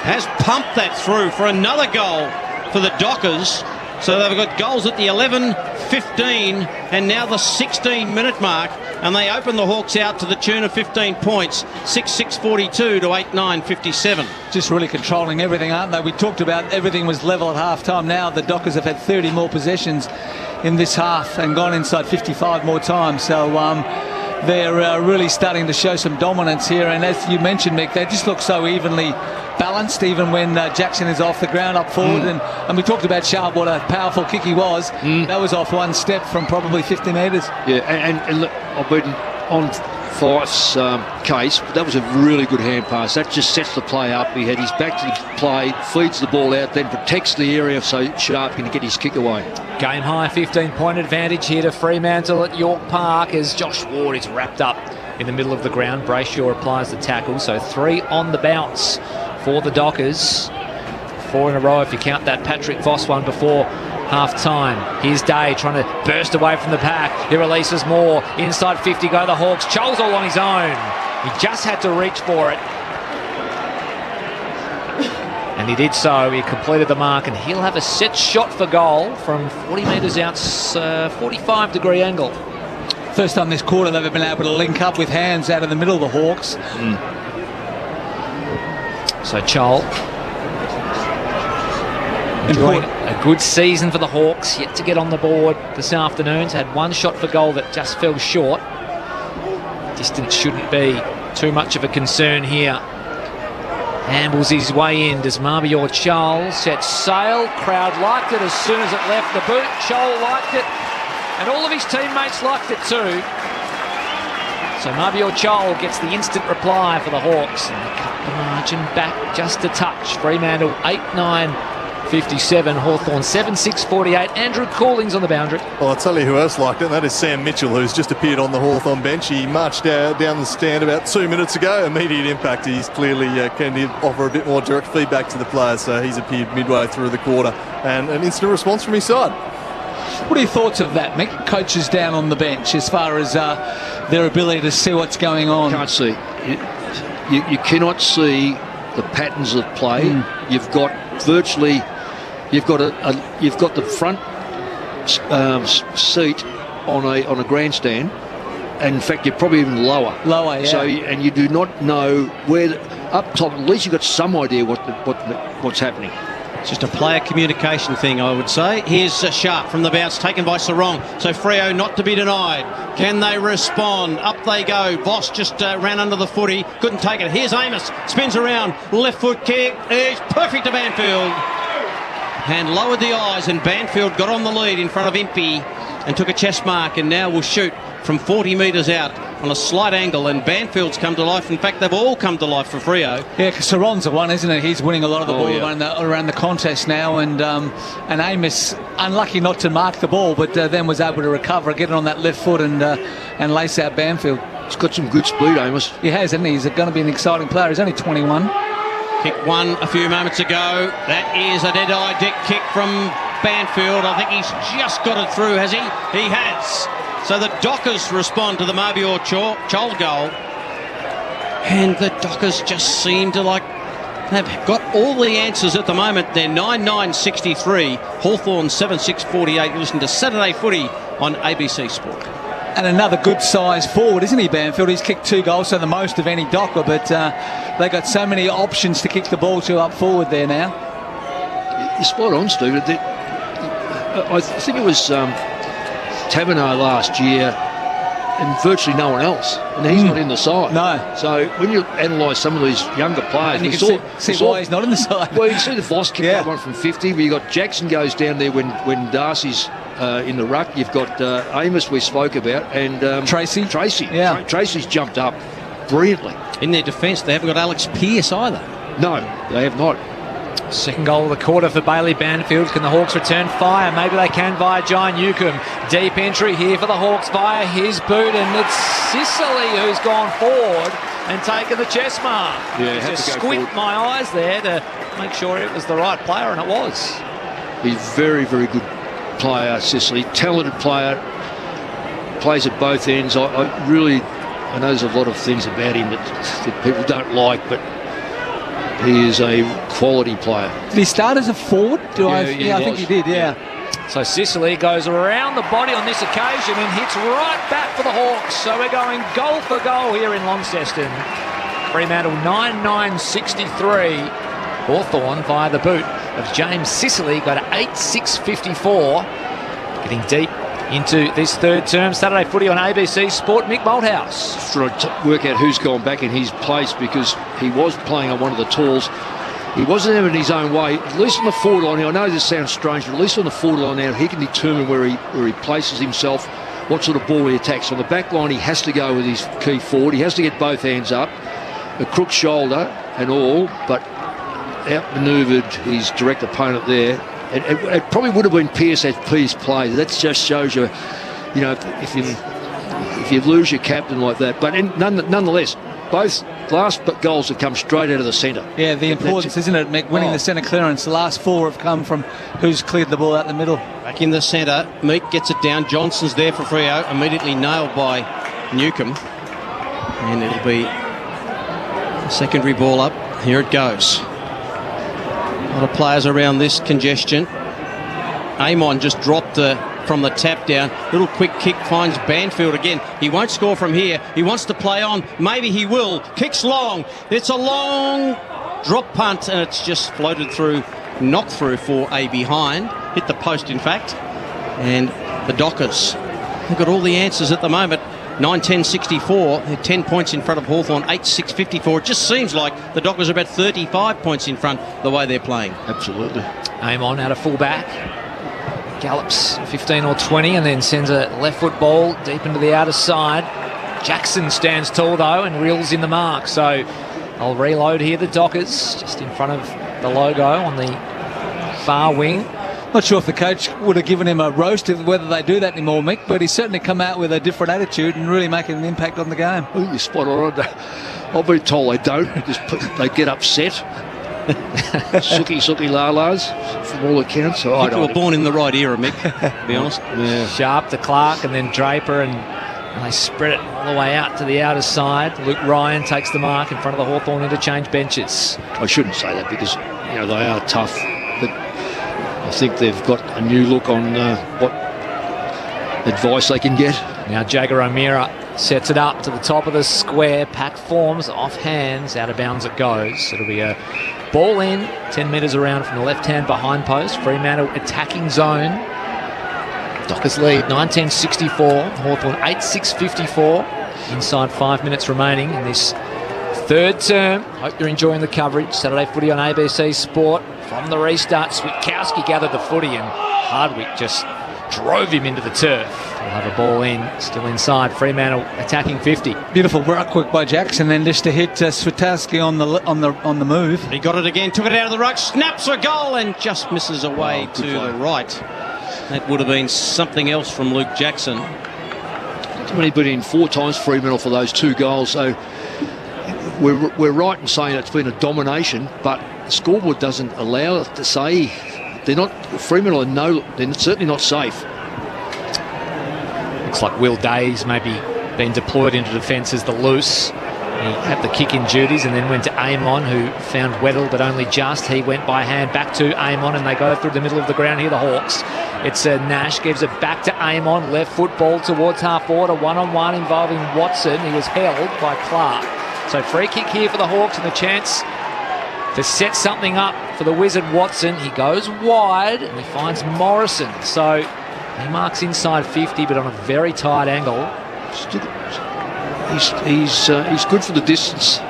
has pumped that through for another goal for the Dockers. So they've got goals at the 11, 15 and now the 16-minute mark, and they open the Hawks out to the tune of 15 points, 6-6-42 to 8-9-57. Just really controlling everything, aren't they? We talked about everything was level at half-time. Now the Dockers have had 30 more possessions in this half and gone inside 55 more times. So they're really starting to show some dominance here. And as you mentioned, Mick, they just look so evenly balanced, even when Jackson is off the ground up forward. And we talked about Sharp, what a powerful kick he was. That was off one step from probably 50 metres. Yeah, and look, I've been on Fife's case, but that was a really good hand pass. That just sets the play up. He had his back to the play, feeds the ball out, then protects the area so Sharp can get his kick away. Game high 15-point advantage here to Fremantle at York Park as Josh Ward is wrapped up in the middle of the ground. Brayshaw applies the tackle, so 3 on the bounce for the Dockers. 4 in a row if you count that Patrick Voss one before half-time. Here's Day trying to burst away from the pack. He releases more. Inside 50 go the Hawks. Chole's all on his own. He just had to reach for it. And he did so. He completed the mark, and he'll have a set shot for goal from 40 metres out, 45-degree angle. First time this quarter they've been able to link up with hands out of the middle of the Hawks. So Chol enjoying a good season for the Hawks, yet to get on the board this afternoon. Had one shot for goal that just fell short. Distance shouldn't be too much of a concern here. Ambles his way in. Does Mabior Chol set sail? Crowd liked it as soon as it left the boot. Chol liked it, and all of his teammates liked it too. So Mabior Chol gets the instant reply for the Hawks, and they cut the margin back just a touch. Fremantle 8-9-57, Hawthorn 7-6-48. Andrew Callings on the boundary. Well, I'll tell you who else liked it, and that is Sam Mitchell, who's just appeared on the Hawthorn bench. He marched down the stand about 2 minutes ago. Immediate impact. He's clearly can offer a bit more direct feedback to the players, so he's appeared midway through the quarter, and an instant response from his side. What are your thoughts of that, Mick? Coaches down on the bench as far as their ability to see what's going on? Can't see. You cannot see the patterns of play. You've got virtually, you've got the front seat on a grandstand, and in fact you're probably even lower. Lower, yeah. So and you do not know where up top. At least you've got some idea what's happening. It's just a player communication thing, I would say. Here's Sharp from the bounce, taken by Sarong. So Freo not to be denied. Can they respond? Up they go. Voss just ran under the footy. Couldn't take it. Here's Amos. Spins around. Left foot kick. It's perfect to Banfield. And lowered the eyes, and Banfield got on the lead in front of Impey and took a chest mark, and now will shoot from 40 metres out on a slight angle, and Banfield's come to life. In fact, they've all come to life for Freo. Yeah, because Sarong's the one, isn't it? He's winning a lot of the ball around the contest now, and Amos unlucky not to mark the ball, but then was able to recover, get it on that left foot and lace out Banfield. He's got some good speed, Amos. He has, hasn't he? He's going to be an exciting player. He's only 21. Kick one a few moments ago. That is a dead-eye dick kick from Banfield. I think he's just got it through, has he? He has. So the Dockers respond to the Mabior Chol goal. And the Dockers just seem to they've got all the answers at the moment. They're 9-9-63, Hawthorn 7-6-48. You listen to Saturday Footy on ABC Sport. And another good size forward, isn't he, Banfield? He's kicked 2 goals, so the most of any Docker, but they got so many options to kick the ball to up forward there now. You're spot on, Steve. I think it was Taverneau last year and virtually no one else, and he's not in the side. No. So when you analyse some of these younger players, and you can see why he's not in the side. Well, you can see the Voss kick that one from 50, but you got Jackson goes down there when Darcy's in the ruck. You've got Amos we spoke about, and Tracy. Yeah. Tracy's jumped up brilliantly. In their defence, they haven't got Alex Pearce either. No, they have not. Second goal of the quarter for Bailey Banfield. Can the Hawks return fire? Maybe they can via John Newcomb. Deep entry here for the Hawks via his boot, and it's Sicily who's gone forward and taken the chest mark. Yeah, just squint my eyes there to make sure it was the right player, and it was. He's very, very good player, Sicily. Talented player. Plays at both ends. I I know there's a lot of things about him that people don't like, but he is a quality player. Did he start as a forward? I think he did, yeah. So Sicily goes around the body on this occasion and hits right back for the Hawks. So we're going goal for goal here in Launceston. Fremantle 9-9-63. Hawthorn via the boot of James Sicily got to 8-6-54. Getting deep into this third term. Saturday footy on ABC Sport. Mick Malthouse. Just trying to work out who's gone back in his place, because he was playing on one of the tools. He wasn't having his own way. At least on the forward line, I know this sounds strange, but at least on the forward line now, he can determine where he places himself, what sort of ball he attacks. On the back line, he has to go with his key forward. He has to get both hands up, a crook shoulder and all, but outmanoeuvred his direct opponent there. It probably would have been Pearce as Pearce played. That just shows you, if you lose your captain like that. But nonetheless, both last goals have come straight out of the centre. Yeah, the importance, isn't it, Mick? Winning the centre clearance. The last four have come from who's cleared the ball out the middle. Back in the centre, Meek gets it down. Johnson's there for Freo, immediately nailed by Newcomb. And it'll be a secondary ball up. Here it goes. A lot of players around this congestion. Amon just dropped from the tap down. Little quick kick finds Banfield again. He won't score from here. He wants to play on. Maybe he will. Kicks long. It's a long drop punt, and it's just floated through, knocked through for a behind. Hit the post, in fact. And the Dockers, they've got all the answers at the moment. 9-10-64. They're 10 points in front of Hawthorn. 8-6-54. It just seems like the Dockers are about 35 points in front the way they're playing. Absolutely. Amon out of full-back. Gallops 15 or 20 and then sends a left foot ball deep into the outer side. Jackson stands tall though and reels in the mark. So I'll reload here. The Dockers just in front of the logo on the far wing. Not sure if the coach would have given him a roast of whether they do that anymore, Mick, but he's certainly come out with a different attitude and really making an impact on the game. I think you're spot on. I've been told they don't. They get upset. Suki lalas from all accounts. So I think you were born in the right era, Mick, to be honest. Yeah. Sharp to Clark and then Draper, and they spread it all the way out to the outer side. Luke Ryan takes the mark in front of the Hawthorn interchange benches. I shouldn't say that because they are tough, but I think they've got a new look on what advice they can get. Now Jagger O'Meara sets it up to the top of the square. Pack forms, off hands, out of bounds it goes. It'll be a ball in, 10 metres around from the left-hand behind post. Fremantle attacking zone. Dockers lead, 9-10-64. Hawthorn 8-6-54. Inside 5 minutes remaining in this third term. Hope you're enjoying the coverage. Saturday footy on ABC Sport. From the restart, Switkowski gathered the footy and Hardwick just drove him into the turf. We'll have a ball in, still inside. Fremantle attacking 50. Beautiful ruck quick by Jackson, then just to hit Switkowski on the move. He got it again, took it out of the ruck, snaps a goal and just misses away to the right. That would have been something else from Luke Jackson. He's only been in 4 times Fremantle for those 2 goals, so we're right in saying it's been a domination, but the scoreboard doesn't allow us to say they're not. Fremantle they're certainly not safe. Looks like Will Days maybe been deployed into defence as the loose. He had the kick in duties and then went to Amon, who found Weddle, but only just. He went by hand back to Amon, and they go through the middle of the ground here, the Hawks. It's Nash, gives it back to Amon, left foot ball towards half forward, a one-on-one involving Watson. He was held by Clark. So free kick here for the Hawks and the chance to set something up for the Wizard Watson. He goes wide and he finds Morrison. So he marks inside 50, but on a very tight angle. He's good for the distance.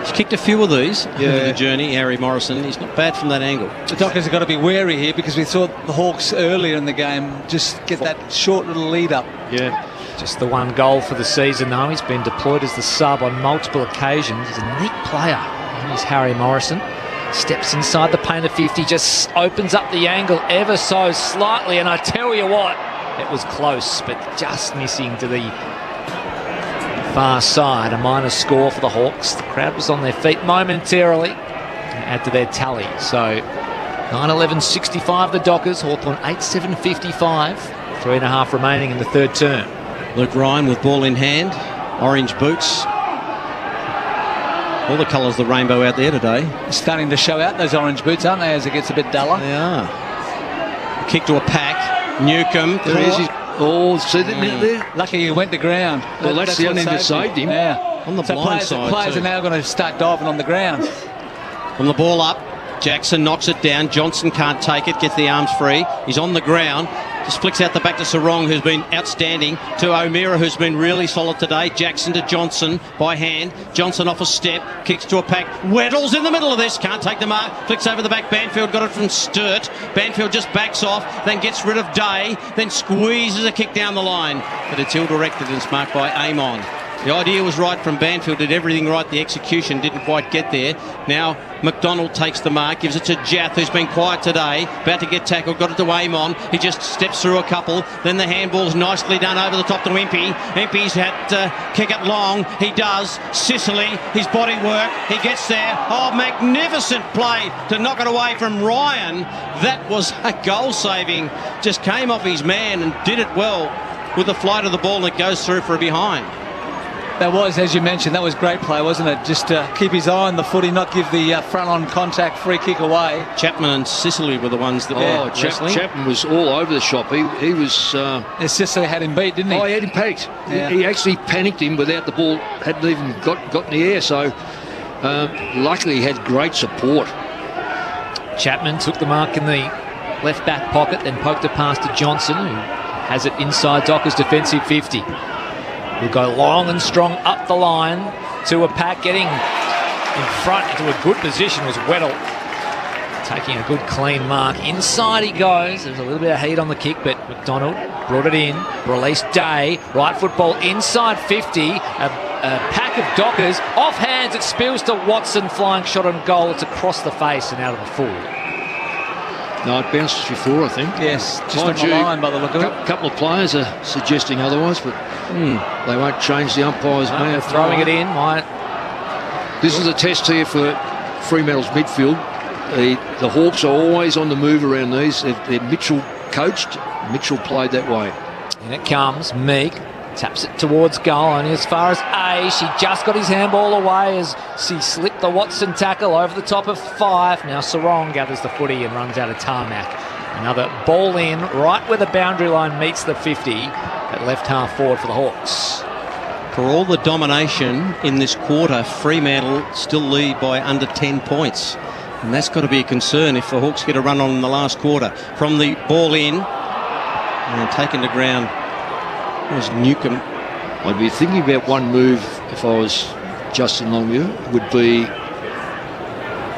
He's kicked a few of these over the journey, Harry Morrison. He's not bad from that angle. The Dockers have got to be wary here because we saw the Hawks earlier in the game just get that short little lead up. Yeah. Just the 1 goal for the season, though. He's been deployed as the sub on multiple occasions. He's a neat player. Here's Harry Morrison. Steps inside the paint of 50, just opens up the angle ever so slightly. And I tell you what, it was close, but just missing to the far side. A minor score for the Hawks. The crowd was on their feet momentarily to add to their tally. So 9-11-65 the Dockers. Hawthorn 8-7-55. 3.5 remaining in the third term. Luke Ryan with ball in hand. Orange boots. All the colours of the rainbow out there today. Starting to show out those orange boots, aren't they, as it gets a bit duller? They are. Kick to a pack. Newcomb. There he is. Oh, see that there? Lucky he went to ground. Well, that's the only thing that saved him. Yeah. On the blind side, players too. are now going to start diving on the ground. From the ball up, Jackson knocks it down. Johnson can't take it, gets the arms free. He's on the ground. Just flicks out the back to Sarong, who's been outstanding, to O'Meara, who's been really solid today. Jackson to Johnson by hand. Johnson off a step, kicks to a pack. Weddle's in the middle of this, can't take the mark. Flicks over the back. Banfield got it from Sturt. Banfield just backs off, then gets rid of Day, then squeezes a kick down the line. But it's ill-directed and it's marked by Amon. The idea was right from Banfield, did everything right. The execution didn't quite get there. Now McDonald takes the mark, gives it to Jath, who's been quiet today. About to get tackled, got it to Amon. He just steps through a couple. Then the handball's nicely done over the top to Impey. Impey's had to kick it long. He does. Sicily, his body work. He gets there. Oh, magnificent play to knock it away from Ryan. That was a goal saving. Just came off his man and did it well with the flight of the ball, and it goes through for a behind. That was, as you mentioned, that was great play, wasn't it? Just keep his eye on the footy, not give the front-on contact free kick away. Chapman and Sicily were the ones that were wrestling. Chapman was all over the shop. He was... Sicily had him beat, didn't he? Oh, he had him panicked. Yeah. He actually panicked him without the ball, hadn't even got in the air. So, luckily, he had great support. Chapman took the mark in the left back pocket, then poked it past to Johnson, who has it inside Docker's defensive 50. Will go long and strong up the line to a pack, getting in front into a good position was Weddle. Taking a good clean mark. Inside he goes. There's a little bit of heat on the kick, but McDonald brought it in. Released Day. Right football inside 50. A pack of Dockers. Off hands, it spills to Watson. Flying shot on goal. It's across the face and out of the full. No, it bounced before, I think. Yes, just on the line by the look of it. A couple of players are suggesting otherwise, but they won't change the umpire's mouth. Throwing it in. This is a test here for Fremantle's midfield. The Hawks are always on the move around these. They're Mitchell coached. Mitchell played that way. And it comes. Meek taps it towards goal, only as far as A. She just got his handball away as she slipped the Watson tackle over the top of 5. Now Sarong gathers the footy and runs out of tarmac. Another ball in right where the boundary line meets the 50 at left half forward for the Hawks. For all the domination in this quarter, Fremantle still lead by under 10 points. And that's got to be a concern if the Hawks get a run on in the last quarter. From the ball in and taken to ground was Newcomb. I'd be thinking about one move if I was Justin Longmuir, would be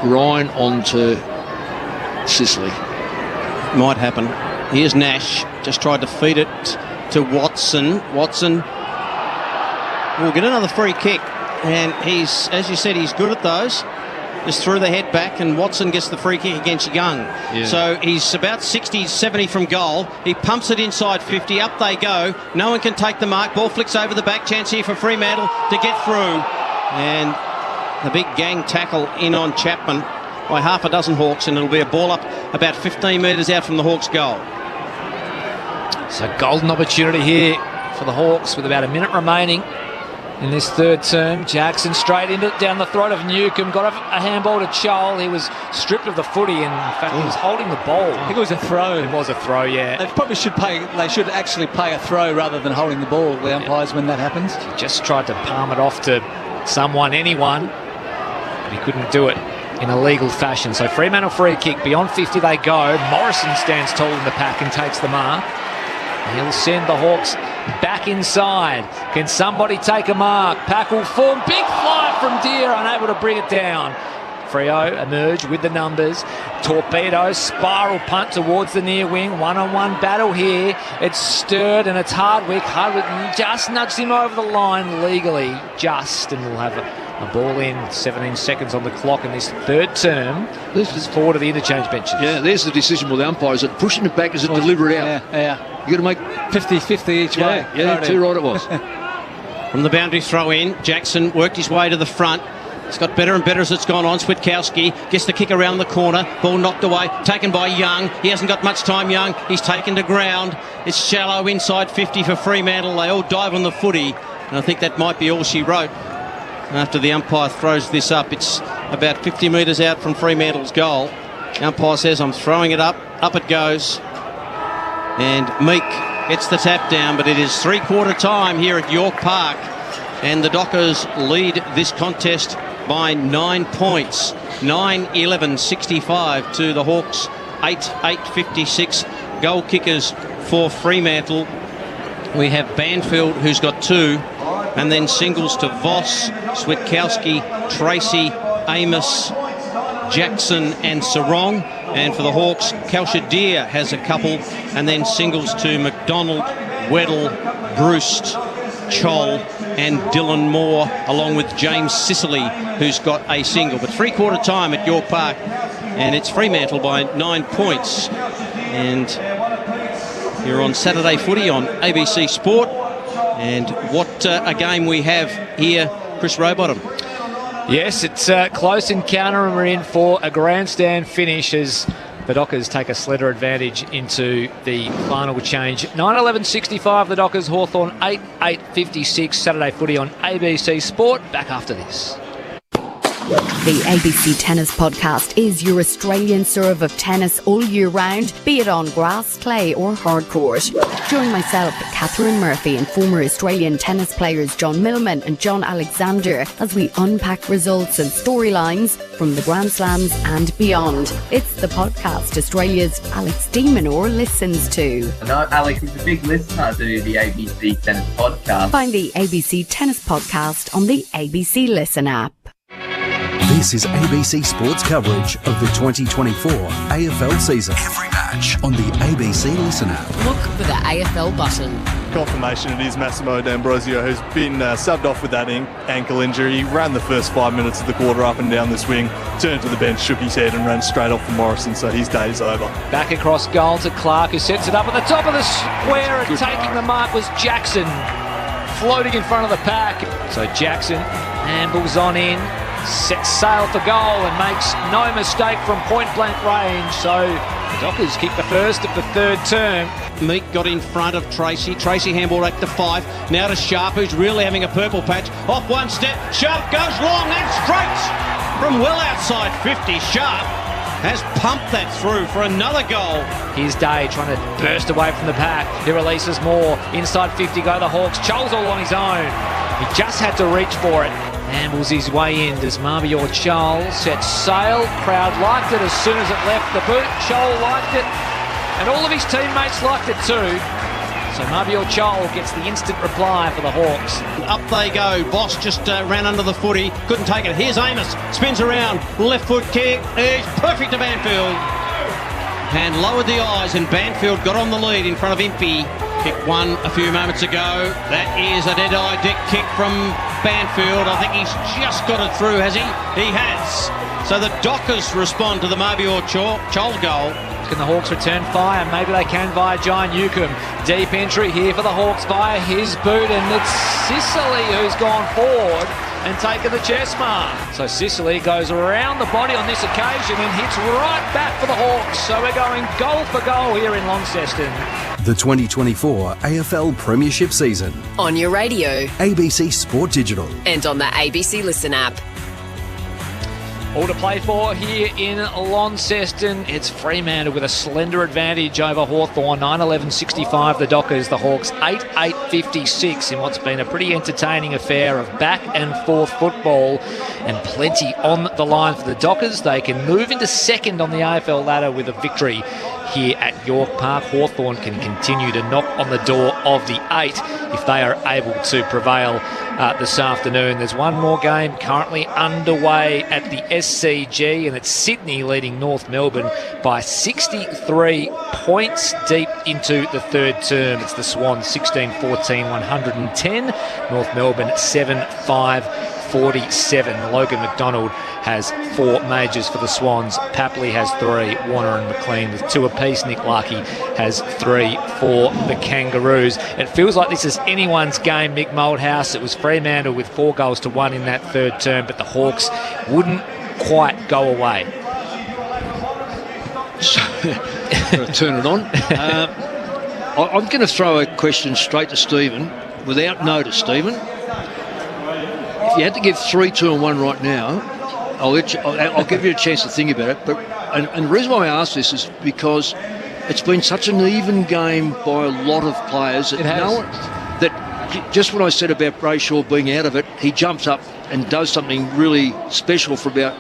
Ryan onto Sicily. Might happen. Here's Nash, just tried to feed it to Watson. Watson will get another free kick, and he's, as you said, he's good at those. Just threw the head back, and Watson gets the free kick against Young. Yeah. So he's about 60, 70 from goal. He pumps it inside 50. Up they go. No one can take the mark. Ball flicks over the back. Chance here for Fremantle to get through. And the big gang tackle in on Chapman by half a dozen Hawks, and it'll be a ball up about 15 metres out from the Hawks' goal. So golden opportunity here for the Hawks with about a minute remaining in this third term. Jackson straight into it, down the throat of Newcomb. Got a handball to Chol. He was stripped of the footy, and in fact, he was holding the ball. I think it was a throw. It was a throw, yeah. They probably should pay. They should actually play a throw rather than holding the ball. The umpires when that happens. He just tried to palm it off to someone, anyone, but he couldn't do it in a legal fashion. So Fremantle free kick. Beyond 50 they go. Morrison stands tall in the pack and takes the mark. He'll send the Hawks back inside. Can somebody take a mark? Pack will form. Big fly from Deere, unable to bring it down. Freo emerge with the numbers. Torpedo, spiral punt towards the near wing. One-on-one battle here. It's Stirred and it's Hardwick. Hardwick just nudged him over the line legally. And we'll have a ball in, 17 seconds on the clock in this third term. This is forward to the interchange benches. Yeah, there's the decision with the umpires. Is it pushing it back? Is it deliver it out? Yeah. You got to make 50-50 each way. Yeah, too right it was. From the boundary throw in, Jackson worked his way to the front. It's got better and better as it's gone on. Switkowski gets the kick around the corner. Ball knocked away. Taken by Young. He hasn't got much time, Young. He's taken to ground. It's shallow inside 50 for Fremantle. They all dive on the footy. And I think that might be all she wrote after the umpire throws this up. It's about 50 metres out from Fremantle's goal. The umpire says, I'm throwing it up. Up it goes. And Meek gets the tap down, but it is three-quarter time here at York Park. And the Dockers lead this contest by 9 points. 9-11-65 to the Hawks. 8-8-56. Goal kickers for Fremantle. We have Banfield, who's got 2. And then singles to Voss, Switkowski, Tracy, Amos, Jackson and Sarong. And for the Hawks, Kalshadir has a couple. And then singles to McDonald, Weddle, Bruce, Chol and Dylan Moore, along with James Sicily, who's got a single. But three-quarter time at York Park, and it's Fremantle by 9 points. And you're on Saturday Footy on ABC Sport. And what a game we have here, Chris Rowbottom. Yes, it's a close encounter, and we're in for a grandstand finish as the Dockers take a slender advantage into the final change. 9-11-65, the Dockers, Hawthorn 8-8-56. Saturday Footy on ABC Sport. Back after this. The ABC Tennis Podcast is your Australian serve of tennis all year round, be it on grass, clay or hard court. Join myself, Catherine Murphy, and former Australian tennis players John Millman and John Alexander as we unpack results and storylines from the Grand Slams and beyond. It's the podcast Australia's Alex Demonor listens to. I know Alex is a big listener to the ABC Tennis Podcast. Find the ABC Tennis Podcast on the ABC Listen app. This is ABC Sports coverage of the 2024 AFL season. Every match on the ABC Listen app. Look for the AFL button. Confirmation it is Massimo D'Ambrosio who's been subbed off with that ankle injury. He ran the first 5 minutes of the quarter up and down the swing, turned to the bench, shook his head and ran straight off for Morrison, so his day's over. Back across goal to Clark, who sets it up at the top of the square, and taking the mark was Jackson, floating in front of the pack. So Jackson ambles on in, sets sail for goal and makes no mistake from point-blank range. So the Dockers kick the first of the third term. Meek got in front of Tracy. Tracy handball back to 5. Now to Sharp, who's really having a purple patch. Off one step. Sharp goes long and straight from well outside 50. Sharp has pumped that through for another goal. Here's Day trying to burst away from the pack. He releases more. Inside 50 go the Hawks. Chol's all on his own. He just had to reach for it. Ambles his way in. Does Mabior Chol set sail? Crowd liked it as soon as it left the boot. Chol liked it, and all of his teammates liked it too. So Mabior Chol gets the instant reply for the Hawks. Up they go. Boss just ran under the footy. Couldn't take it. Here's Amos. Spins around. Left foot kick. It's perfect to Banfield. And lowered the eyes, and Banfield got on the lead in front of Impey. Kick one a few moments ago. That is a dead-eye dick kick from Banfield. I think he's just got it through, has he? He has. So the Dockers respond to the Mabior Chol goal. Can the Hawks return fire? Maybe they can via John Newcomb. Deep entry here for the Hawks via his boot, and it's Sicily who's gone forward and taken the chest mark. So Sicily goes around the body on this occasion and hits right back for the Hawks. So we're going goal for goal here in Launceston. The 2024 AFL Premiership season. On your radio. ABC Sport Digital. And on the ABC Listen app. All to play for here in Launceston. It's Fremantle with a slender advantage over Hawthorn. 9-11-65 the Dockers. The Hawks 8-8-56 in what's been a pretty entertaining affair of back and forth football, and plenty on the line for the Dockers. They can move into second on the AFL ladder with a victory here at York Park. Hawthorn can continue to knock on the door of the 8 if they are able to prevail this afternoon. There's one more game currently underway at the SCG, and it's Sydney leading North Melbourne by 63 points deep into the third term. It's the Swans 16-14, 110. North Melbourne 7-5-47. Logan McDonald has 4 majors for the Swans. Papley has 3. Warner and McLean with 2 apiece. Nick Larkey has 3 for the Kangaroos. It feels like this is anyone's game, Mick Moldhouse. It was Fremantle with 4 goals to 1 in that third term, but the Hawks wouldn't quite go away. Turn it on. I'm going to throw a question straight to Stephen without notice, Stephen. if you had to give 3, 2 and 1 right now, I'll give you a chance to think about it. But and the reason why I ask this is because it's been such an even game by a lot of players that just what I said about Brayshaw being out of it, he jumps up and does something really special for about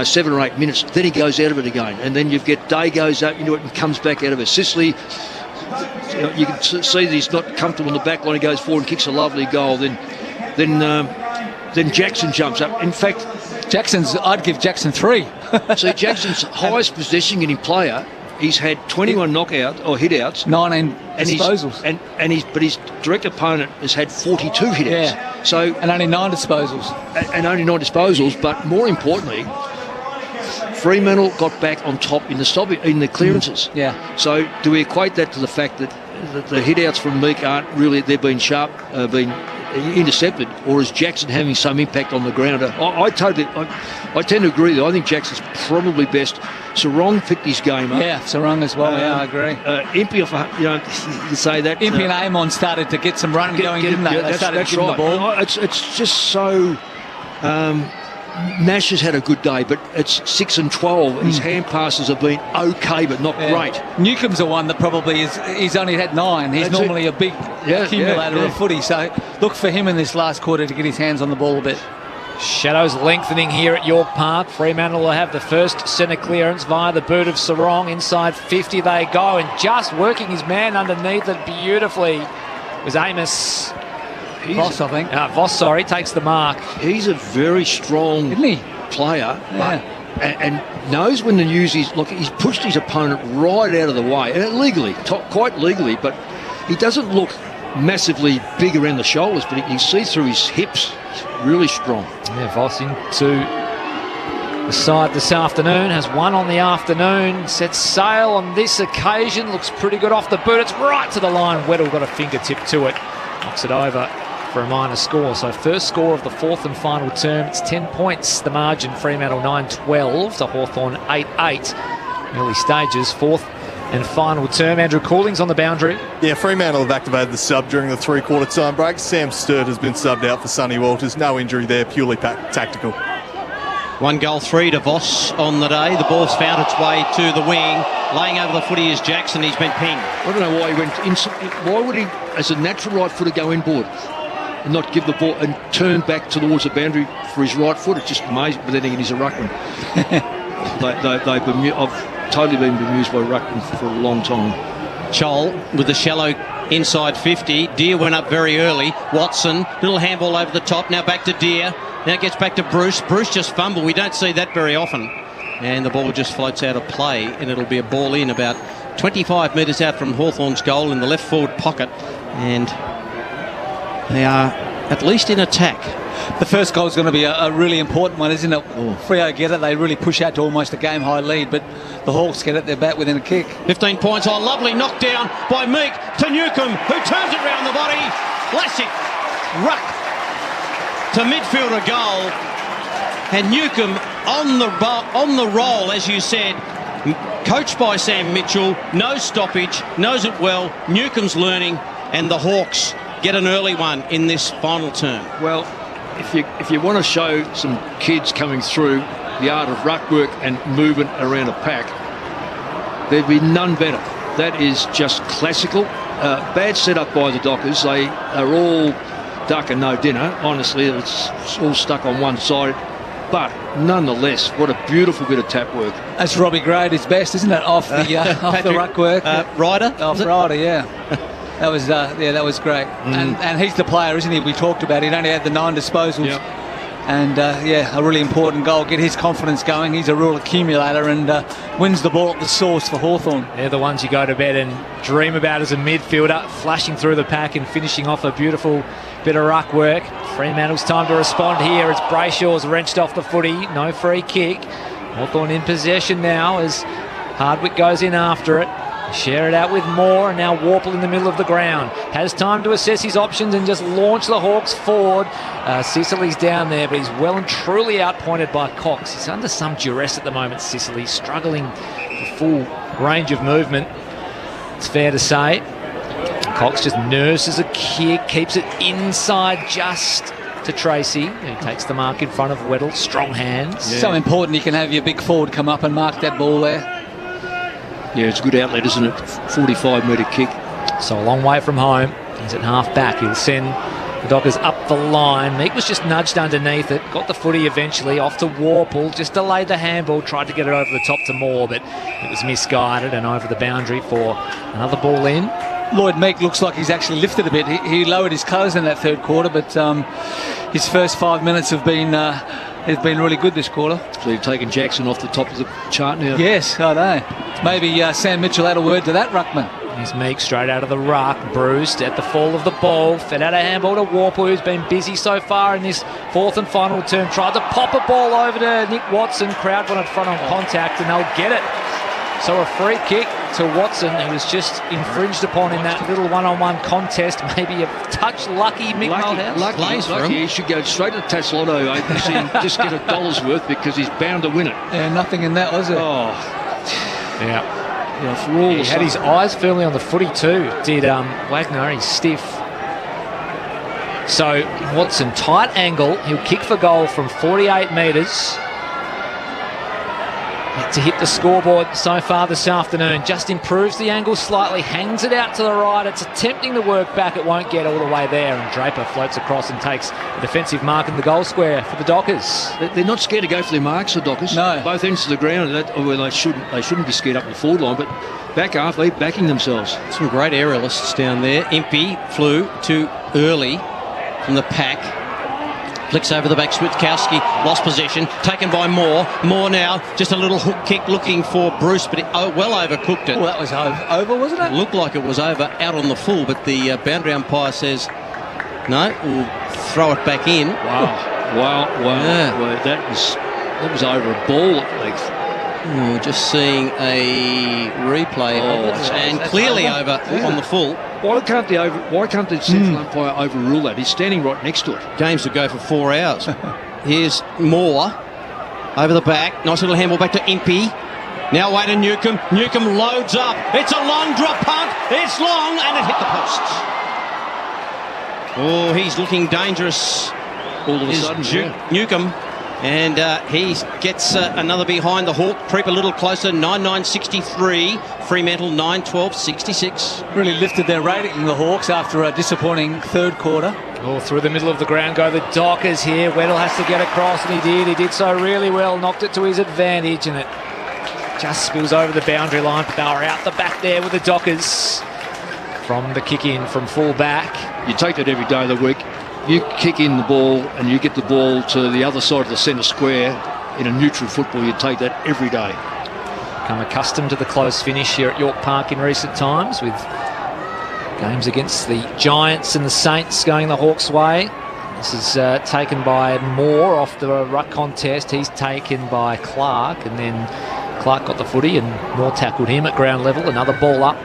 7 or 8 minutes. Then he goes out of it again, and then you get Day goes up into it and comes back out of it. Sicily, you can see that he's not comfortable in the back line. He goes forward and kicks a lovely goal. Then Jackson jumps up. In fact, I'd give Jackson 3. See, Jackson's highest possession getting player. He's had 21 knockouts or hit-outs, 19 disposals, but his direct opponent has had 42 hit-outs. Yeah. So and only 9 disposals. But more importantly, Fremantle got back on top in the clearances. Yeah. So do we equate that to the fact that the hit-outs from Meek aren't really, they've been sharp, been intercepted, or is Jackson having some impact on the ground? I tend to agree though. I think Jackson's probably best. Sarong picked his game up. Yeah, Sarong as well. Yeah, I agree. Impey, you say that. Impey and Amon started to get some running going, didn't they? They started getting the ball. It's just so. Nash has had a good day, but it's 6 and 12. His hand passes have been okay, but not great. Newcomb's the one that probably he's only had 9. He's normally a big accumulator of footy, so look for him in this last quarter to get his hands on the ball a bit. Shadows lengthening here at York Park. Fremantle will have the first centre clearance via the boot of Sarong. Inside 50 they go, and just working his man underneath it beautifully was Amos. Voss, I think. Voss, takes the mark. He's a very strong player, and knows when to use his. Look, he's pushed his opponent right out of the way, and quite legally, but he doesn't look massively big around the shoulders, but you see through his hips, he's really strong. Yeah, Voss into the side this afternoon, has one on the afternoon, sets sail on this occasion, looks pretty good off the boot, it's right to the line. Weddle got a fingertip to it, knocks it over for a minor score. So first score of the fourth and final term. It's 10 points the margin. Fremantle 9-12 to Hawthorn 8-8. Early stages, fourth and final term. Andrew Cooling's on the boundary. Yeah, Fremantle have activated the sub during the three-quarter time break. Sam Sturt has been subbed out for Sonny Walters. No injury there, purely tactical. 1 goal, 3 to Voss on the day. The ball's found its way to the wing. Laying over the footy is Jackson. He's been pinged. I don't know why he went in. Why would he, as a natural right footer, go inboard and not give the ball and turn back towards the boundary for his right foot? It's just amazing. But then again, he's a ruckman. I've totally been bemused by ruckman for a long time. Chol with the shallow inside 50. Deer went up very early. Watson, little handball over the top. Now back to Deer. Now gets back to Bruce. Bruce just fumbled. We don't see that very often. And the ball just floats out of play, and it'll be a ball in about 25 metres out from Hawthorn's goal in the left forward pocket. And they are at least in attack. The first goal is going to be a really important one, isn't it? Freo get it. They really push out to almost a game-high lead, but the Hawks get it. They're back within a kick. 15 points. Oh, lovely knockdown by Meek to Newcomb, who turns it round the body. Classic ruck to midfielder goal. And Newcomb on the roll, as you said, coached by Sam Mitchell, no stoppage, knows it well. Newcomb's learning, and the Hawks get an early one in this final term. Well, if you want to show some kids coming through the art of ruck work and movement around a pack, there'd be none better. That is just classical. Bad setup by the Dockers. They are all duck and no dinner. Honestly, it's all stuck on one side. But nonetheless, what a beautiful bit of tap work. That's Robbie Gray at his best, isn't it? Off the ruck work. Ryder? Off Ryder, yeah. That was great. And he's the player, isn't he? We talked about it. He only had the 9 disposals. Yep. And a really important goal. Get his confidence going. He's a real accumulator and wins the ball at the source for Hawthorn. They're the ones you go to bed and dream about as a midfielder, flashing through the pack and finishing off a beautiful bit of ruck work. Fremantle's time to respond here. It's Brayshaw's wrenched off the footy. No free kick. Hawthorn in possession now as Hardwick goes in after it. Share it out with Moore, and now Warple in the middle of the ground. Has time to assess his options and just launch the Hawks forward. Sicily's down there, but he's well and truly outpointed by Cox. He's under some duress at the moment, Sicily, struggling for full range of movement, it's fair to say. Cox just nurses a kick, keeps it inside just to Tracy, who takes the mark in front of Weddle. Strong hands. So important you can have your big forward come up and mark that ball there. Yeah, it's a good outlet, isn't it? 45-metre kick. So a long way from home. He's at half back. He'll send the Dockers up the line. Meek was just nudged underneath it. Got the footy eventually. Off to Warple. Just delayed the handball. Tried to get it over the top to Moore, but it was misguided and over the boundary for another ball in. Lloyd Meek looks like he's actually lifted a bit. He lowered his clothes in that third quarter, but his first 5 minutes have been really good this quarter. So you've taken Jackson off the top of the chart now? Yes, I know. Maybe Sam Mitchell had a word to that ruckman. Here's Meek straight out of the ruck, bruised at the fall of the ball, fed out a handball to Warple, who's been busy so far in this fourth and final term. Tried to pop a ball over to Nick Watson. Crowd wanted front on contact, and they'll get it. So a free kick to Watson, who was just infringed upon in that little one-on-one contest. Maybe a touch lucky, Mick Malthouse. Lucky. He should go straight to Taslotto agency and just get $1 worth because he's bound to win it. Yeah, nothing in that, was it? Oh. Yeah. For all he had his eyes firmly on the footy too, did Wagner. He's stiff. So Watson, tight angle. He'll kick for goal from 48 metres. To hit the scoreboard so far this afternoon. Just improves the angle slightly, hangs it out to the right. It's attempting to work back. It won't get all the way there. And Draper floats across and takes a defensive mark in the goal square for the Dockers. They're not scared to go for their marks, the Dockers. No. Both ends of the ground. They shouldn't be scared up the forward line, but back half, they're backing themselves. Some great aerialists down there. Impey flew too early from the pack. Flicks over the back, Switkowski, lost possession, taken by Moore. Moore now, just a little hook kick looking for Bruce, but well overcooked it. Oh, that was over, wasn't it? Looked like it was over, out on the full, but the boundary umpire says, no, we'll throw it back in. Wow. Yeah. Well, that was over a ball at least. We're just seeing a replay of it, and clearly over on the full. Why can't the central umpire overrule that? He's standing right next to it. Games would go for 4 hours. Here's Moore over the back. Nice little handball back to Impey. Now away to Newcomb. Newcomb loads up. It's a long drop punt. It's long and it hit the post. Oh, he's looking dangerous. All of a sudden, Newcomb. And he gets another behind the Hawk. Creep a little closer. 9.963. Fremantle 9.12.66. Really lifted their rating, the Hawks, after a disappointing third quarter. Oh, through the middle of the ground go the Dockers here. Weddle has to get across, and he did. He did so really well. Knocked it to his advantage, and it just spills over the boundary line. But they were out the back there with the Dockers from the kick in from full back. You take that every day of the week. You kick in the ball and you get the ball to the other side of the centre square in a neutral football, you take that every day. Become accustomed to the close finish here at York Park in recent times, with games against the Giants and the Saints going the Hawks' way. This is taken by Moore off the ruck contest. He's taken by Clark, and then Clark got the footy and Moore tackled him at ground level. Another ball up.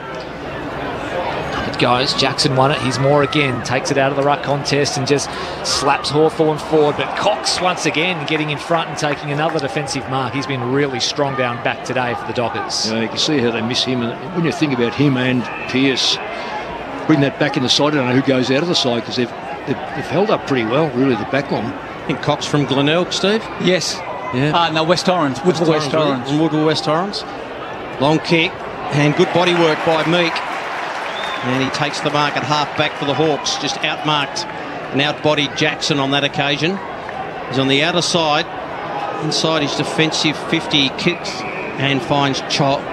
It goes. Jackson won it. He's Moore again. Takes it out of the ruck contest and just slaps Hawthorn forward. But Cox once again getting in front and taking another defensive mark. He's been really strong down back today for the Dockers. You can see how they miss him. And when you think about him and Pearce, bring that back in the side. I don't know who goes out of the side because they've held up pretty well, really, the back line. I think Cox from Glenelg, Steve? Yes. Yeah. No, West Torrens. Woodville West Torrens. Woodville West Torrens. Long kick and good body work by Meek. And he takes the mark at half-back for the Hawks. Just outmarked and outbodied Jackson on that occasion. He's on the outer side. Inside his defensive 50, kicks and finds Jath.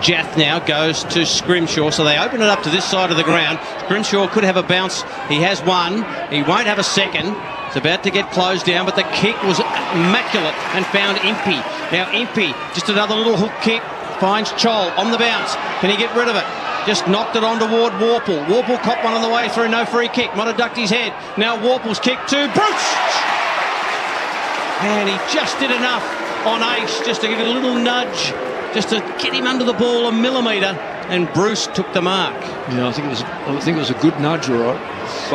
Jath now goes to Scrimshaw, so they open it up to this side of the ground. Scrimshaw could have a bounce. He has one. He won't have a second. It's about to get closed down, but the kick was immaculate and found Impey. Now Impey, just another little hook kick, finds Chol on the bounce. Can he get rid of it? Just knocked it on toward Warple. Warple copped one on the way through, no free kick. Might have ducked his head. Now Warple's kick to Bruce. And he just did enough on Ace just to give it a little nudge, just to get him under the ball a millimetre, and Bruce took the mark. Yeah, I think it was a good nudge, all right.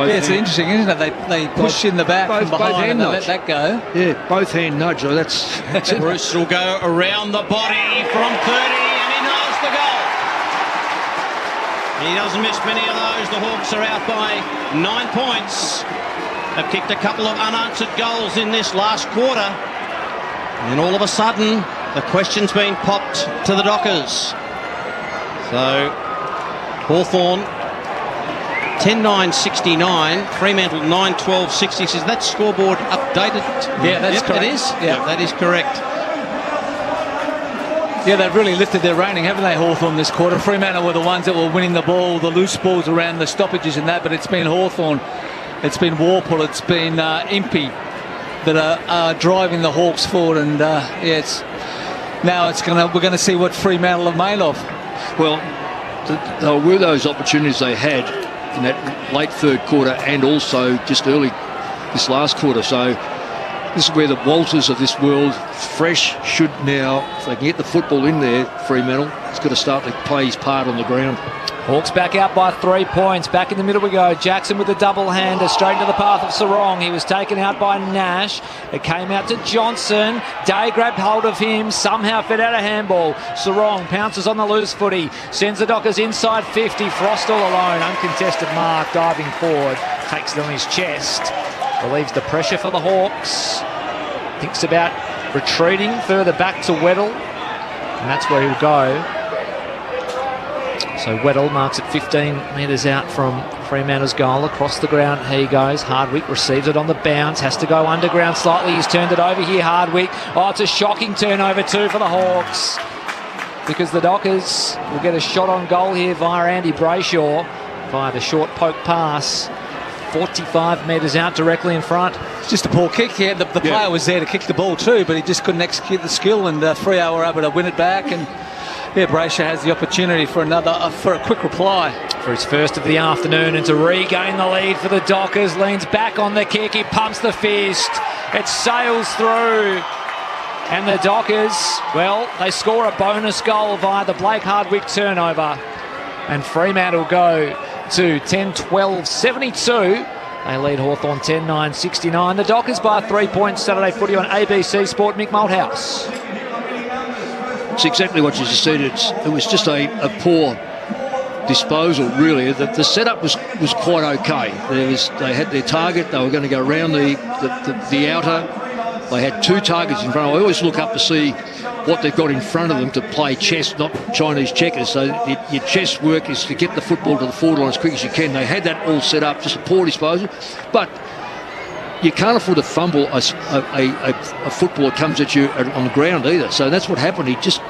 It's interesting, isn't it? They push in the back from behind and they let that go. Yeah, both hand nudge. Oh, that's Bruce will go around the body from 30 and he nails the goal. He doesn't miss many of those. The Hawks are out by 9 points. have kicked a couple of unanswered goals in this last quarter. And all of a sudden, the question's been popped to the Dockers. So, Hawthorn 10-9-69, Fremantle 9-12-66. Is that scoreboard updated? Yeah, that's correct. It is? Yeah, that is correct. Yeah, they've really lifted their rating, haven't they, Hawthorn, this quarter? Fremantle were the ones that were winning the ball, the loose balls around the stoppages and that, but it's been Hawthorn, it's been Warple, it's been Impey that are driving the Hawks forward, and we're going to see what Fremantle are made of. Well, there were those opportunities they had in that late third quarter and also just early this last quarter. So this is where the Walters of this world, fresh, should now, if they can get the football in there, Fremantle, it's got to start to play his part on the ground. Hawks back out by 3 points. Back in the middle we go. Jackson with a double-hander straight into the path of Sarong. He was taken out by Nash. It came out to Johnson. Day grabbed hold of him. Somehow fed out a handball. Sarong pounces on the loose footy. Sends the Dockers inside 50. Frost all alone. Uncontested mark. Diving forward. Takes it on his chest. Relieves the pressure for the Hawks. Thinks about retreating further back to Weddle. And that's where he'll go. So Weddle marks it 15 metres out from Fremantle's goal. Across the ground he goes. Hardwick receives it on the bounce. Has to go underground slightly. He's turned it over here, Hardwick. Oh, it's a shocking turnover too for the Hawks, because the Dockers will get a shot on goal here via Andy Brayshaw via the short poke pass. 45 metres out directly in front. It's just a poor kick. Yeah, the player was there to kick the ball too, but he just couldn't execute the skill, and Freo were able to win it back. And Brayshaw has the opportunity for a quick reply. For his first of the afternoon, and to regain the lead for the Dockers. Leans back on the kick, he pumps the fist. It sails through. And the Dockers, well, they score a bonus goal via the Blake Hardwick turnover. And Fremantle go to 10-12-72. They lead Hawthorn 10-9-69. The Dockers by 3 points. Saturday footy on ABC Sport. Mick Malthouse. It's exactly what you just said. It was just a poor disposal, really. The setup was quite okay. They had their target. They were going to go around the outer. They had two targets in front. I always look up to see what they've got in front of them to play chess, not Chinese checkers. So your chess work is to get the football to the forward line as quick as you can. They had that all set up, just a poor disposal. But you can't afford to fumble a football that comes at you on the ground either. So that's what happened. He just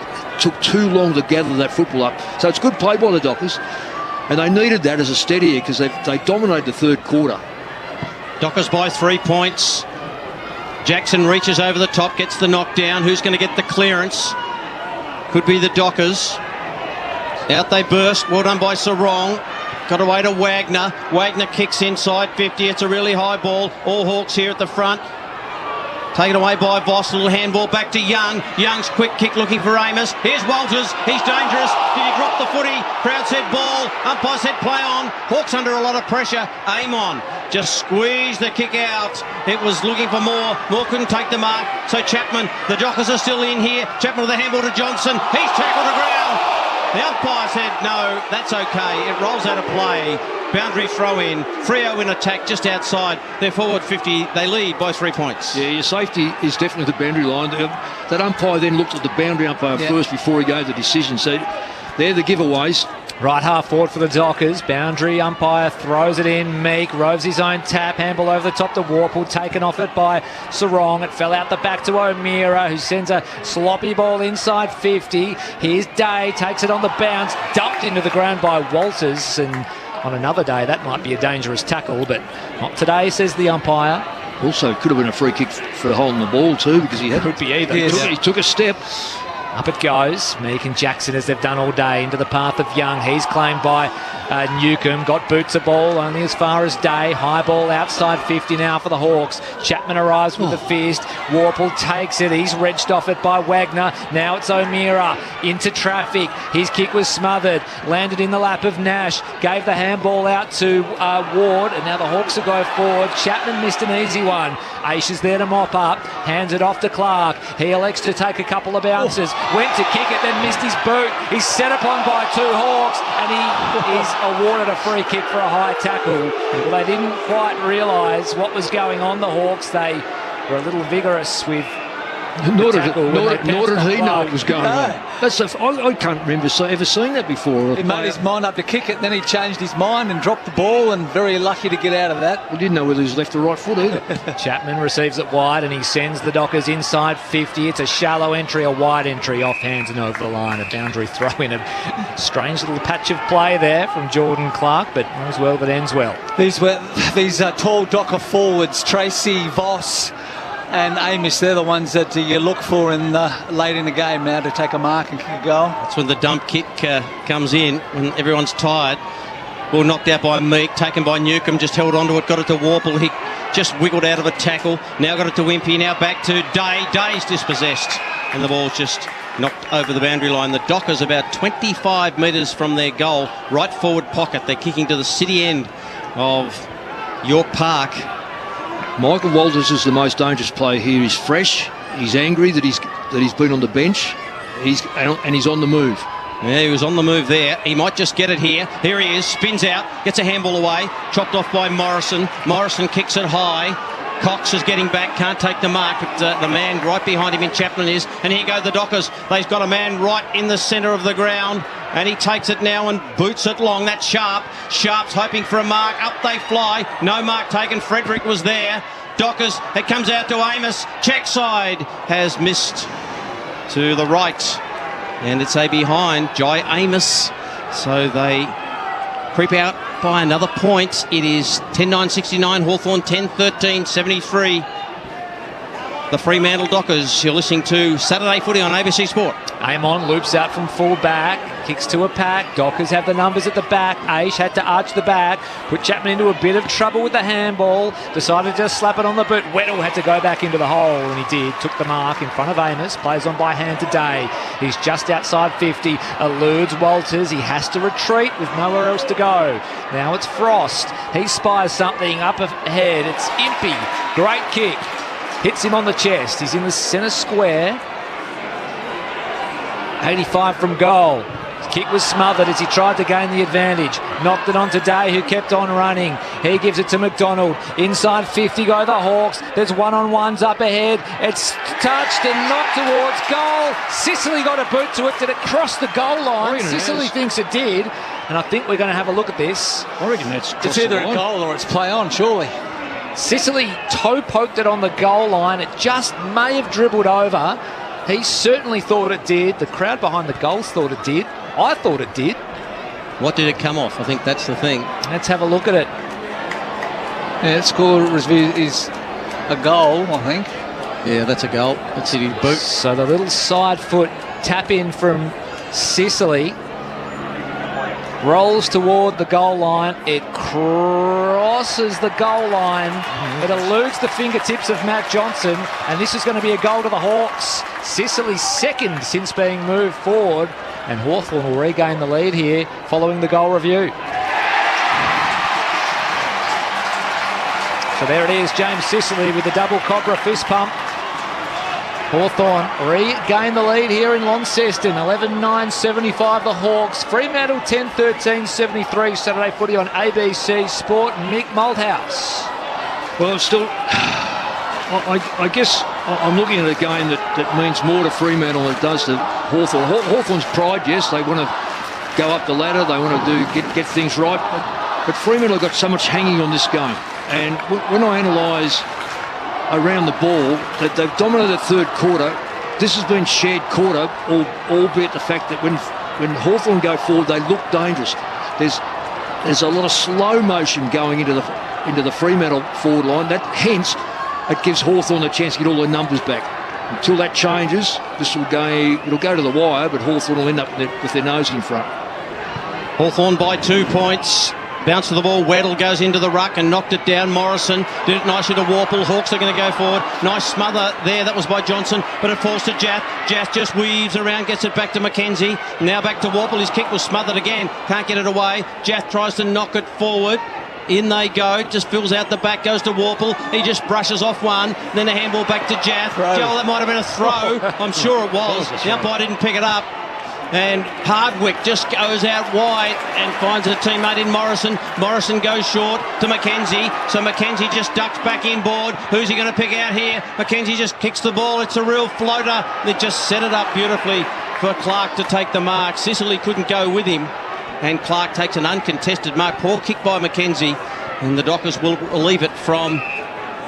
took too long to gather that football up. So it's good play by the Dockers. And they needed that as a steadier because they dominated the third quarter. Dockers by 3 points. Jackson reaches over the top, gets the knockdown. Who's going to get the clearance? Could be the Dockers. Out they burst. Well done by Sarong. Got away to Wagner. Wagner kicks inside 50. It's a really high ball. All Hawks here at the front. Taken away by Voss. Little handball back to Young. Young's quick kick looking for Amos. Here's Walters. He's dangerous. Did he drop the footy? Crowd said ball. Umpire said play on. Hawks under a lot of pressure. Aim on. Just squeezed the kick out. It was looking for more. Moore couldn't take the mark. So Chapman, the Dockers are still in here. Chapman with the handball to Johnson. He's tackled the ground. The umpire said no, that's okay. It rolls out of play. Boundary throw in. Freo in attack just outside their forward 50. They lead by 3 points. Yeah, your safety is definitely the boundary line. That umpire then looked at the boundary umpire first before he gave the decision. So they're the giveaways. Right half forward for the Dockers. Boundary umpire throws it in. Meek roves his own tap. Handball over the top to Warple. Taken off it by Sarong. It fell out the back to O'Meara, who sends a sloppy ball inside 50. Here's Day. Takes it on the bounce. Dumped into the ground by Walters. And on another day, that might be a dangerous tackle, but not today, says the umpire. Also, could have been a free kick for holding the ball too, because he had. Could be either. He took a step. Up it goes. Meek and Jackson, as they've done all day, into the path of Young. He's claimed by Newcomb. Got boots a ball only as far as Day. High ball outside 50 now for the Hawks. Chapman arrives with the fist. Warple takes it. He's wrenched off it by Wagner. Now it's O'Meara into traffic. His kick was smothered. Landed in the lap of Nash. Gave the handball out to Ward. And now the Hawks will go forward. Chapman missed an easy one. Aish is there to mop up. Hands it off to Clark. He elects to take a couple of bounces. went to kick it, then missed his boot. He's set upon by two Hawks, and he is awarded a free kick for a high tackle. Well, they didn't quite realise what was going on, the Hawks. They were a little vigorous with Nor did he know it was going on. I can't remember ever seeing that before. He made his mind up to kick it, and then he changed his mind and dropped the ball, and very lucky to get out of that. We didn't know whether he was left or right foot either. Chapman receives it wide, and he sends the Dockers inside 50. It's a shallow entry, a wide entry, off hands and over the line. A boundary throw in, a strange little patch of play there from Jordan Clark, but all's well that ends well. These tall Docker forwards, Tracy, Voss and Amos, they're the ones that you look for in late in the game now to take a mark and kick a goal. That's when the dump kick comes in, when everyone's tired. Ball knocked out by Meek, taken by Newcomb, just held onto it, got it to Warple. He just wiggled out of a tackle. Now got it to Wimpy, now back to Day. Day's dispossessed, and the ball's just knocked over the boundary line. The Dockers about 25 metres from their goal, right forward pocket. They're kicking to the city end of York Park. Michael Walters is the most dangerous player here. He's fresh. He's angry that he's been on the bench. He's on the move. Yeah, he was on the move there. He might just get it here. Here he is, spins out, gets a handball away, chopped off by Morrison. Morrison kicks it high. Cox is getting back, can't take the mark, but the man right behind him in Chapman is. And here go the Dockers. They've got a man right in the centre of the ground, and he takes it now and boots it long. That's Sharp. Sharp's hoping for a mark. Up they fly. No mark taken. Frederick was there. Dockers, it comes out to Amos. Check side has missed to the right. And it's a behind, Jai Amos. So they creep out by another point. It is 10-9-69, Hawthorn 10-13-73. The Fremantle Dockers, you're listening to Saturday Footy on ABC Sport. Amon loops out from full back, kicks to a pack. Dockers have the numbers at the back. Aish had to arch the back, put Chapman into a bit of trouble with the handball, decided to just slap it on the boot. Weddle had to go back into the hole, and he did. Took the mark in front of Amos, plays on by hand today. He's just outside 50, eludes Walters. He has to retreat with nowhere else to go. Now it's Frost. He spies something up ahead. It's Impey. Great kick. Hits him on the chest. He's in the centre square. 85 from goal. His kick was smothered as he tried to gain the advantage. Knocked it on today, who kept on running. He gives it to McDonald. Inside 50 go the Hawks. There's one-on-ones up ahead. It's touched and knocked towards goal. Sicily got a boot to it. Did it cross the goal line? Sicily thinks it did. And I think we're going to have a look at this. I reckon it's either a goal or it's play on, surely. Sicily toe poked it on the goal line. It just may have dribbled over. He certainly thought it did. The crowd behind the goals thought it did. I thought it did. What did it come off? I think that's the thing. Let's have a look at it. Yeah, the score is a goal, I think. Yeah, that's a goal. That's his boot. So the little side foot tap in from Sicily rolls toward the goal line. It crosses the goal line. It eludes the fingertips of Matt Johnson, and this is going to be a goal to the Hawks. Sicily's second since being moved forward, and Hawthorn will regain the lead here following the goal review. So there it is, James Sicily with the double Cobra fist pump. Hawthorn regain the lead here in Launceston. 11-9-75 the Hawks. Fremantle 10-13-73. Saturday Footy on ABC Sport. Mick Malthouse. Well, I guess I'm looking at a game that means more to Fremantle than it does to Hawthorn. Hawthorn's pride, yes, they want to go up the ladder. They want to get things right. But Fremantle have got so much hanging on this game. And when I analyse around the ball, that they've dominated the third quarter. This has been shared quarter, albeit the fact that when Hawthorn go forward, they look dangerous. There's a lot of slow motion going into the Fremantle forward line. Hence, it gives Hawthorn a chance to get all their numbers back. Until that changes, it'll go to the wire, but Hawthorn will end up with their nose in front. Hawthorn by 2 points. Bounce to the ball, Weddle goes into the ruck and knocked it down. Morrison did it nicely to Warple. Hawks are going to go forward. Nice smother there, that was by Johnson, but it falls to Jath. Jath just weaves around, gets it back to Mackenzie. Now back to Warple, his kick was smothered again, can't get it away. Jath tries to knock it forward. In they go, just fills out the back, goes to Warple. He just brushes off one, then a handball back to Jaff. Joel, that might have been a throw. I'm sure it was. The umpire didn't pick it up. And Hardwick just goes out wide and finds a teammate in Morrison. Morrison goes short to Mackenzie. So Mackenzie just ducks back inboard. Who's he going to pick out here? Mackenzie just kicks the ball. It's a real floater. They just set it up beautifully for Clark to take the mark. Sicily couldn't go with him. And Clark takes an uncontested mark. Poor kick by Mackenzie. And the Dockers will leave it from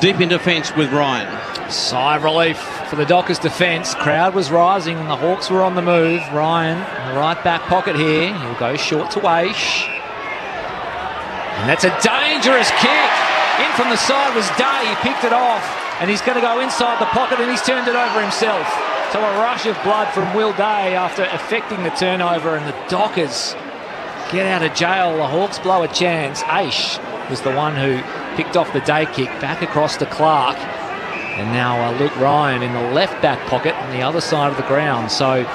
deep in defence with Ryan. Sigh of relief for the Dockers defence. Crowd was rising and the Hawks were on the move. Ryan in the right back pocket here. He'll go short to Aish. And that's a dangerous kick. In from the side was Day. He picked it off and he's going to go inside the pocket and he's turned it over himself. So a rush of blood from Will Day after effecting the turnover, and the Dockers get out of jail. The Hawks blow a chance. Aish was the one who picked off the Day kick back across to Clark. And now Luke Ryan in the left back pocket on the other side of the ground. So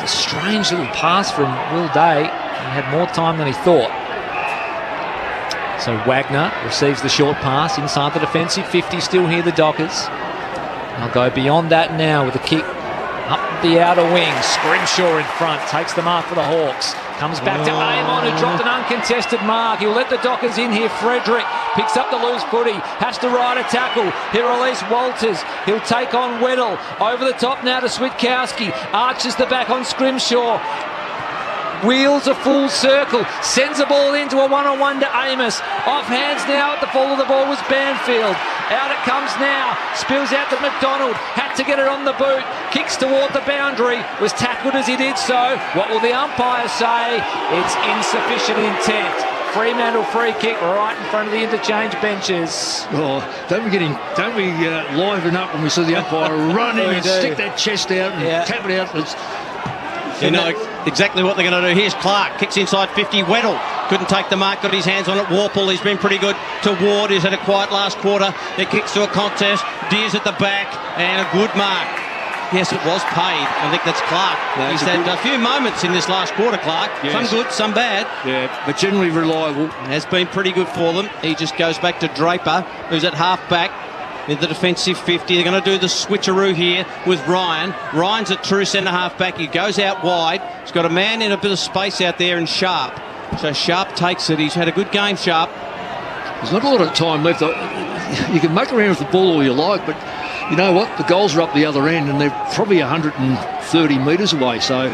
it's a strange little pass from Will Day. He had more time than he thought. So Wagner receives the short pass inside the defensive 50, still here the Dockers. They'll go beyond that now with a kick up the outer wing. Scrimshaw in front, takes the mark for the Hawks. Comes back to Amon, who dropped an uncontested mark. He'll let the Dockers in here. Frederick picks up the loose footy, has to ride a tackle. He'll release Walters. He'll take on Weddle. Over the top now to Switkowski. Arches the back on Scrimshaw. Wheels a full circle, sends the ball into a one-on-one to Amos. Off hands now at the fall of the ball was Banfield. Out it comes now, spills out to McDonald, had to get it on the boot, kicks toward the boundary, was tackled as he did so. What will the umpire say? It's insufficient intent. Fremantle free kick right in front of the interchange benches. Oh, don't we liven up when we see the umpire running and stick that chest out and tap it out. You know exactly what they're going to do. Here's Clark, kicks inside 50. Weddle couldn't take the mark, got his hands on it. Warple, he's been pretty good to Ward, who's had a quiet last quarter. It kicks to a contest. Deers at the back, and a good mark. Yes, it was paid. I think that's Clark. No, he's had a few moments in this last quarter, Clark. Yes. Some good, some bad. Yeah, but generally reliable. Has been pretty good for them. He just goes back to Draper, who's at half back. In the defensive 50, they're going to do the switcheroo here with Ryan. Ryan's a true centre-half back. He goes out wide. He's got a man in a bit of space out there in Sharp. So Sharp takes it. He's had a good game, Sharp. There's not a lot of time left. You can muck around with the ball all you like, but you know what? The goals are up the other end and they're probably 130 metres away. So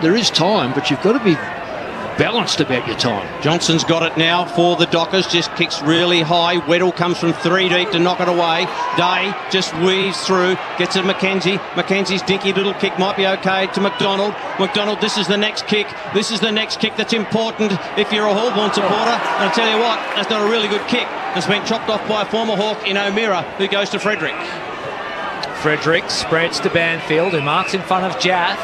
there is time, but you've got to be balanced about your time. Johnson's got it now for the Dockers, just kicks really high. Weddle comes from 3 deep to knock it away. Day just weaves through, gets it Mackenzie. Mackenzie's dinky little kick might be okay to McDonald. McDonald, this is the next kick. This is the next kick that's important if you're a Hawthorn supporter. And I'll tell you what, that's not a really good kick. It's been chopped off by a former Hawk in O'Meara, who goes to Frederick. Frederick spreads to Banfield, who marks in front of Jaff.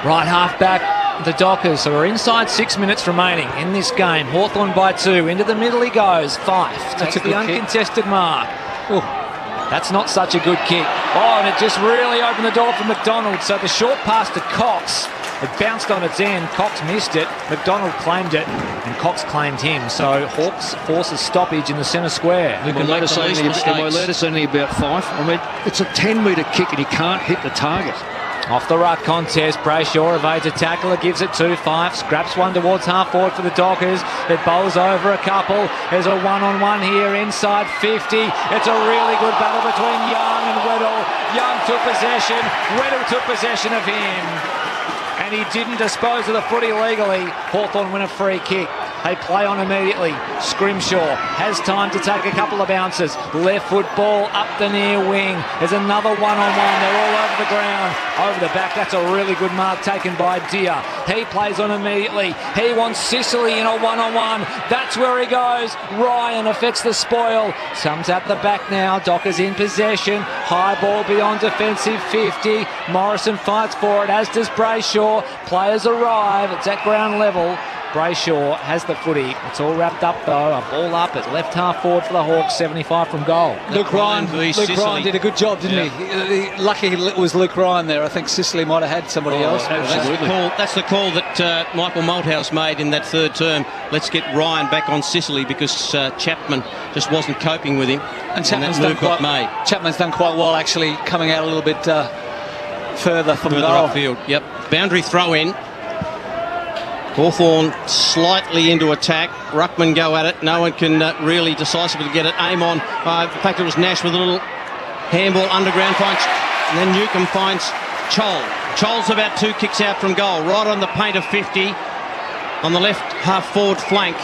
Right half back, the Dockers, so we're inside 6 minutes remaining in this game. Hawthorn by 2. Into the middle he goes. Fife takes the uncontested mark. Ooh, that's not such a good kick. Oh, and it just really opened the door for McDonald. So the short pass to Cox, it bounced on its end. Cox missed it. McDonald claimed it, and Cox claimed him. So Hawks force a stoppage in the centre square. Am I allowed to say anything about Fife? I mean, it's a 10-metre kick and he can't hit the target. Off the ruck contest, Brayshaw evades a tackler, gives it to Fife, scraps one towards half forward for the Dockers. It bowls over a couple. There's a one-on-one here inside 50. It's a really good battle between Young and Weddle. Young took possession. Weddle took possession of him. And he didn't dispose of the footy legally. Hawthorn win a free kick. They play on immediately. Scrimshaw has time to take a couple of bounces. Left foot ball up the near wing. There's another one-on-one. They're all over the ground. Over the back, that's a really good mark taken by Deer. He plays on immediately. He wants Sicily in a one-on-one. That's where he goes. Ryan affects the spoil. Comes at the back now. Dockers in possession. High ball beyond defensive 50. Morrison fights for it, as does Brayshaw. Players arrive. It's at ground level. Brayshaw has the footy. It's all wrapped up though. A ball up at left half forward for the Hawks, 75 from goal. Luke Ryan did a good job, didn't he? Lucky it was Luke Ryan there. I think Sicily might have had somebody else. Absolutely. That's the call that Michael Malthouse made in that third term. Let's get Ryan back on Sicily because Chapman just wasn't coping with him. And Chapman's done quite well actually, coming out a little bit further from the goal. Upfield. Yep. Boundary throw in. Hawthorn slightly into attack. Ruckman go at it. No one can really decisively get it. Aim on. In fact, it was Nash with a little handball underground. And then Newcomb finds Chol. Chol's about 2 kicks out from goal. Right on the paint of 50 on the left half forward flank.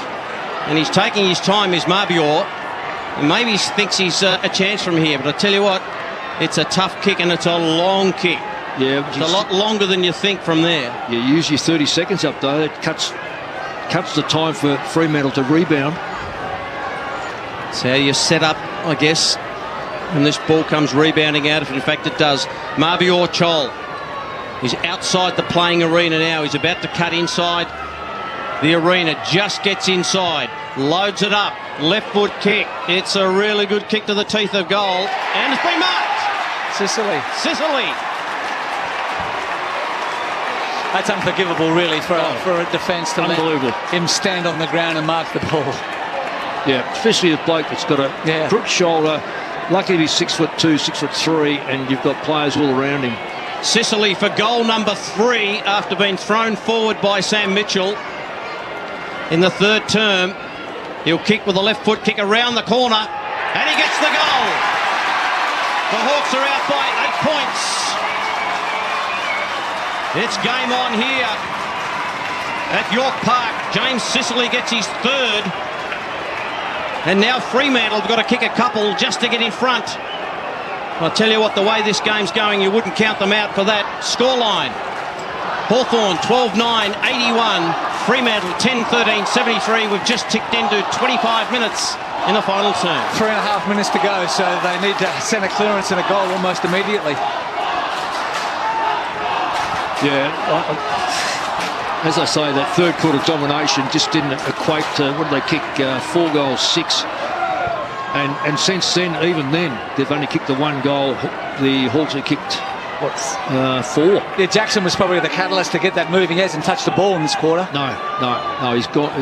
And he's taking his time, is Marbior. And maybe he thinks he's a chance from here. But I tell you what, it's a tough kick and it's a long kick. Yeah, it's a lot longer than you think from there. You use your 30 seconds up though. It cuts the time for Fremantle to rebound. That's how you set up, I guess, when this ball comes rebounding out, if in fact it does. Marbior Chol is outside the playing arena now. He's about to cut inside the arena. Just gets inside, loads it up, left foot kick. It's a really good kick to the teeth of goal, and it's been marked. Sicily. That's unforgivable, really, for a defence to let him stand on the ground and mark the ball. Yeah, especially a bloke that's got a crook shoulder. Lucky he's 6'2", 6'3", and you've got players all around him. Sicily for goal number 3 after being thrown forward by Sam Mitchell in the third term. He'll kick with a left foot kick around the corner, and he gets the goal. The Hawks are out by 8 points. It's game on here at York Park. James Sicily gets his third. And now Fremantle have got to kick a couple just to get in front. I'll tell you what, the way this game's going, you wouldn't count them out for that scoreline. Hawthorn 12-9, 81. Fremantle 10-13, 73. We've just ticked into 25 minutes in the final term. 3.5 minutes to go, so they need to send a clearance and a goal almost immediately. Yeah, as I say, that third quarter domination just didn't equate to, what did they kick, 4 goals, 6. And since then, even then, they've only kicked the 1 goal. The Hawks have kicked, 4. Yeah, Jackson was probably the catalyst to get that moving. He hasn't touched the ball in this quarter. No, he's got...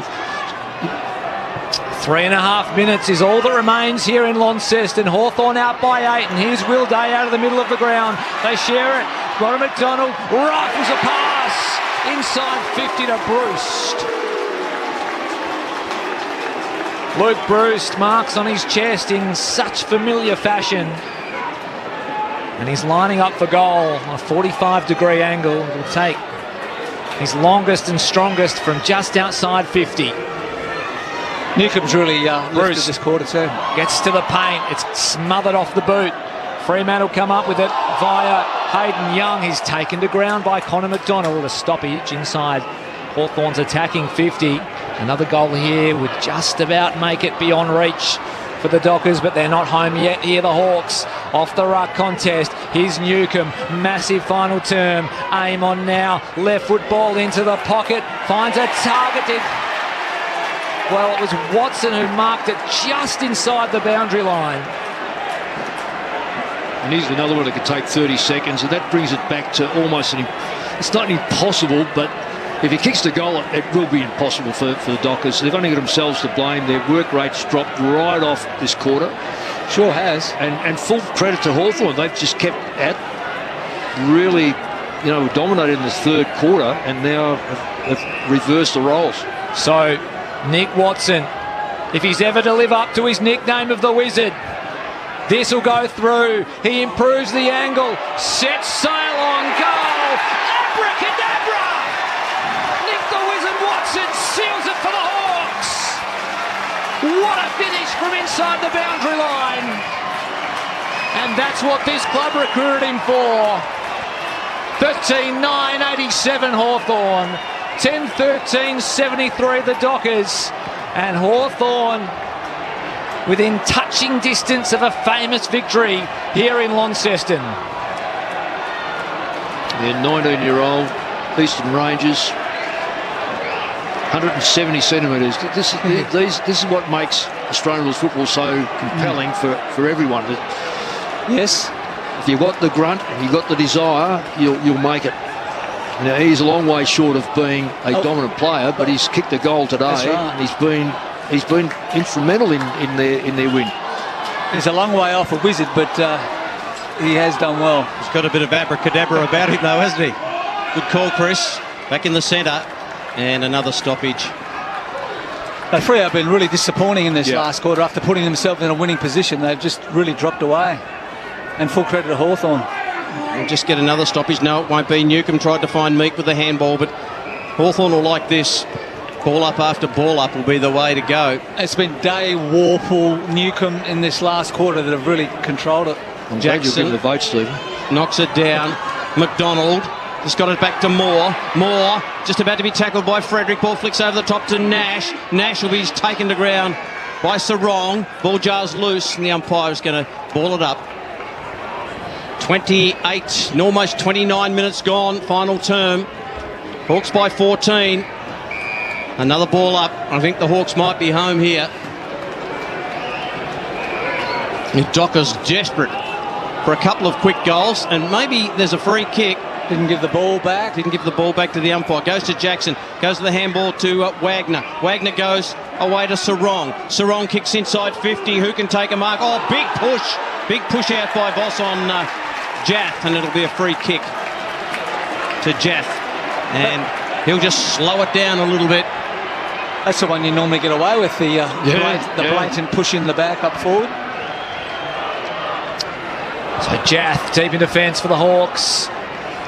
3.5 minutes is all that remains here in Launceston. Hawthorn out by 8, and here's Will Day out of the middle of the ground. They share it. Ronald McDonald rifles a pass inside 50 to Bruce. Luke Bruce marks on his chest in such familiar fashion. And he's lining up for goal. A 45-degree angle will take his longest and strongest from just outside 50. Newcomb's really lifted this quarter too. Gets to the paint. It's smothered off the boot. Fremantle come up with it via Hayden Young. He's taken to ground by Connor McDonald. A stoppage inside Hawthorn's attacking 50. Another goal here would just about make it beyond reach for the Dockers, but they're not home yet here, the Hawks. Off the ruck contest, here's Newcomb, massive final term. Aim on now, left foot ball into the pocket, finds a target. Well, it was Watson who marked it just inside the boundary line. And here's another one that could take 30 seconds, and that brings it back to almost it's not impossible, but if he kicks the goal, it will be impossible for the Dockers. They've only got themselves to blame. Their work rate's dropped right off this quarter. Sure has. And full credit to Hawthorn. They've just kept at, really, dominated in the third quarter, and now have reversed the roles. So, Nick Watson, if he's ever to live up to his nickname of the Wizard, this will go through. He improves the angle, sets sail on goal. Abracadabra! Nick the Wizard Watson seals it for the Hawks. What a finish from inside the boundary line. And that's what this club recruited him for. 13-9-87 Hawthorn. 10-13-73 the Dockers. And Hawthorn within touching distance of a famous victory here in Launceston. Their 19-year-old Eastern Rangers 170 centimetres. This is what makes Australian rules football so compelling for everyone. Yes. If you've got the grunt and you've got the desire, you'll make it. Now, he's a long way short of being a dominant player, but he's kicked a goal today. That's right. And he's been instrumental in their win. He's a long way off a wizard, but he has done well. He's got a bit of abracadabra about him, though, hasn't he? Good call, Chris. Back in the centre. And another stoppage. Freo have been really disappointing in this last quarter. After putting themselves in a winning position, they've just really dropped away. And full credit to Hawthorn. We'll just get another stoppage. No, it won't be. Newcombe tried to find Meek with the handball, but Hawthorn will like this. Ball up after ball up will be the way to go. It's been Day, Warple, Newcombe in this last quarter that have really controlled it. I'm glad you're giving the vote, Stephen. Knocks it down. McDonald just got it back to Moore. Moore just about to be tackled by Frederick. Ball flicks over the top to Nash. Nash will be taken to ground by Sarong. Ball jars loose and the umpire is going to ball it up. 28 and almost 29 minutes gone. Final term. Hawks by 14. Another ball up. I think the Hawks might be home here. Docker's desperate for a couple of quick goals, and maybe there's a free kick. Didn't give the ball back. Didn't give the ball back to the umpire. Goes to Jackson. Goes to the handball to Wagner. Wagner goes away to Sarong. Sarong kicks inside 50. Who can take a mark? Oh, big push. Big push out by Voss on Jath, and it'll be a free kick to Jath. And he'll just slow it down a little bit. That's the one you normally get away with, the blatant push in the back up forward. So Jath deep in defence for the Hawks.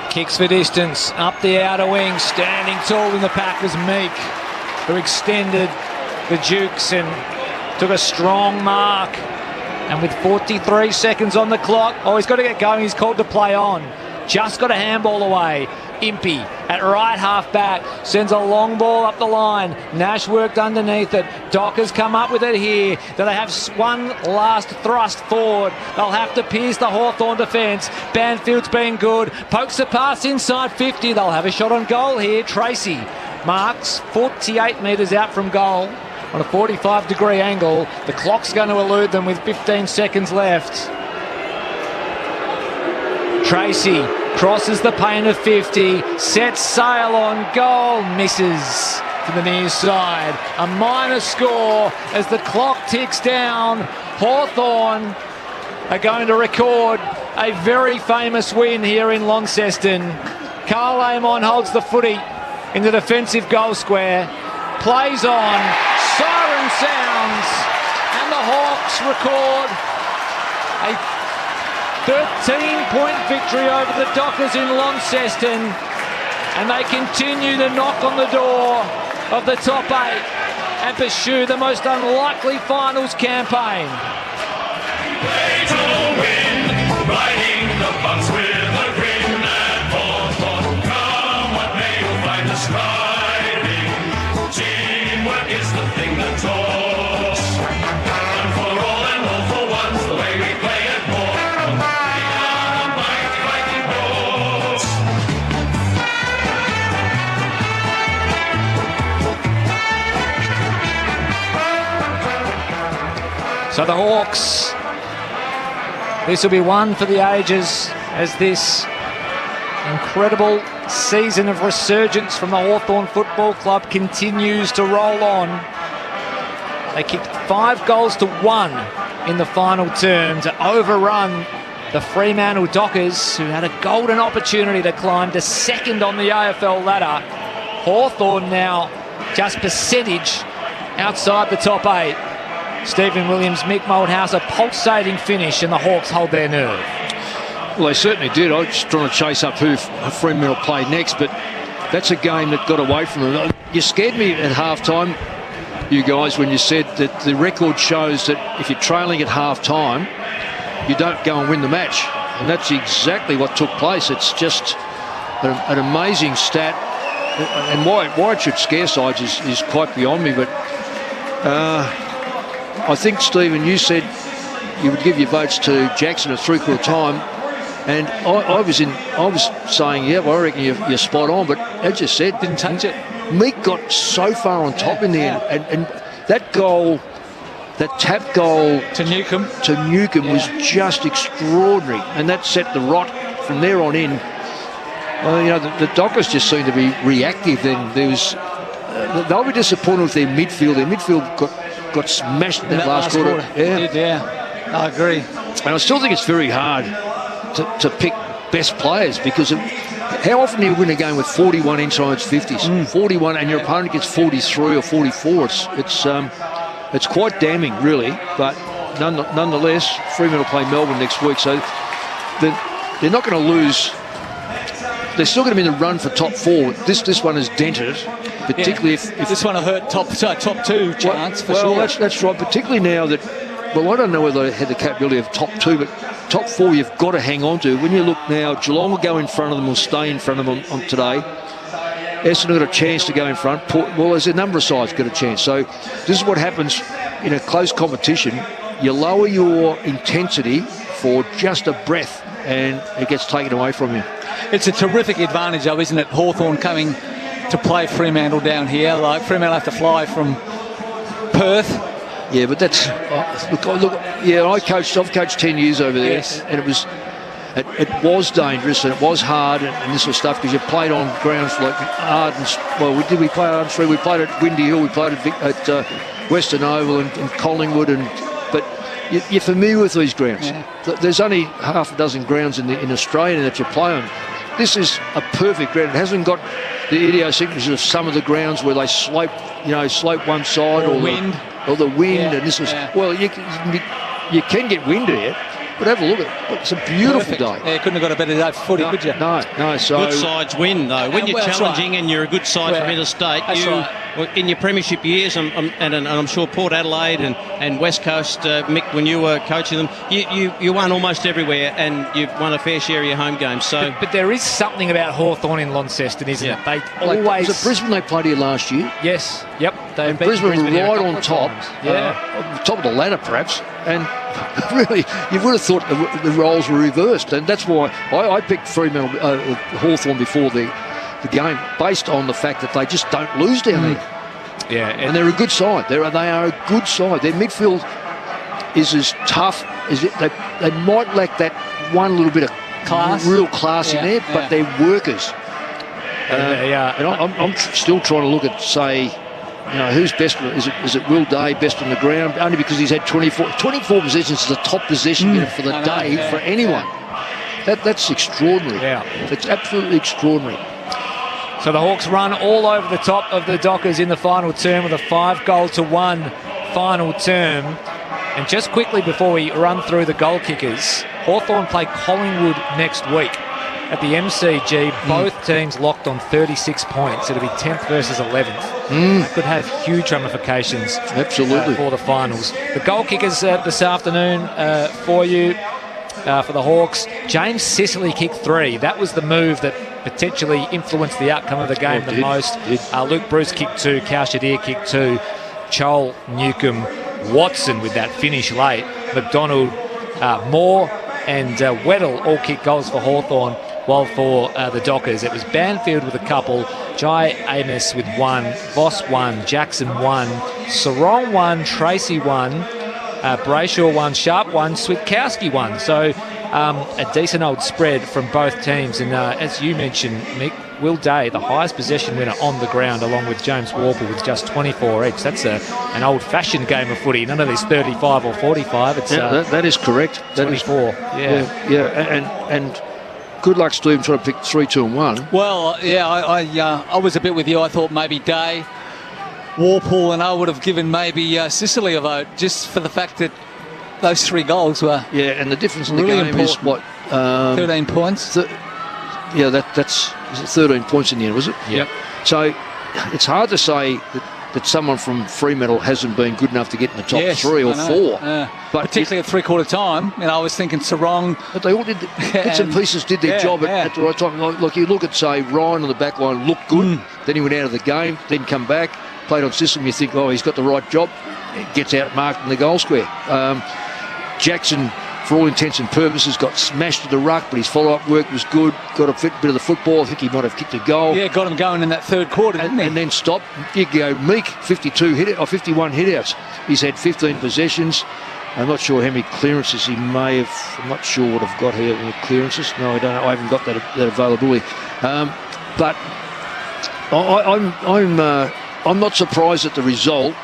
Kicks for distance, up the outer wing, standing tall in the pack was Meek, who extended the Dukes and took a strong mark. And with 43 seconds on the clock, he's got to get going, he's called to play on. Just got a handball away. Impey at right half back sends a long ball up the line. Nash worked underneath it. Docker's come up with it here. Do they have one last thrust forward? They'll have to pierce the Hawthorn defence. Banfield's been good. Pokes the pass inside 50. They'll have a shot on goal here. Tracy marks 48 metres out from goal on a 45-degree angle. The clock's going to elude them with 15 seconds left. Tracy crosses the paint of 50, sets sail on goal, misses to the near side. A minor score as the clock ticks down. Hawthorn are going to record a very famous win here in Launceston. Carl Amon holds the footy in the defensive goal square, plays on, siren sounds, and the Hawks record a 13-point victory over the Dockers in Launceston, and they continue to knock on the door of the top 8 and pursue the most unlikely finals campaign. Way to win, riding the bunks with a grin and Hawthorn. Come what may, you'll find us riding. Teamwork is the thing that talks. One for all and all for one's the way we play it more. So the Hawks, this will be one for the ages as this incredible season of resurgence from the Hawthorn Football Club continues to roll on. They kicked 5-1 in the final term to overrun the Fremantle Dockers, who had a golden opportunity to climb to second on the AFL ladder. Hawthorn now just percentage outside the top 8. Stephen Williams, Mick Moldhouse, a pulsating finish, and the Hawks hold their nerve. Well, they certainly did. I was just trying to chase up who Fremantle played next, but that's a game that got away from them. You scared me at halftime, you guys, when you said that the record shows that if you're trailing at halftime, you don't go and win the match. And that's exactly what took place. It's just an amazing stat. And why it should scare sides is quite beyond me, but I think, Stephen, you said you would give your votes to Jackson at three-quarter time, and I was saying, yeah, well, I reckon you're spot on, but as you said, didn't touch it. Meek got so far on top in the end, and that goal, that tap goal to Newcomb was just extraordinary, and that set the rot from there on in. Well, the Dockers just seemed to be reactive. Then there was, they'll be disappointed with their midfield. Their midfield got smashed in that last quarter. Yeah, I agree. And I still think it's very hard to pick best players, because how often do you win a game with 41 inside 50s, 41, and your opponent gets 43 or 44? It's quite damning, really. But nonetheless, Fremantle play Melbourne next week, so they're not going to lose. They're still going to be in the run for top 4. This one is dented, particularly if this one will hurt top 2 chance for sure. Well, that's right. Particularly now that, well, I don't know whether they had the capability of top 2, but top 4 you've got to hang on to. When you look now, Geelong will go in front of them, will stay in front of them on today. Essendon got a chance to go in front. Well, there's a number of sides got a chance. So this is what happens in a close competition. You lower your intensity for just a breath, and it gets taken away from you. It's a terrific advantage, though, isn't it? Hawthorn coming to play Fremantle down here. Like, Fremantle have to fly from Perth. Yeah, but that's look. Yeah, I've coached 10 years over there, and it was dangerous and it was hard and this sort of stuff, because you played on grounds like Ardens. Well, we played at Ardens, we played at Windy Hill, we played at Western Oval and Collingwood, but you're familiar with these grounds. Yeah. There's only half a dozen grounds in Australia that you play on. This is a perfect ground. It hasn't got the idiosyncrasies of some of the grounds where they slope one side, or the wind, and this was. Well, you can get wind here, but have a look at it. It's a beautiful day. Yeah, couldn't have got a better day for footy, could you? No. So good sides win, though. When you're challenging and you're a good side from interstate, in your premiership years, and I'm sure Port Adelaide and West Coast, Mick, when you were coaching them, you won almost everywhere, and you've won a fair share of your home games. So, but there is something about Hawthorn in Launceston, isn't it? They always. Was it Brisbane they played here last year? Yes. Yep. And Brisbane were right on top. Top of the ladder, perhaps. And really, you would have thought the roles were reversed, and that's why I picked Fremantle, Hawthorn before the game, based on the fact that they just don't lose down there. Yeah, and they're a good side. They are a good side. Their midfield is as tough as they might lack that one little bit of real class in there, but they're workers. And I'm still trying to look at, say, who's best? Is it Will Day best on the ground? Only because he's had 24 possessions is the top possession for the day for anyone. That's extraordinary. Yeah, it's absolutely extraordinary. So the Hawks run all over the top of the Dockers in the final term with a 5-1 final term. And just quickly before we run through the goal kickers, Hawthorn play Collingwood next week at the MCG. Both teams locked on 36 points. It'll be 10th versus 11th. It could have huge ramifications for the finals. The goal kickers this afternoon for you, for the Hawks. James Sicily kicked 3. That was the move that potentially influenced the outcome of the game the most. Luke Bruce kicked 2, Cal Shadir kicked 2, Chol, Newcomb, Watson with that finish late, McDonald, Moore and Weddle all kicked goals for Hawthorn, while for the Dockers it was Banfield with a couple, Jai Amos with 1, Voss 1, Jackson 1, Sarong 1, Tracy 1, Brayshaw 1, Sharp 1, Switkowski 1. So a decent old spread from both teams. And as you mentioned, Mick, Will Day, the highest possession winner on the ground, along with James Warple with just 24 each. That's an old-fashioned game of footy. None of this 35 or 45. It's that is correct. 24. And good luck, Steve, trying to pick 3, 2 and 1. Well, I was a bit with you. I thought maybe Day, Warple, and I would have given maybe Sicily a vote, just for the fact that those 3 goals were and the difference in the really game is what 13 points. That's 13 points in the end, was it? Yep. So it's hard to say that someone from Fremantle hasn't been good enough to get in the top 3 or 4. But particularly at three-quarter time, I was thinking Sarong. But they all did, bits and pieces did their job at the right time. Like you look at, say, Ryan on the back line looked good, then he went out of the game, then come back, played on system, you think, he's got the right job, gets out marked in the goal square. Jackson for all intents and purposes, got smashed to the ruck, but his follow-up work was good. Got a bit of the football. I think he might have kicked a goal. Yeah, got him going in that third quarter, didn't he? And then stopped. You go, Meek, 51 hit-outs. He's had 15 possessions. I'm not sure how many clearances he may have. I'm not sure what I've got here with clearances. No, I don't know. I haven't got that availability. But I'm not surprised at the result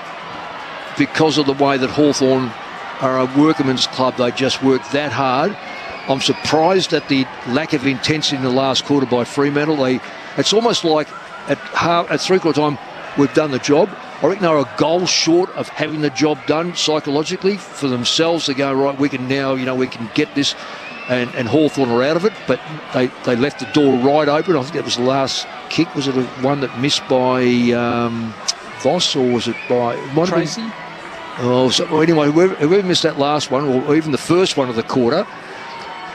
because of the way that Hawthorn are a workman's club. They just work that hard. I'm surprised at the lack of intensity in the last quarter by Fremantle. It's almost like at three-quarter time, we've done the job. I reckon they're a goal short of having the job done psychologically for themselves to go, right, we can now, we can get this, and Hawthorn are out of it, but they left the door right open. I think that was the last kick. Was it one that missed by Voss, or was it by Tracy? Anyway, whoever missed that last one, or even the first one of the quarter,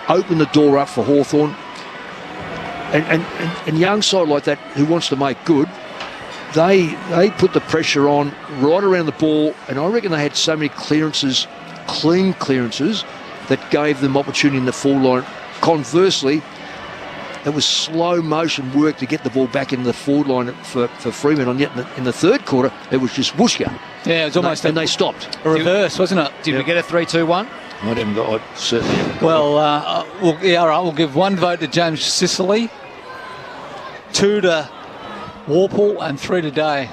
opened the door up for Hawthorn. And young side like that who wants to make good, they put the pressure on right around the ball, and I reckon they had so many clearances, clean clearances, that gave them opportunity in the full line. Conversely, it was slow motion work to get the ball back in the forward line for Fremantle, and yet in the third quarter it was just whooshka. Yeah, it was almost and they stopped. A reverse, wasn't it? Did we get a 3-2-1? I didn't got. I certainly haven't got well, all right. We'll give one vote to James Sicily, 2 to Warple, and 3 to Day.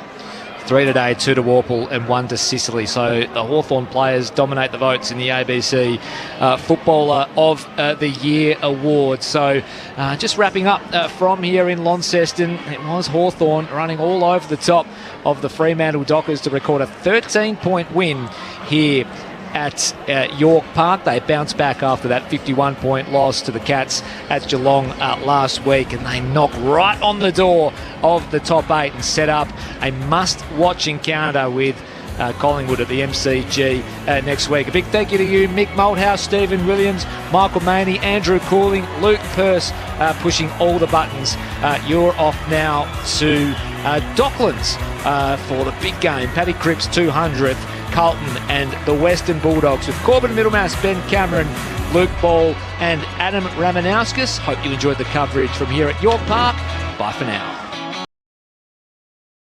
3 today, 2 to Warple and 1 to Sicily. So the Hawthorn players dominate the votes in the ABC Footballer of the Year award. So just wrapping up from here in Launceston, it was Hawthorn running all over the top of the Fremantle Dockers to record a 13-point win here at York Park. They bounced back after that 51-point loss to the Cats at Geelong last week, and they knocked right on the door of the top 8 and set up a must-watch encounter with Collingwood at the MCG next week. A big thank you to you, Mick Malthouse, Stephen Williams, Michael Maney, Andrew Cooling, Luke Purse, pushing all the buttons. You're off now to Docklands for the big game. Paddy Cripps 200th. Carlton and the Western Bulldogs with Corbin Middlemass, Ben Cameron, Luke Ball and Adam Ramanauskas. Hope you enjoyed the coverage from here at York Park. Bye for now.